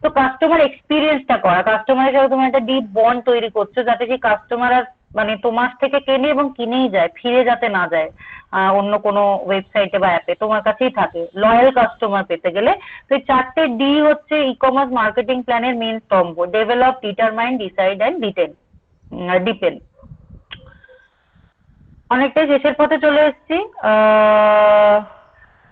তো কাস্টমার এক্সপিরিয়েন্সটা করা, কাস্টমারের সাথে তুমি একটা ডিপ বন্ড তৈরি করছো যাতে সেই কাস্টমার আর মানে তোমার থেকে কেনে এবং কিনেই যায়, ফিরে যাতে না যায় অন্য কোনো ওয়েবসাইটে বা অ্যাপে, তোমার কাছেই থাকে। লয়াল কাস্টমার পেতে গেলে তো এই 4টে ডি হচ্ছে ই কমার্স মার্কেটিং প্ল্যানের মেন স্তম্ভ, develop, determine, decide and depend. অনেকটাই শেষের পথে চলে এসেছি।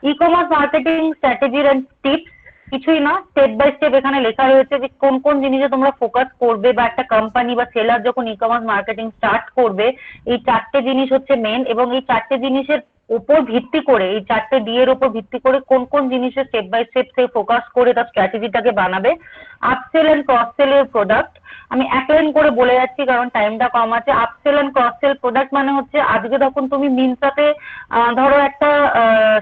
ই কমার্স মার্কেটিং স্ট্র্যাটেজির এন্ড টিপস কিছুই না, স্টেপ বাই স্টেপ এখানে লেখা রয়েছে যে কোন কোন জিনিসে তোমরা ফোকাস করবে, বা একটা কোম্পানি বা সেলার যখন ই কমার্স মার্কেটিং স্টার্ট করবে এই 4টে জিনিস হচ্ছে মেন, এবং এই 4টে জিনিসের উপর ভিত্তি করে, এই 4টে ডি এর উপর ভিত্তি করে কোন কোন জিনিসে স্টেপ বাই স্টেপ সে ফোকাস করে তার স্ট্র্যাটেজিটাকে বানাবে। আপসেল এন্ড ক্রস সেলের প্রোডাক্ট আমি এক লাইন করে বলে যাচ্ছি কারণ টাইমটা কম আছে। Upsell and cross sell product মানে হচ্ছে আজকে তখন তুমি মিন্ত্রাতে ধরো একটা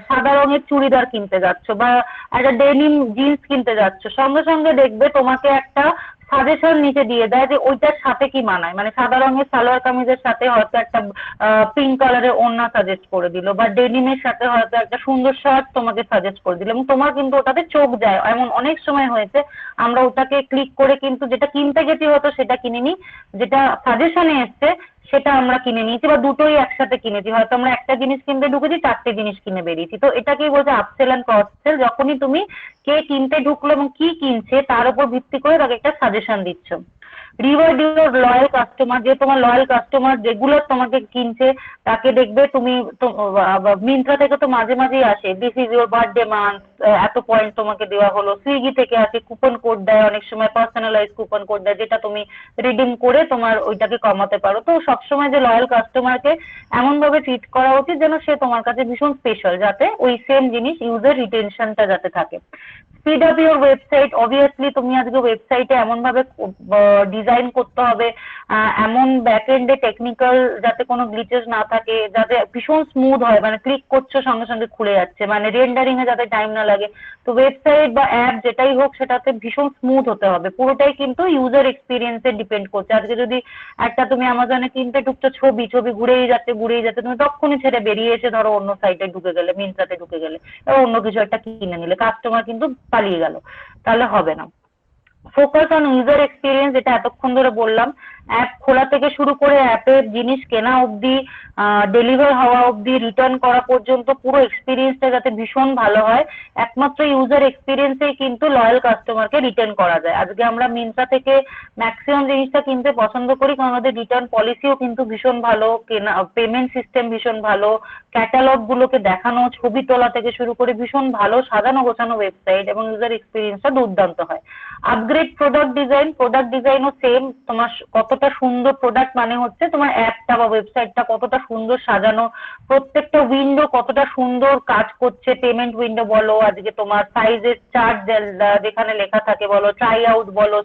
সাদা রঙের চুড়িদার কিনতে যাচ্ছ বা একটা ডেনিম জিন্স কিনতে যাচ্ছ, সঙ্গে সঙ্গে দেখবে তোমাকে একটা সাজেশন নিচে দিয়ে দেয় যে ওইটার সাথে কি মানায়, মানে সাদা রঙের সালোয়ার কামিজের সাথে হয়তো একটা পিঙ্ক কালারের ওড়না সাজেস্ট করে দিল, বা ডেনিমের সাথে হয়তো একটা সুন্দর শার্ট তোমাকে সাজেস্ট করে দিল, এবং তোমার কিন্তু ওটাতে চোখ যায়। এমন অনেক সময় হয়েছে আমরা ওটাকে ক্লিক করে কিন্তু যেটা কিনতে গেছি হয়তো সেটা কিনিনি, যেটা সাজেশনে এসছে সেটা আমরা কিনে নিয়েছি, বা দুটোই একসাথে কিনেছি, হয়তো আমরা একটা জিনিস কিনতে ঢুকেছি 4টে জিনিস কিনে বেরিয়েছি। তো এটাকেই বলছে আপসেল এন্ড ক্রস সেল, যখনই তুমি কে কিনতে ঢুকলো এবং কি কিনছে তার উপর ভিত্তি করে তাকে একটা সাজেশন দিচ্ছ। রিওয়ার্ড ইউর লয়াল কাস্টমার, যে তোমার লয়াল কাস্টমার রেগুলার তোমাকে কিনছে তাকে দেখবে তুমি মিন্ত্রা থেকে তো মাঝে মাঝেই আসে this is your birthday month, এত পয়েন্ট তোমাকে দেওয়া হলো, সুইগি থেকে আসে কুপন কোড দেয়, অনেক সময় পার্সোনালাইজ কুপন কোড দেয় যেটা তুমি রিডিম করে তোমার ওইটাকে কমাতে পারো। তো সবসময় যে লয়াল কাস্টমারকে এমন ভাবে ট্রিট করা উচিত যেন সে তোমার কাছে ভীষণ স্পেশাল, যাতে ওই সেম জিনিস ইউজার রিটেনশনটা যাতে থাকে। Speed up your website, obviously তুমি আজকে ওয়েবসাইটে এমন ভাবে ডিজাইন করতে হবে, এমন ব্যাক এন্ডে টেকনিক্যাল যাতে কোনো গ্লিচেস না থাকে, যাতে ভীষণ স্মুথ হয়, মানে ক্লিক করছো সঙ্গে সঙ্গে খুলে যাচ্ছে, মানে রেন্ডারিং এ যাতে টাইম না লাগে। তো ওয়েবসাইট বা অ্যাপ যেটাই হোক সেটাতে ভীষণ স্মুথ হতে হবে, পুরোটাই কিন্তু ইউজার এক্সপিরিয়েন্সে ডিপেন্ড করছে। আজকে যদি একটা তুমি অ্যামাজনে কিনতে ঢুকছো, ছবি ছবি ঘুরেই যাচ্ছে, তুমি তখনই ছেড়ে বেরিয়ে এসে ধরো অন্য সাইটে ঢুকে গেলে, মিন্ত্রাতে ঢুকে গেলে, অন্য কিছু একটা কিনে নিলে, কাস্টমার কিন্তু পালিয়ে গেল, তাহলে হবে না। ফোকাস অন ইউজার এক্সপিরিয়েন্স, যেটা এতক্ষণ ধরে বললাম, অ্যাপ খোলা থেকে শুরু করে অ্যাপের জিনিস কেনা অবধি, ডেলিভার হওয়া অবধি, রিটার্ন করা পর্যন্ত পুরো এক্সপিরিয়েন্সটা যাতে ভীষণ ভালো হয়। একমাত্র ইউজার এক্সপিরিয়েন্সেই কিন্তু লয়াল কাস্টমারকে রিটার্ন করা যায়। আজকে আমরা মিন্ত্রা থেকে ম্যাক্সিমাম জিনিসটা কিনতে পছন্দ করি কারণ আমাদের রিটার্ন পলিসিও কিন্তু ভীষণ ভালো, কেনা পেমেন্ট সিস্টেম ভীষণ ভালো, ক্যাটালগ গুলোকে দেখানো, ছবি তোলা থেকে শুরু করে ভীষণ ভালো সাজানো গোছানো ওয়েবসাইট, এবং ইউজার এক্সপিরিয়েন্সটা দুর্দান্ত হয়। আপগ্রেড প্রোডাক্ট ডিজাইনও সেম, তোমার কতটা সুন্দর প্রোডাক্ট মানে হচ্ছে তোমার অ্যাপটা বা ওয়েবসাইটটা কতটা সুন্দর সাজানো, প্রত্যেকটা উইন্ডো কতটা সুন্দর কাজ করছে, পেমেন্ট উইন্ডো বলো, আজকে তোমার সাইজের চার্ট যেখানে লেখা থাকে বলো, ট্রাই আউট বলো,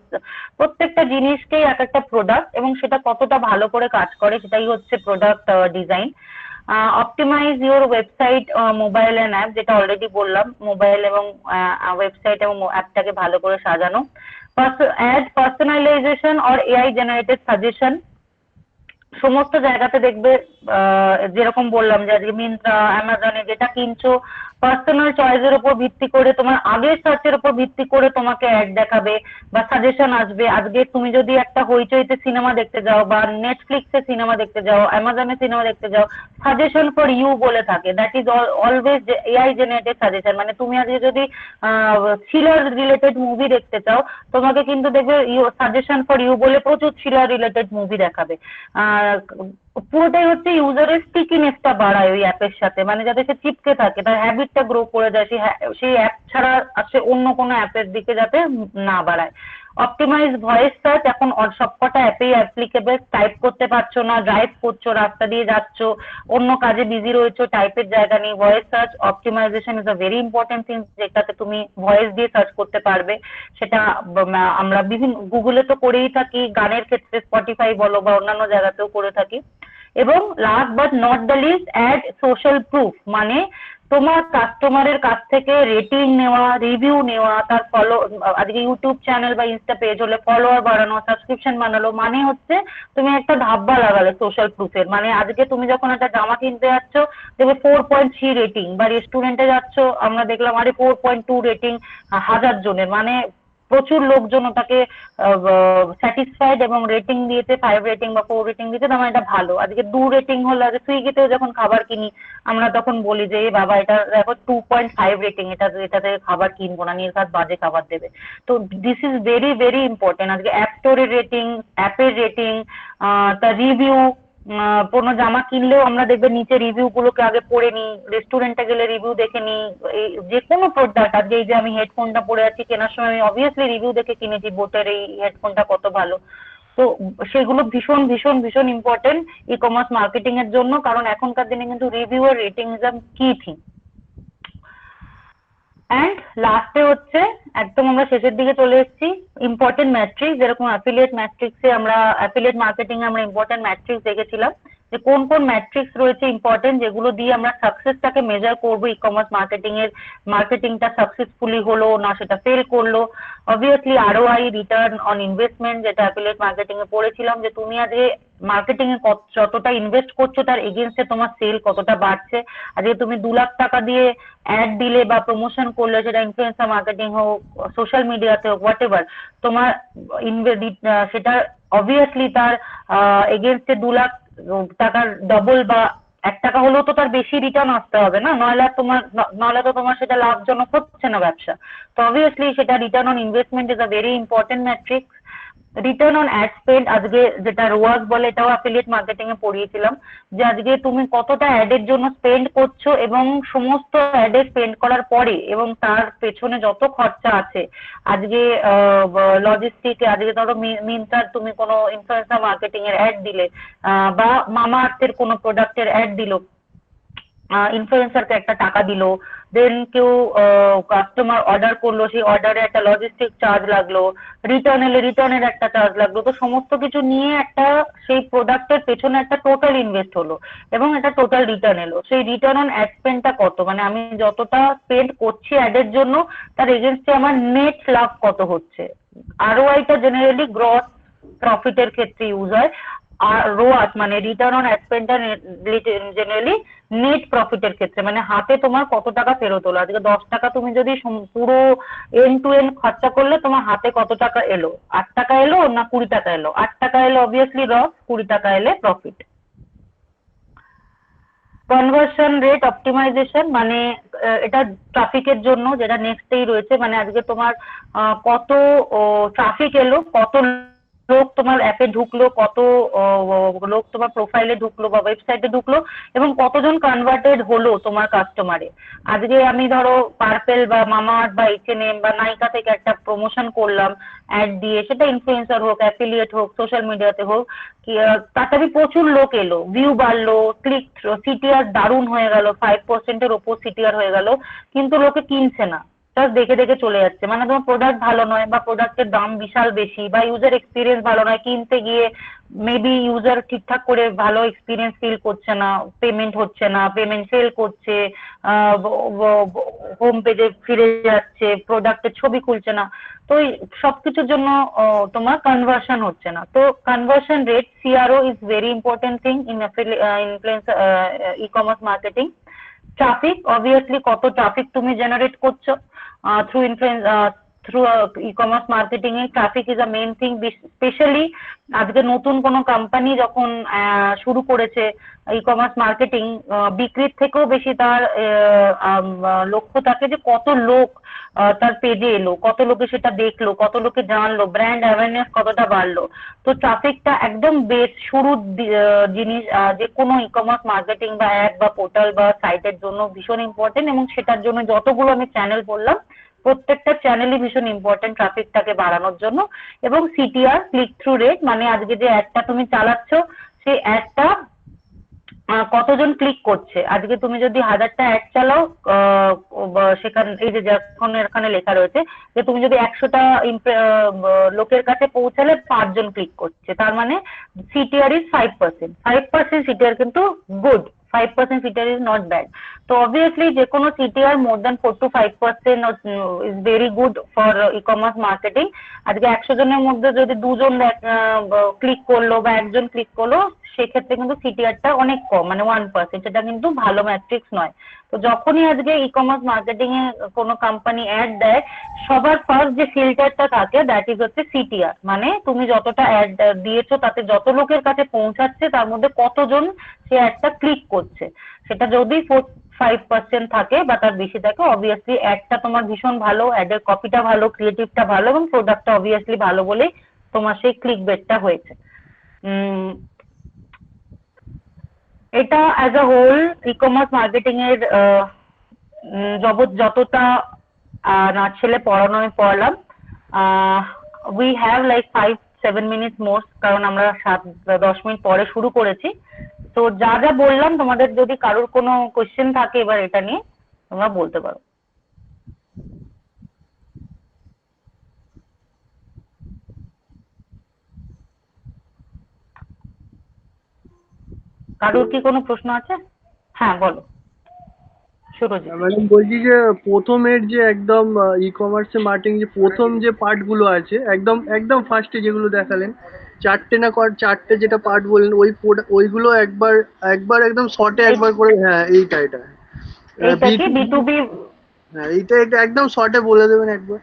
প্রত্যেকটা জিনিসকেই এক একটা প্রোডাক্ট, এবং সেটা কতটা ভালো করে কাজ করে সেটাই হচ্ছে product design. Optimize your website, mobile and app, যেটা অলরেডি বললাম, মোবাইল এবং ওয়েবসাইট এবং অ্যাপটাকে ভালো করে সাজানো। Add personalization or AI generated suggestion, সমস্ত জায়গাতে দেখবে যেরকম বললাম যে আজকে মিন্ত্রা, অ্যামাজনে যেটা কিনছো পার্সোনাল চয়েসের উপর ভিত্তি করে, তোমার আগের সার্চের উপর ভিত্তি করে তোমাকে অ্যাড দেখাবে বা সাজেশন আসবে। আজকে তুমি যদি একটা হইচইতে সিনেমা দেখতে যাও বা নেটফ্লিক্সে সিনেমা দেখতে যাও, অ্যামাজনে সিনেমা দেখতে যাও, সাজেশন ফর ইউ বলে থাকে। That is always AI generated suggestion. মানে তুমি আজকে যদি থ্রিলার রিলেটেড মুভি দেখতে চাও, তোমাকে কিন্তু দেখবে সাজেশন ফর ইউ বলে প্রচুর থ্রিলার রিলেটেড মুভি দেখাবে। পুরোটাই হচ্ছে ইউজারের স্টিকিনেসটা বাড়ায় ওই অ্যাপের সাথে, মানে যাতে সে চিপকে থাকে, তার হ্যাবিটটা গ্রো করে যায়, সেই অ্যাপ ছাড়া আসে অন্য কোনো অ্যাপের দিকে যাতে না বাড়ায়। অপটিমাইজ ভয়েস সার্চ এখন সবকটা অ্যাপেই অ্যাপ্লিকেবল। টাইপ করতে পারছো না, ড্রাইভ করছো, রাস্তা দিয়ে যাচ্ছ, অন্য কাজে বিজি রয়েছো, টাইপের জায়গা নেই, voice search optimization is a very important thing, যেটাতে তুমি ভয়েস দিয়ে সার্চ করতে পারবে। সেটা আমরা বিভিন্ন গুগলে তো করেই থাকি, গানের ক্ষেত্রে স্পটিফাই বলো বা অন্যান্য জায়গাতেও করে থাকি। এবং last but not the least, add social proof. মানে তোমার কাস্টমারের কাছ থেকে রেটিং নেওয়া, রিভিউ নেওয়া, তার ফলো, আজকে ইউটিউব চ্যানেল বা ইনস্টা পেজ হলে ফলোয়ার বাড়ানো, সাবস্ক্রিপশন বানালো, মানে হচ্ছে তুমি একটা ধাব্বা লাগালে সোশ্যাল প্রুফের। মানে আজকে তুমি যখন একটা জামা কিনতে যাচ্ছ, দেখবে 4.3 রেটিং, বা রেস্টুরেন্টে যাচ্ছ আমরা দেখলাম আরে 4.2 রেটিং 1000 জনের, মানে প্রচুর লোকজন ওটাকে স্যাটিসফাইড এবং রেটিং দিয়েছে, 5 রেটিং বা 4 রেটিং দিয়েছে, তার মানে এটা ভালো। আজকে 2 রেটিং হলো, আজকে সুইগিতেও যখন খাবার কিনি আমরা তখন বলি যে বাবা এটা দেখো 2.5 রেটিং, এটাতে খাবার কিনবো না, নির্ঘাত বাজে খাবার দেবে। তো this is very very important. আজকে অ্যাপ স্টোরের রেটিং, অ্যাপের রেটিং, তার রিভিউ, কোনো জামা কিনলেও আমরা দেখবে নিচে রিভিউ গুলোকে আগে পড়ে নিই, রেস্টুরেন্টে গেলে রিভিউ দেখে নিই, এই যে কোনো প্রোডাক্ট, আজকে এই যে আমি হেডফোনটা পরে আছি কেনার সময় আমি অবভিয়াসলি রিভিউ দেখে কিনেছি বোটের এই হেডফোনটা কত ভালো। তো সেগুলো ভীষণ ভীষণ ভীষণ ইম্পর্টেন্ট ই কমার্স মার্কেটিং এর জন্য, কারণ এখনকার দিনে কিন্তু রিভিউ আর rating is a key thing. And লাস্টে হচ্ছে একদম আমরা শেষের দিকে চলে এসেছি, ইম্পর্টেন্ট ম্যাট্রিক্স। যেরকম অ্যাফিলিয়েট ম্যাট্রিক্সে আমরা, অ্যাফিলিয়েট মার্কেটিং এ আমরা ইম্পর্টেন্ট ম্যাট্রিক্স দেখেছিলাম যে কোন কোন ম্যাট্রিক্স রয়েছে ইম্পর্টেন্ট, যেগুলো দিয়ে আমরা সাকসেসটাকে মেজার করবো, ই কমার্স মার্কেটিংটা সাকসেসফুলি হলো না সেটা ফেল করলো। Obviously ROI, return on investment, যেটা অ্যাফিলিয়েট মার্কেটিং এ পড়েছিলাম, যে তুমি আজকে মার্কেটিং এ যতটা ইনভেস্ট করছো তার এগেইনস্টে তোমার সেল কতটা বাড়ছে। আজকে তুমি 2 লাখ টাকা দিয়ে অ্যাড দিলে বা প্রমোশন করলে, সেটা ইনফ্লুয়েন্সার মার্কেটিং হোক, সোশ্যাল মিডিয়াতে হোক, হোয়াট এভার, তোমার সেটা অবভিয়াসলি তার এগেইনস্টে 2 লাখ টাকার ডবল বা 1 টাকা হলেও তো তার বেশি রিটার্ন আসতে হবে না, নয়লে তো তোমার সেটা লাভজনক হচ্ছে না ব্যবসা। তো অবভিয়াসলি সেটা return on investment is a very important metrics. Return on ad spend, আজকে যেটা রোয়াজ বলে, এটাও অ্যাফিলিয়েট মার্কেটিং এ পড়িয়েছিলাম, যে আজকে তুমি কতটা অ্যাডের জন্য স্পেন্ড করছো এবং সমস্ত অ্যাডে স্পেন্ড করার পরে এবং তার পেছনে যত খরচা আছে, আজকে লজিস্টিক, আজকে ধরো মিন্ত্রার তুমি কোনো ইনফ্লুয়েন্সার মার্কেটিং এর অ্যাড দিলে, বা মামা আর্থের কোনো প্রোডাক্টের অ্যাড দিলো, ইনফ্লুয়েন্সারকে একটা টাকা দিলো, দেন কেউ কাস্টমার অর্ডার করলো, সেই অর্ডারে একটা লজিস্টিক চার্জ লাগলো, রিটার্ন এলে রিটার্নের একটা চার্জ লাগলো। তো সমস্ত কিছু নিয়ে একটা সেই প্রোডাক্টের পেছনে একটা টোটাল ইনভেস্ট হলো এবং একটা টোটাল রিটার্ন এলো। সেই রিটার্ন অন অ্যাড স্পেন্ডটা কত, মানে আমি যতটা স্পেন্ড করছি অ্যাডের জন্য তার এগেনস্টে আমার নেট লাভ কত হচ্ছে। আরওআইটা জেনারেলি গ্রস প্রফিটের ক্ষেত্রে ইউজ হয়, আর রোয়াস মানে রিটার্ন অন অ্যাড স্পেন্ডটা জেনারেলি নেট প্রফিটের ক্ষেত্রে, মানে হাতে তোমার কত টাকা ফেরত হলো। আজকে 10 টাকা তুমি যদি পুরো এন্ড টু এন্ড খরচা করলে তোমার হাতে কত টাকা এলো, 8 টাকা এলো না 20 টাকা এলো। 8 টাকা এলো অবভিয়াসলি লস, 20 টাকা এলে প্রফিট। কনভার্সন রেট অপটিমাইজেশন, মানে এটা ট্রাফিকের জন্য, যেটা নেক্সটেই রয়েছে। মানে আজকে তোমার কত ট্রাফিক এলো, কত লোক তোমার অ্যাপে ঢুকলো, কত লোক তোমার প্রোফাইলে ঢুকলো বা ওয়েবসাইটে ঢুকলো, এবং কতজন কনভার্টেড হলো তোমার কাস্টমারে। আজকে আমি ধরো পার্পেল বা মামাআর্থ বা H&M বা নাইকা থেকে একটা প্রমোশন করলাম অ্যাড দিয়ে, সেটা ইনফ্লুয়েন্সার হোক, অ্যাফিলিয়েট হোক, সোশ্যাল মিডিয়াতে হোক, তাড়াতাড়ি প্রচুর লোক এলো, ভিউ বাড়লো, ক্লিক, সিটিআর দারুণ হয়ে গেল, 5% এর ওপর সিটিআর হয়ে গেল, কিন্তু লোকে কিনছে না। জাস্ট দেখে দেখে চলে যাচ্ছে, মানে তোমার প্রোডাক্ট ভালো নয় বা প্রোডাক্টের দাম বিশাল বেশি বা ইউজার এক্সপিরিয়েন্স ভালো নয়, কিনতে গিয়ে মেবি ইউজার ঠিকঠাক করে ভালো এক্সপিরিয়েন্স ফিল করছে না, পেমেন্ট হচ্ছে না, পেমেন্ট ফেল করছে, হোম পেজে ফিরে যাচ্ছে, প্রোডাক্টের ছবি খুলছে না। তো এই সবকিছুর জন্য তোমার কনভার্সন হচ্ছে না। তো conversion rate, CRO is very important thing in influence E commerce marketing. Traffic, obviously কত ট্রাফিক তুমি জেনারেট করছো through influence through E commerce marketing A, traffic is a main thing. Specially আজকে নতুন কোনো কোম্পানি যখন শুরু করেছে ই কমার্স মার্কেটিং, বিক্রির থেকেও বেশি তার লক্ষ্য থাকে যে কত লোক তার পেজে এলো, কত লোকে সেটা দেখলো, কত লোকে জানলো, ব্র্যান্ড অ্যাওয়ারনেস কতটা বাড়লো। তো ট্রাফিকটা একদম বেস শুরুর জিনিস যে কোনো ই কমার্স মার্কেটিং বা অ্যাপ বা পোর্টাল বা সাইটের জন্য ভীষণ ইম্পর্টেন্ট, এবং সেটার জন্য যতগুলো আমি চ্যানেল বললাম প্রত্যেকটা চ্যানেলই ভীষণ ইম্পর্টেন্ট ট্রাফিকটাকে বাড়ানোর জন্য। এবং সিটিআর, ক্লিক থ্রু রেট, মানে আজকে যে অ্যাডটা তুমি চালাচ্ছ সেই অ্যাডটা কতজন ক্লিক করছে। আজকে তুমি যদি 1000টা অ্যাড চালাও, সেখানে এই যে যখন এখানে লেখা রয়েছে যে তুমি যদি 100টা লোকের কাছে পৌঁছালে 5 জন ক্লিক করছে, তার মানে সিটিআর ইজ 5%। 5% সিটিআর কিন্তু good, 5% CTR is not bad. তো অবভিয়াসলি যে কোনো CTR more than 4 to 5% is very good for E commerce marketing. আজকে 100 জনের মধ্যে যদি 2 জন ক্লিক করলো বা 1 জন ক্লিক করলো, সেক্ষেত্রে কিন্তু সিটিআরটা অনেক কম, মানে 1%, সেটা কিন্তু ভালো ম্যাট্রিক্স নয়। তো যখনই আজকে ই কমার্স মার্কেটিং এ কোনো কোম্পানি অ্যাড দেয়, সবার ফার্স্ট যে ফিল্টারটা থাকে দ্যাট ইজ হচ্ছে সিটিআর, মানে তুমি যতটা অ্যাড দিয়েছো তাতে যত লোকের কাছে পৌঁছাচ্ছে তার মধ্যে কতজন সে অ্যাডটা ক্লিক করছে। সেটা যদি 4-5% থাকে বা তার বেশি থাকে, অবভিয়াসলি অ্যাডটা তোমার ভীষণ ভালো, অ্যাডের কপিটা ভালো, ক্রিয়েটিভটা ভালো এবং প্রোডাক্টটা অবভিয়াসলি ভালো বলেই তোমার সেই ক্লিক বেটটা হয়েছে। এটা as a whole e commerce marketing এর যতটা না ছেলে পড়ানো আমি পড়ালাম, we have like 5-7 minutes more, কারণ আমরা 7-10 মিনিট পরে শুরু করেছি। তো যা যা বললাম, তোমাদের যদি কারোর কোনো কোয়েশ্চেন থাকে এবার এটা নিয়ে তোমরা বলতে পারো। কারোর কি কোনো প্রশ্ন আছে? হ্যাঁ বলো সুরজিৎ। ম্যাডাম বলছি যে প্রথমের যে একদম ই কমার্সে মার্কেটিং যে প্রথম যে পার্টগুলো আছে, একদম একদম ফার্স্টে যেগুলো দেখালেন, চারটে যেটা পার্ট বললেন, ওইগুলো একবার একবার একদম শর্টে একবার করে, হ্যাঁ এইটা এইটা কি B2B? হ্যাঁ এটা একদম শর্টে বলে দেবেন একবার।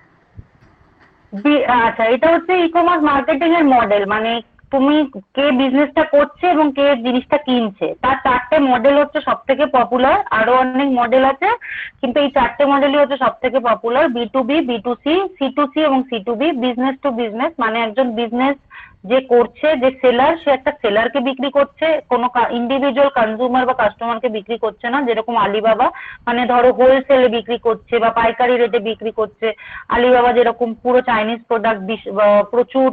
আচ্ছা, এটা হচ্ছে ই কমার্স মার্কেটিং এর মডেল, মানে তুমি কে বিজনেসটা করছে এবং কে জিনিসটা কিনছে, তার 4টে মডেল হচ্ছে সব থেকে পপুলার। আরো অনেক মডেল আছে, কিন্তু এই 4টে মডেলই হচ্ছে সব থেকে পপুলার। B2B, B2C, C2C এবং C2B। বিজনেস টু বিজনেস মানে একজন বিজনেস যে করছে, যে সেলার, সে একটা সেলারকে বিক্রি করছে, কোনো ইন্ডিভিজুয়াল কনজিউমার বা কাস্টমারকে বিক্রি করছে না। যেরকম আলিবাবা মানে ধরো হোলসেলে বিক্রি করছে বা পাইকারি রেটে বিক্রি করছে। আলিবাবা যেরকম পুরো চাইনিজ প্রোডাক্ট, প্রচুর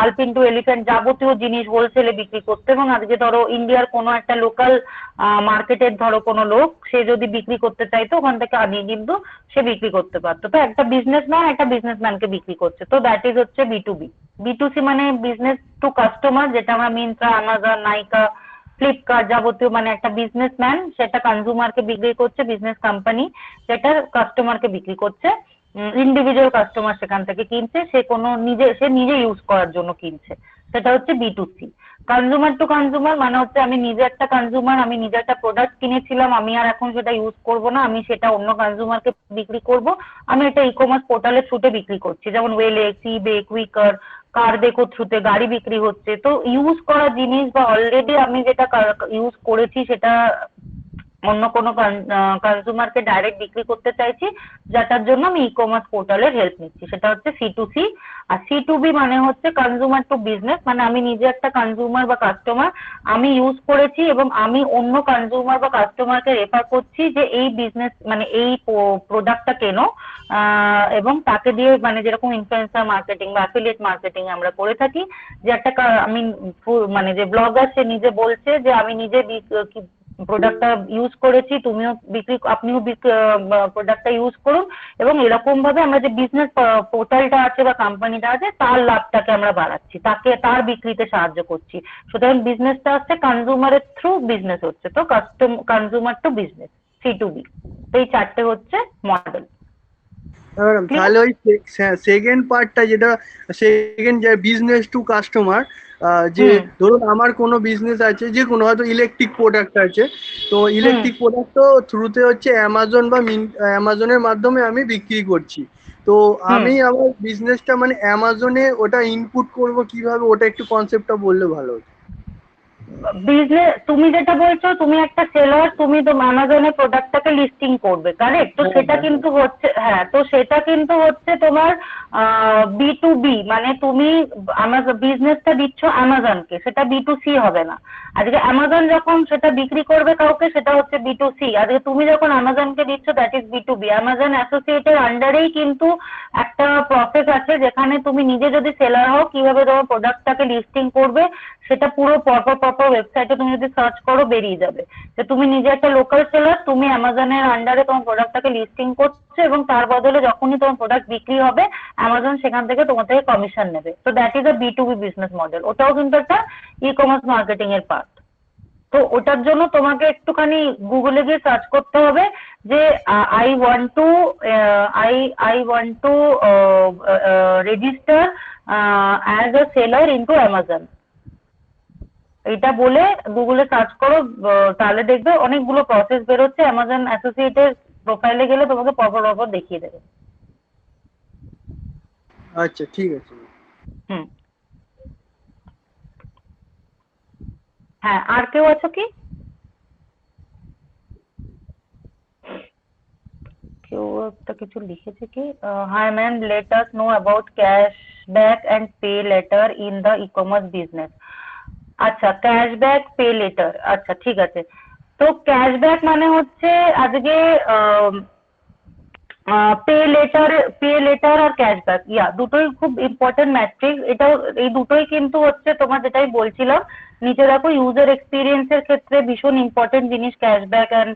আলপিন টু এলিফ্যান্ট যাবতীয় জিনিস হোলসেলে বিক্রি করতে, এবং আজকে ধরো ইন্ডিয়ার কোনো একটা লোকাল মার্কেটের ধরো কোনো লোক, সে যদি বিক্রি করতে চাইতো ওখান থেকে আনিয়ে কিন্তু সে বিক্রি করতে পারতো। তো একটা বিজনেসম্যান একটা বিজনেসম্যানকে বিক্রি করছে, তো দ্যাট ইজ হচ্ছে B2B। B2C মানে বিজনেস টু কাস্টমার, যেটা আমরা মিন্ত্রা, আমাজন, নাইকা, ফ্লিপকার্ট যাবতীয়, মানে একটা বিজনেসম্যান সেটা কনজিউমারকে বিক্রি করছে, বিজনেস কোম্পানি সেটা কাস্টমারকে বিক্রি করছে, ইন্ডিভিজুয়াল কাস্টমার সেখান থেকে কিনছে, সে নিজে ইউজ করার জন্য কিনছে, সেটা হচ্ছে B2C। কনজিউমার টু কনজিউমার মানে হচ্ছে আমি নিজে একটা কনজিউমার, আমি নিজে একটা প্রোডাক্ট কিনেছিলাম, আমি আর এখন সেটা ইউজ করব না, আমি সেটা অন্য কনজিউমারকে বিক্রি করব। আমি এটা ই কমার্স পোর্টালের থ্রুতে বিক্রি করছি, যেমন ওয়েলেক্স, ইবে, কুইকার, কার দেখো থ্রুতে গাড়ি বিক্রি হচ্ছে। তো ইউজ করা জিনিস বা অলরেডি আমি যেটা ইউজ করেছি সেটা অন্য কোনো কনজিউমারকে ডাইরেক্ট বিক্রি করতে চাইছি, যেটার জন্য আমি ই কমার্স পোর্টালের হেল্প নিচ্ছি, সেটা হচ্ছে C2C। আর C2B মানে হচ্ছে কনজিউমার টু বিজনেস, মানে আমি নিজে একটা কনজিউমার বা কাস্টমার, আমি ইউজ করেছি এবং আমি অন্য কনজিউমার বা কাস্টমারকে রেফার করছি যে এই বিজনেস মানে এই প্রোডাক্টটা কেনো, এবং তাকে দিয়ে, মানে যেরকম ইনফ্লুয়েন্সার মার্কেটিং বা অ্যাফিলিয়েট মার্কেটিং আমরা করে থাকি, যে একটা আমি মানে যে ব্লগার সে নিজে বলছে যে আমি নিজে প্রোডাক্টটা ইউজ করেছি, আপনিও প্রোডাক্টটা ইউজ করুন, এবং এরকম ভাবে আমরা যে বিজনেস পোর্টালটা আছে বা কোম্পানিটা আছে তার লাভটাকে আমরা বাড়াচ্ছি, তার বিক্রিতে সাহায্য করছি। সুতরাং বিজনেসটা হচ্ছে কনজিউমারের থ্রু বিজনেস হচ্ছে, তো কনজিউমার টু বিজনেস, C2B। তো এই 4টে হচ্ছে মডেল। তাহলে ওই সেকেন্ড পার্টটা, যেটা সেকেন্ড যে বিজনেস টু কাস্টমার, যে ধরুন আমার কোনো বিজনেস আছে, যে কোনো হয়তো ইলেকট্রিক প্রোডাক্ট আছে, তো ইলেকট্রিক প্রোডাক্ট তো থ্রুতে হচ্ছে অ্যামাজন বা অ্যামাজনের মাধ্যমে আমি বিক্রি করছি। তো আমি আমার বিজনেসটা মানে অ্যামাজনে ওটা ইনপুট করব কিভাবে, ওটা একটু কনসেপ্টটা বললে ভালো হতো। বিজনেস তুমি যেটা বলছো, তুমি একটা সেলার, তুমি তো অ্যামাজনে প্রোডাক্টটাকে লিস্টিং করবে, কারেক্ট? তো সেটা কিন্তু হচ্ছে, হ্যাঁ, তো সেটা কিন্তু হচ্ছে তোমার B2B, মানে তুমি বিজনেসটা দিচ্ছ অ্যামাজনকে, সেটা B2C হবে না। আজকে অ্যামাজন যখন সেটা বিক্রি করবে কাউকে, সেটা হচ্ছে B2C। আজকে তুমি যখন অ্যামাজনকে দিচ্ছ, দ্যাট ইজ B2B। অ্যামাজন অ্যাসোসিয়েটের আন্ডারেই কিন্তু একটা প্রসেস আছে, যেখানে তুমি নিজে যদি সেলার হও, কিভাবে তোমার প্রোডাক্টটাকে লিস্টিং করবে সেটা পুরো পরপর ওয়েবসাইটে তুমি যদি সার্চ করো বেরিয়ে যাবে যে তুমি নিজে একটা লোকাল সেলার, তুমি অ্যামাজনের আন্ডারে তোমার প্রোডাক্টটাকে লিস্টিং করছো, এবং তার বদলে যখনই তোমার প্রোডাক্ট বিক্রি হবে অ্যামাজন সেখান থেকে তোমার থেকে কমিশন নেবে। তো that is a B2B business model. ওটাও কিন্তু একটা ই-কমার্স মার্কেটিং এর পার্ট। তো ওটার জন্য তোমাকে একটুখানি গুগলে গিয়ে সার্চ করতে হবে যে I want to register as a seller into Amazon. এটা বলে গুগলে সার্চ করো, তাহলে দেখবে অনেকগুলো প্রসেস বেরোচ্ছে। অ্যামাজন অ্যাসোসিয়েটের প্রোফাইলে গেলে তোমাকে পরপর দেখিয়ে দেবে। আচ্ছা, ঠিক আছে। হ্যাঁ, আর কেউ আছো কি? কেউ একটা কিছু লিখেছে কি? Hi ma'am, let us know about cashback and pay later in the e-commerce business. আচ্ছা, ক্যাশব্যাক পে লেটার, আচ্ছা ঠিক আছে। তো ক্যাশব্যাক মানে হচ্ছে আজকে পে লেটার আর ক্যাশব্যাক, দুটোই খুব ইম্পর্টেন্ট ম্যাট্রিক্স। এটাও, এই দুটোই কিন্তু হচ্ছে তোমার যেটাই বলছিলাম নিচে দেখো, ইউজার এক্সপিরিয়েন্সের ক্ষেত্রে ভীষণ ইম্পর্টেন্ট জিনিস ক্যাশব্যাক অ্যান্ড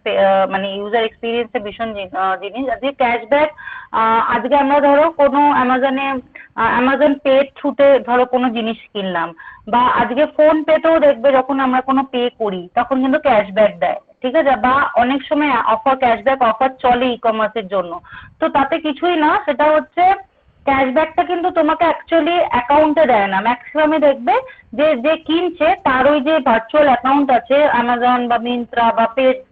মানে ইউজার এক্সপিরিয়েন্সের ভীষণ জিনিস। আজকে ক্যাশব্যাক, আজকে আমরা ধরো কোনো অ্যামাজন পে থ্রুতে ধরো কোনো জিনিস কিনলাম, বা আজকে ফোন পেতেও দেখবে যখন আমরা কোনো পে করি তখন কিন্তু ক্যাশব্যাক দেয়, ঠিক আছে? বা অনেক সময় ক্যাশব্যাক অফার চলে ই-কমার্সের জন্য। তো তাতে কিছুই না, সেটা হচ্ছে ক্যাশব্যাকটা কিন্তু তোমাকে অ্যাকচুয়ালি অ্যাকাউন্টে দেয় না। ম্যাক্সিমামে দেখবে যে কিনছে তার ওই যে ভার্চুয়াল অ্যাকাউন্ট আছে অ্যামাজন বা মিন্ত্রা বা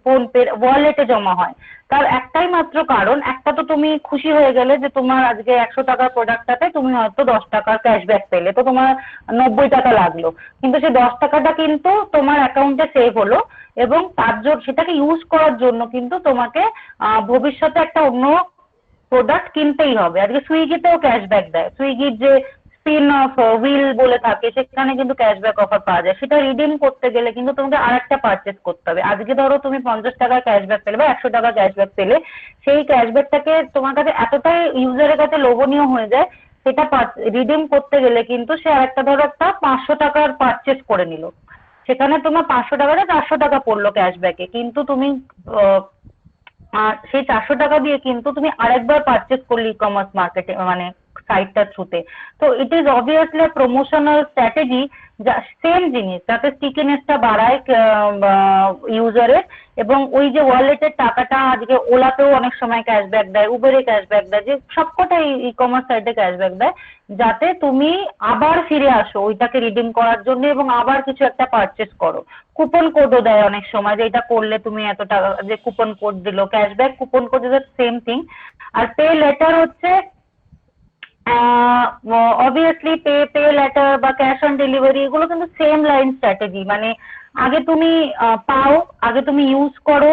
ফোন পে ওয়ালেটে জমা হয়। তার একটাই মাত্র কারণ, একটা তো তুমি খুশি হয়ে গেলে যে তোমার আজকে 100 টাকার প্রোডাক্টটাতে তুমি হয়তো 10 টাকার ক্যাশব্যাক পেলে, তো তোমার 90 টাকা লাগলো, কিন্তু সেই 10 টাকাটা কিন্তু তোমার অ্যাকাউন্টে সেভ হলো, এবং তার জন্য সেটাকে ইউজ করার জন্য কিন্তু তোমাকে ভবিষ্যতে একটা অন্য প্রোডাক্ট কিনতেই হবে। আজকে সুইগিতেও ক্যাশব্যাক দেয়, সুইগির যে স্পিন অফ হুইল বলে থাকে সেখানে কিন্তু ক্যাশব্যাক অফার পাওয়া যায়। সেটা রিডিম করতে গেলে কিন্তু তোমাকে আরেকটা পারচেস করতে হবে। আজকে ধরো তুমি 50 টাকার ক্যাশব্যাক পেলে বা 100 টাকার ক্যাশব্যাক পেলে, সেই ক্যাশব্যাকটাকে তোমার কাছে এতটাই ইউজারের কাছে লোভনীয় হয়ে যায়, সেটা রিডিম করতে গেলে কিন্তু সে আরেকটা ধরো একটা 500 টাকার পারচেস করে নিল, সেখানে তোমার 500 টাকাতে 400 টাকা পড়লো ক্যাশব্যাকে, কিন্তু তুমি সেই 400 টাকা দিয়ে কিন্তু তুমি আরেকবার পারচেস করলে ই-কমার্স মার্কেটে মানে সাইটটার থ্রুতে। তো it is obviously promotional strategy, যা সেম জিনিস যাতে স্টিকিনেসটা বাড়ায় ইউজারের, এবং ওই যে ওয়ালেটের টাকাটা আজকে ওলাতেও অনেক সময় ক্যাশব্যাক দেয়, উবেরে ক্যাশব্যাক দেয়, যে সবকটাই ই-কমার্স সাইটে ক্যাশব্যাক দেয়, যাতে তুমি আবার ফিরে আসো ওইটাকে রিডিম করার জন্য এবং আবার কিছু একটা পারচেস করো। কুপন কোডও দেয় অনেক সময়, যে এটা করলে তুমি এত টাকা, যে কুপন কোড দিল, cashback coupon code is same thing. আর পে লেটার হচ্ছে অবভিয়াসলি পে লেটার বা ক্যাশ অন ডেলিভারি, এগুলো কিন্তু সেম লাইন স্ট্র্যাটেজি। মানে আগে তুমি পাও, আগে তুমি ইউজ করো,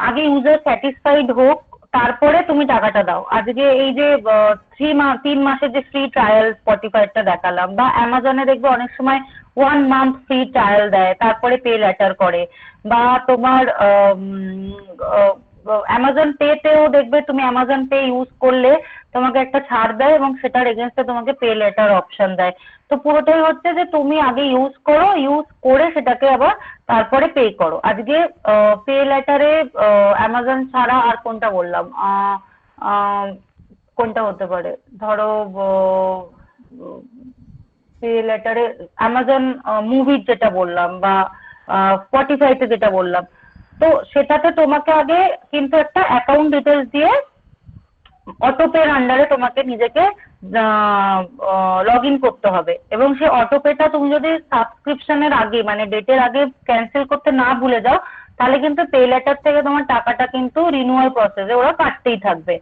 আগে ইউজার স্যাটিসফাইড হোক, তারপরে তুমি টাকাটা দাও। আজকে এই যে 3 মাসের যে ফ্রি ট্রায়াল স্পটিফাইটা দেখালাম, বা অ্যামাজনে দেখবে অনেক সময় 1 মান্থ ফ্রি ট্রায়াল দেয়, তারপরে পে লেটার করে, বা তোমার অ্যামাজন পে তেও দেখবে তুমি অ্যামাজন পে ইউজ করলে তোমাকে একটা ছাড় দেয় এবং সেটার এগেনস্টে তোমাকে পে লেটার অপশন দেয়। তো পুরোটাই হচ্ছে যে তুমি আগে ইউজ করো, ইউজ করে সেটাকে আবার তারপরে পে করো। আজকে পে লেটারে অ্যামাজন ছাড়া আর কোনটা বললাম, কোনটা হতে পারে, ধরো পে লেটারে অ্যামাজন মুভির যেটা বললাম বা স্পটিফাইতে যেটা বললাম, তো সেটাতে তোমাকে আগে কিন্তু একটা অ্যাকাউন্ট ডিটেলস দিয়ে অটোপের আন্ডারে তোমাকে নিজেকে লগ ইন করতে হবে এবং সেই অটোপেটা তুমি যদি সাবস্ক্রিপশনের আগে মানে ডেটের আগে ক্যান্সেল করতে না ভুলে যাও তাহলে কিন্তু পে লেটার থেকে তোমার টাকাটা কিন্তু রিনিউয়াল প্রসেসে ওরা কাটতেই থাকবে।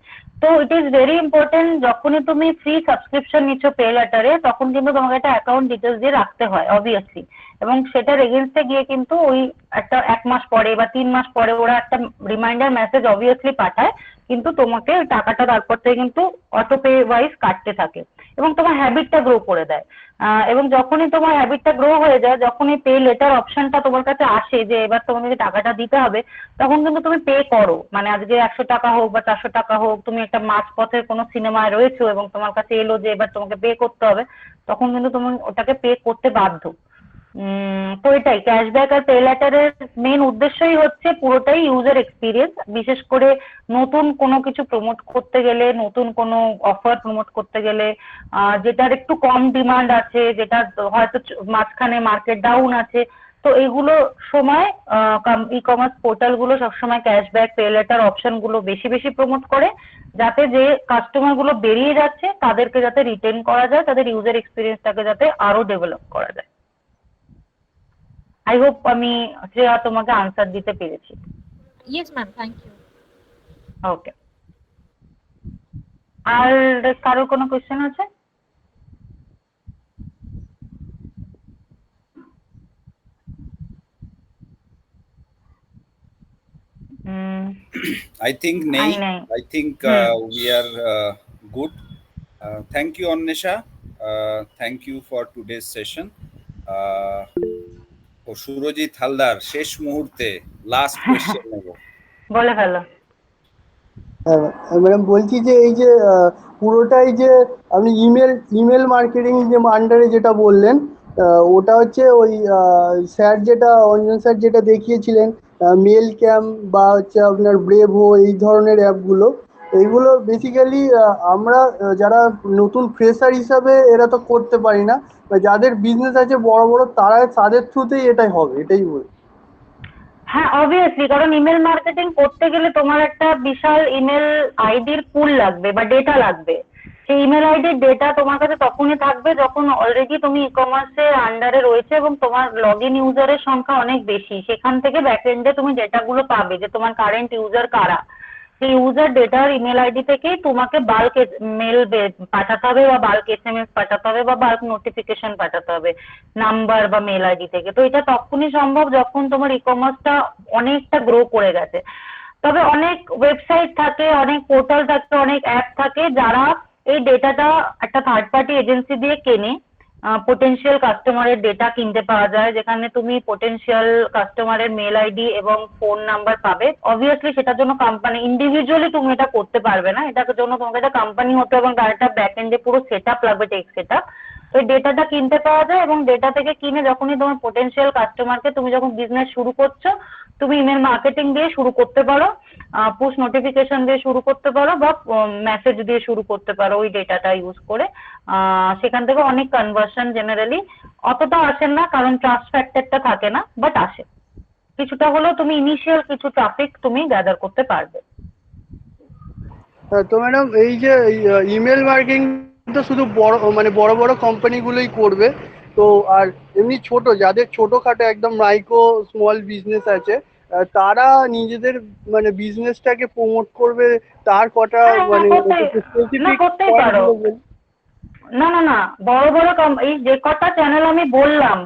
তো ইট ইজ ভেরি ইম্পর্টেন্ট, যখনই তুমি ফ্রি সাবস্ক্রিপশন নিচ্ছ পে লেটারে তখন কিন্তু তোমাকে একটা অ্যাকাউন্ট ডিটেলস দিয়ে রাখতে হয় অবভিয়াসলি, এবং সেটার এগেনস্টে গিয়ে কিন্তু ওই একটা 1 মাস পরে বা 3 মাস পরে ওরা একটা রিমাইন্ডার মেসেজ অবভিয়াসলি পাঠায়, কিন্তু তোমাকে ওই টাকাটা তারপর থেকে কিন্তু অটো পে ওয়াইজ কাটতে থাকে এবং তোমার হ্যাবিটটা গ্রো করে দেয়। এবং যখনই তোমার হ্যাবিটটা গ্রো হয়ে যায়, যখনই পে লেটার অপশনটা তোমার কাছে আসে যে এবার তোমাকে টাকাটা দিতে হবে, তখন কিন্তু তুমি পে করো। মানে আজকে 100 টাকা হোক বা 400 টাকা হোক, তুমি একটা মাঝপথের কোনো সিনেমায় রয়েছো এবং তোমার কাছে এলো যে এবার তোমাকে পে করতে হবে, তখন কিন্তু তুমি ওটাকে পে করতে বাধ্য। তো এটাই ক্যাশব্যাক আর পে লেটারের মেন উদ্দেশ্যই হচ্ছে পুরোটাই ইউজার এক্সপিরিয়েন্স। বিশেষ করে নতুন কোনো কিছু প্রমোট করতে গেলে, নতুন কোনো অফার প্রমোট করতে গেলে, যেটার একটু কম ডিমান্ড আছে, যেটা হয়তো মাঝখানে মার্কেট ডাউন আছে, তো এইগুলো সময় ই কমার্স পোর্টাল গুলো সবসময় ক্যাশব্যাক পে লেটার অপশন গুলো বেশি বেশি প্রমোট করে, যাতে যে কাস্টমার গুলো বেরিয়ে যাচ্ছে তাদেরকে যাতে রিটেন করা যায়, তাদের ইউজার এক্সপিরিয়েন্সটাকে যাতে আরো ডেভেলপ করা যায়। আই হোপ আমি শ্রেয়া তোমাকে আনসার দিতে পেরেছি। Yes, ma'am. Thank you. ওকে, আর কারোর কোনো কোয়েশ্চেন আছে? I think nay. নাই। I think we are good. Thank you, Annesha. Thank you for today's session. ও সুরজিৎ হালদার শেষ মুহূর্তে লাস্ট কোয়েশ্চেন নেব। বলে ফেলো। ম্যাডাম বলছি যে এই যে পুরোটাই যে আপনি ইমেল মার্কেটিং যে আন্ডারে যেটা বললেন, ওটা হচ্ছে ওই স্যার যেটা অঞ্জন স্যার যেটা দেখিয়েছিলেন, মেল ক্যাম্প বা হচ্ছে আপনার ব্রেভো এই ধরনের অ্যাপগুলো, এইগুলো বেসিক্যালি আমরা যারা নতুন ফ্রেশার হিসাবে এরা তো করতে পারি না, যাদের বিজনেস আছে বড় বড় তাদের থ্রুতেই এটাই হবে, এটাই বলছি। হ্যাঁ অবভিয়াসলি, কারণ ইমেল মার্কেটিং করতে গেলে তোমার একটা বিশাল ইমেল আইডির পুল লাগবে বা ডেটা লাগবে। সেই ইমেল আইডির ডেটা তোমার কাছে তখনই থাকবে যখন অলরেডি তুমি ই কমার্সের আন্ডারে রয়েছে এবং তোমার লগ ইন ইউজারের সংখ্যা অনেক বেশি। সেখান থেকে ব্যাকএন্ডে তুমি ডেটাগুলো পাবে যে তোমার কারেন্ট ইউজার কারা। সেই ইউজার ডেটার ইমেল আইডি থেকেই তোমাকে বাল্ক মেল পাঠাতে হবে বা বাল্ক SMS পাঠাতে হবে বা বাল্ক নোটিফিকেশন পাঠাতে হবে নাম্বার বা মেল আইডি থেকে। তো এটা তখনই সম্ভব যখন তোমার ই কমার্সটা অনেকটা গ্রো করে গেছে। তবে অনেক ওয়েবসাইট থাকে, অনেক পোর্টাল থাকে, অনেক অ্যাপ থাকে যারা এই ডেটাটা একটা থার্ড পার্টি এজেন্সি দিয়ে কেনে। পোটেনশিয়াল কাস্টমারের ডেটা কিনতে পাওয়া যায়, যেখানে তুমি পোটেনশিয়াল কাস্টমারের মেল আইডি এবং ফোন নাম্বার পাবে। অবভিয়াসলি সেটার জন্য কোম্পানি ইন্ডিভিজুয়ালি তুমি এটা করতে পারবে না, এটার জন্য তোমাকে একটা কোম্পানি হতে হবে এবং তার একটা ব্যাক এন্ডে পুরো সেট আপ লাগবে, টেক সেট আপ। তো ডেটাটা কিনতে পাওয়া যায় এবং ডেটা থেকে কিনে যখনই তোমার পোটেনশিয়াল কাস্টমারকে তুমি যখন বিজনেস শুরু করছো, তুমি ইমেল মার্কেটিং দিয়ে শুরু করতে পারো, পুশ নোটিফিকেশন দিয়ে শুরু করতে পারো বা মেসেজ দিয়ে শুরু করতে পারো ওই ডেটাটা ইউজ করে। সেখান থেকে অনেক কনভার্সন জেনারেলি অতটা আসে না, কারণ ট্রাস্ট ফ্যাক্টরটা থাকে না, বাট আসে কিছুটা হলেও। তুমি ইনিশিয়াল কিছু ট্রাফিক তুমি গ্যাদার করতে পারবে। তো ম্যাডাম এই যে ইমেল মার্কেটিং তো শুধু বড় বড় কোম্পানিগুলোই করবে, তো আর এমনি ছোট যাদের ছোটখাটো একদম মাইক্রো স্মল বিজনেস আছে, তারা নিজেদের মানে বিজনেসটাকে প্রমোট করবে, তার কটা মানে স্পেসিফিক করতেই পারো। না না না, বড় বড় এই যে কটা চ্যানেল আমি বললাম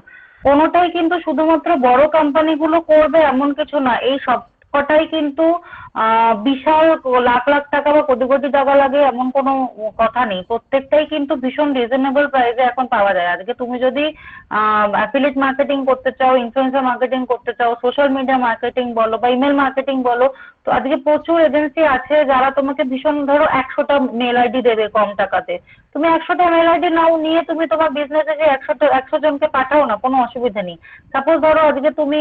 কোনোটাই কিন্তু শুধুমাত্র বড় কোম্পানিগুলো করবে এমন কিছু না। এই সব কটাই কিন্তু বিশাল লাখ লাখ টাকা বা কোটি কোটি টাকা লাগে এমন কোনো কথা নেই। প্রত্যেকটাই কিন্তু ভীষণ রিজনেবল প্রাইসে এখন পাওয়া যায়। আজকে তুমি যদি অ্যাফিলিয়েট মার্কেটিং করতে চাও, ইনফ্লুয়েন্সার মার্কেটিং করতে চাও, সোশ্যাল মিডিয়া মার্কেটিং বলো বা ইমেল মার্কেটিং বলো, তো আজকে প্রচুর এজেন্সি আছে যারা তোমাকে ভীষণ, ধরো 100টা মেল আইডি দেবে কম টাকাতে। তুমি 100টা মেল আইডি নাও, নিয়ে তুমি তোমার বিজনেসে যে 100 জনকে পাঠাও না, কোনো অসুবিধা নেই। সাপোজ ধরো আজকে তুমি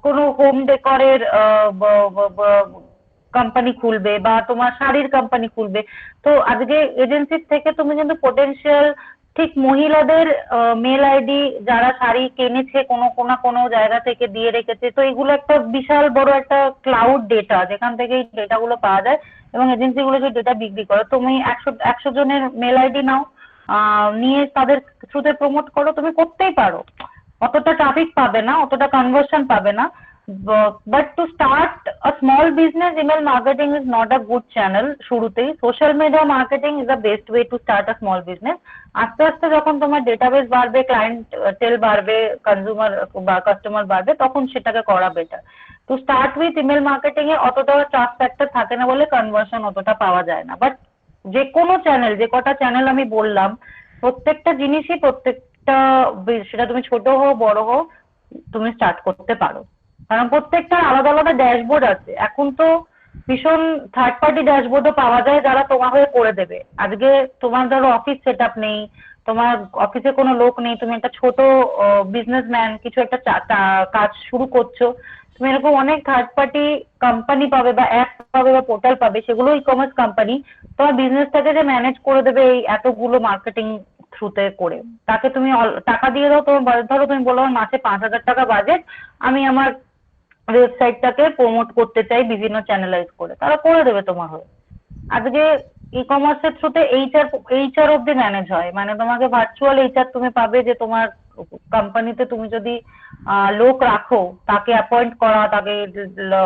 কোনো হোম ডেকরের কোম্পানি খুলবে বা তোমার শাড়ির কোম্পানি খুলবে, তো আজকে এজেন্সির থেকে তুমি কিন্তু পোটেনশিয়াল ঠিক মহিলাদের মেল আইডি যারা শাড়ি কিনেছে কোনো কোনো কোনো জায়গা থেকে দিয়ে রেখেছে, তো এগুলো একটা বিশাল বড় একটা ক্লাউড ডেটা, যেখান থেকে এই ডেটাগুলো পাওয়া যায় এবং এজেন্সিগুলো সেই ডেটা বিক্রি করে। তুমি 100 জনের মেল আইডি নাও, নিয়ে তাদের থ্রুতে প্রমোট করো, তুমি করতেই পারো। অতটা ট্রাফিক পাবে না, অতটা কনভার্সন পাবে না, but to start a small business email marketing is not a good channel. শুরুতেই social media marketing is the best way to start a small business. আস্তে আস্তে যখন তোমার ডেটাবেস বাড়বে, ক্লায়েন্ট টেল বাড়বে, কনজিউমার বা কাস্টমার বাড়বে, তখন সেটাকে করা better. To start with email marketing এ অতটা ট্রাস্ট ফ্যাক্টর থাকে না বলে কনভার্সন অতটা পাওয়া যায় না। বাট যে কোনো চ্যানেল, যে কটা চ্যানেল আমি বললাম, প্রত্যেকটা জিনিসই প্রত্যেকটা সেটা তুমি ছোট হও বড় হও, তুমি স্টার্ট করতে পারো। কারণ প্রত্যেকটা আলাদা আলাদা ড্যাশবোর্ড আছে। এখন তো ভীষণ থার্ড পার্টি ড্যাশবোর্ডও পাওয়া যায় যারা তোমার হয়ে করে দেবে। আজকে তোমার ধরো অফিস সেট আপ নেই, তোমার অফিসে কোনো লোক নেই, তুমি একটা ছোট বিজনেসম্যান, কিছু একটা কাজ শুরু করছো, তুমি এরকম অনেক থার্ড পার্টি কোম্পানি পাবে বা অ্যাপ পাবে বা পোর্টাল পাবে, সেগুলো ই কমার্স কোম্পানি তোমার বিজনেসটাকে যে ম্যানেজ করে দেবে এই এতগুলো মার্কেটিং থ্রুতে করে। তাকে তুমি টাকা দিয়ে দাও, তোমার ধরো তুমি বলো আমার মাসে 5,000 টাকা বাজেট, আমি আমার ওয়েবসাইটটাকে প্রমোট করতে চাই বিভিন্ন চ্যানেলাইজ করে, তারা করে দেবে তোমার হয়ে। আজকে ই কমার্সের থ্রুতে এইচআর অব্দি ম্যানেজ হয়, মানে তোমাকে ভার্চুয়াল এইচআর তুমি পাবে, যে তোমার কোম্পানিতে তুমি যদি লোক রাখো, তাকে অ্যাপয়েন্ট করা, তাকে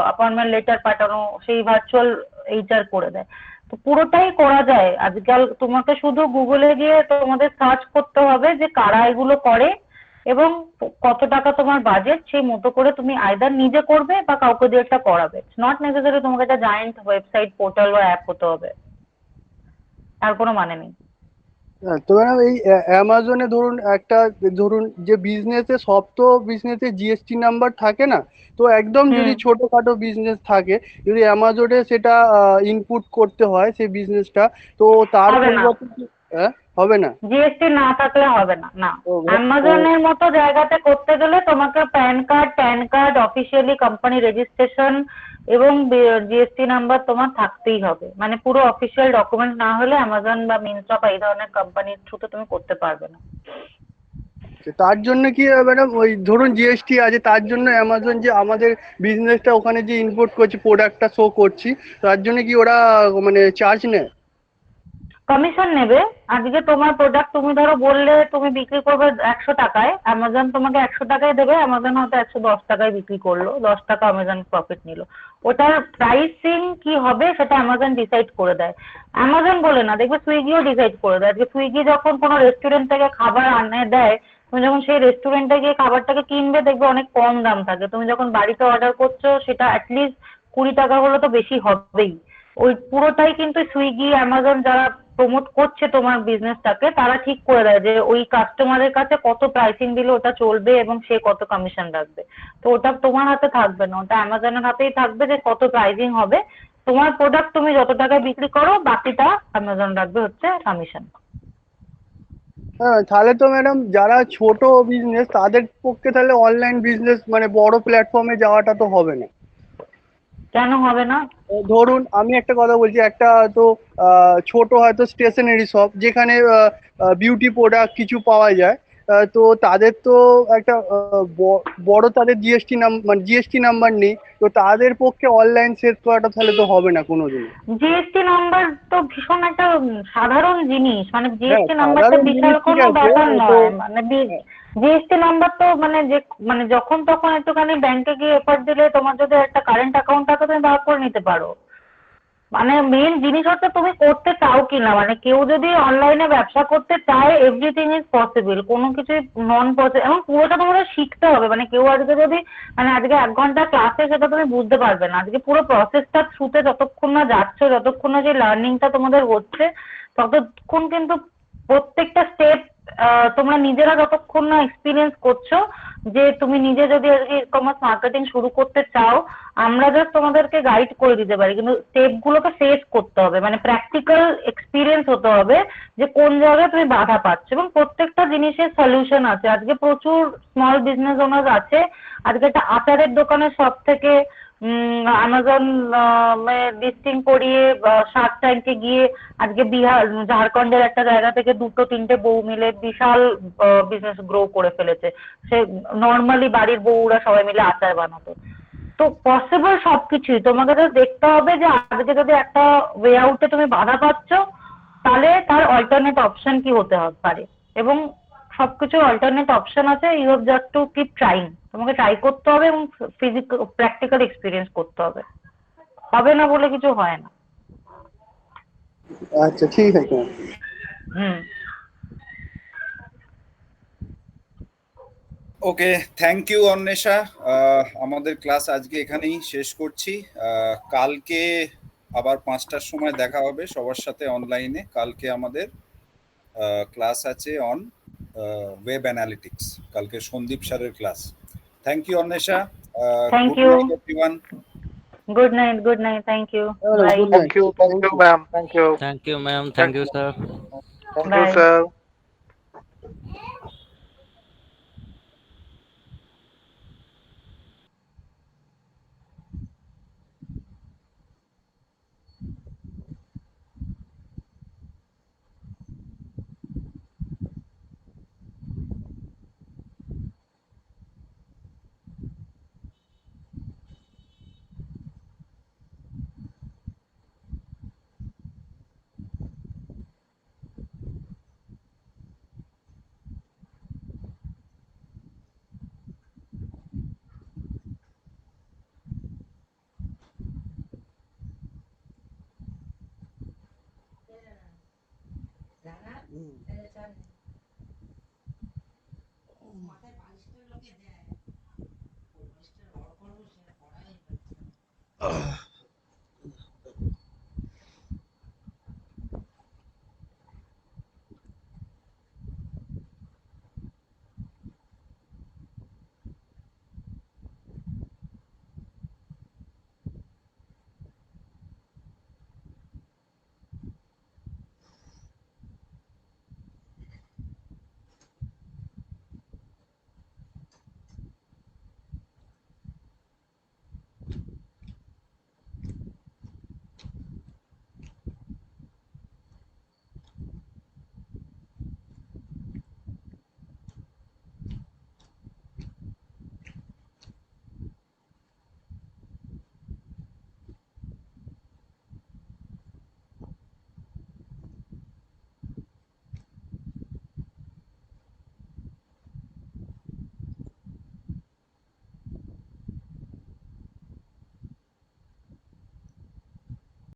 অ্যাপয়েন্টমেন্ট লেটার পাঠানো, সেই ভার্চুয়াল এইচআর করে দেয়। তো পুরোটাই করা যায় আজকাল। তোমাকে শুধু গুগলে গিয়ে তোমাদের সার্চ করতে হবে যে কারা এগুলো করে এবং কত টাকা তোমার বাজেট, সেই মতো করে তুমি আইদার নিজে করবে বা কাউকে দিয়ে একটা করাবে। নট নেসেসারি তোমাকে একটা জায়ান্ট ওয়েবসাইট, পোর্টাল বা অ্যাপ হতে হবে, তার কোনো মানে নেই। তো ম্যাডাম এই অ্যামাজনে ধরুন একটা, ধরুন যে বিজনেসে, সব তো বিজনেসে জিএসটি নাম্বার থাকে না, তো একদম যদি ছোটখাটো বিজনেস থাকে, যদি অ্যামাজনে সেটা ইনপুট করতে হয় সেই বিজনেসটা, তো তার হবে না, পরিবর্তে হবে না? জিএসটি না থাকলে হবে না, না। ও অ্যামাজনের মতো জায়গাতে করতে গেলে তোমাকে pan card, officially company registration এবং জিএসটি নাম্বার তোমার থাকতেই হবে। মানে পুরো অফিসিয়াল ডকুমেন্ট না হলে অ্যামাজন বা মিন্ত্রা বা এই ধরনের কোম্পানির থ্রুতে তুমি করতে পারবে না। তার জন্য কি ম্যাডাম, ওই ধরুন জিএসটি আছে, তার জন্য অ্যামাজন যে আমাদের বিজনেসটা ওখানে যে ইম্পোর্ট করছি, প্রোডাক্টটা শো করছি, তার জন্য কি ওরা মানে চার্জ নেয়? কমিশন নেবে। আজকে তোমার প্রোডাক্ট তুমি ধরো বললে তুমি বিক্রি করবে 100 টাকায়, অ্যামাজন তোমাকে 100 টাকায় দেবে, অ্যামাজন হয়তো 110 টাকায় বিক্রি করলো, 10 টাকা অ্যামাজন প্রফিট নিল। ওটার প্রাইসিং কি হবে সেটা অ্যামাজন ডিসাইড করে দেয়। অ্যামাজন বলে না, দেখবে সুইগিও ডিসাইড করে দেয়। আজকে সুইগি যখন কোনো রেস্টুরেন্ট থেকে খাবার আনে দেয়, তুমি যখন সেই রেস্টুরেন্টে গিয়ে খাবারটাকে কিনবে, দেখবে অনেক কম দাম থাকে। তুমি যখন বাড়িতে অর্ডার করছো, সেটা অ্যাটলিস্ট 20 টাকা হলে তো বেশি হবেই। ওই পুরোটাই কিন্তু সুইগি, অ্যামাজন যারা প্রমোট করছে তোমার বিজনেসটাকে, তারা ঠিক করে দেয় যে ওই কাস্টমারের কাছে কত প্রাইসিং দিলে ওটা চলবে এবং সে কত কমিশন রাখবে। তো ওটা তোমার হাতে থাকবে না, ওটা অ্যামাজনের হাতেই থাকবে যে কত প্রাইসিং হবে। তোমার প্রোডাক্ট তুমি যত টাকায় বিক্রি করো, বাকিটা অ্যামাজন রাখবে হচ্ছে কমিশন। হ্যাঁ, তাহলে তো ম্যাডাম যারা ছোট বিজনেস তাদের পক্ষে তাহলে অনলাইন বিজনেস মানে বড় প্ল্যাটফর্মে যাওয়াটা তো হবে না। কেন হবে না? ধরুন আমি একটা কথা বলছি, একটা হয়তো ছোট হয়তো স্টেশনারি শপ, যেখানে বিউটি প্রোডাক্ট কিছু পাওয়া যায়, তো তাদের তো একটা বড় তাদের জিএসটি নাম্বার নেই, তো তাদের পক্ষে অনলাইন সেল করাটা তাহলে তো হবে না কোনোদিনই। জিএসটি নাম্বার তো ভীষণ একটা সাধারণ জিনিস, মানে হ্যাঁ, জিএসটি নাম্বারটা সাধারণ বিশাল জিনিস ঠিক কোনো আছে, ব্যাপার তো নয়। মানে জিএসটি নাম্বার তো মানে যে মানে যখন তখন একটুখানি ব্যাংকে গিয়ে এফার্ট দিলে, তোমার যদি একটা কারেন্ট অ্যাকাউন্ট থাকে তুমি বার করে নিতে পারো। মানে মেন জিনিস হচ্ছে তুমি করতে চাও কিনা, মানে কেউ যদি অনলাইনে ব্যবসা করতে চায় এভরিথিং ইজ পসিবল, কোনো কিছু নন পসিবল, এবং পুরোটা তোমাদের শিখতে হবে। মানে কেউ আজকে যদি মানে আজকে 1 ঘন্টা ক্লাসে সেটা তুমি বুঝতে পারবে না, আজকে পুরো প্রসেসটা থ্রুতে যতক্ষণ না যাচ্ছ, যতক্ষণ না যে লার্নিংটা তোমাদের হচ্ছে, ততক্ষণ কিন্তু প্রত্যেকটা স্টেপ তোমরা নিজেরা যতক্ষণ না এক্সপিরিয়েন্স করছো, যে তুমি নিজে যদি আজকে ই কমার্স মার্কেটিং শুরু করতে চাও, আমরা জাস্ট তোমাদেরকে গাইড করে দিতে পারি, কিন্তু স্টেপ গুলোকে ফেস করতে হবে, মানে প্র্যাকটিক্যাল এক্সপিরিয়েন্স হতে হবে যে কোন জায়গায় তুমি বাধা পাচ্ছ, এবং প্রত্যেকটা জিনিসের সলিউশন আছে। আজকে প্রচুর স্মল বিজনেস ওনার আছে, আজকে একটা আচারের দোকানের সব থেকে আমাজন লিস্টিং করিয়ে শার্ক ট্যাঙ্কে গিয়ে আজকে বিহার ঝাড়খণ্ডের একটা জায়গা থেকে 2-3টে বউ মিলে বিশাল বিজনেস গ্রো করে ফেলেছে। সে নর্মালি বাড়ির বউরা সবাই মিলে আচার বানাতো। তো পসিবল সবকিছুই, তোমাকে তো দেখতে হবে যে আজকে যদি একটা ওয়ে আউটে তুমি বাধা পাচ্ছ, তাহলে তার অল্টারনেট অপশন কি হতে পারে, এবং সবকিছুর অল্টারনেট অপশন আছে। You have just to keep trying, তোমাকে ট্রাই করতে হবে এবং ফিজিক্যাল প্র্যাকটিক্যাল এক্সপিরিয়েন্স করতে হবে, হবে না বলে কিছু হয় না। আচ্ছা ঠিক আছে ম্যাম। হুম। Okay, thank you Anwesha. আমাদের ক্লাস আজকে এখানেই শেষ করছি। কালকে আবার 5টার সময় দেখা হবে সবার সাথে অনলাইনে। কালকে আমাদের ক্লাস আছে অন ওয়েব অ্যানালিটিক্স, কালকে সন্দীপ স্যারের class. Thank you Anwesha. Thank good you. Night everyone. Good night, good night, thank you, bye. Good night. Thank you, ma'am. Thank you. Thank you ma'am, thank you sir. Thank you, bye. sir. Ugh.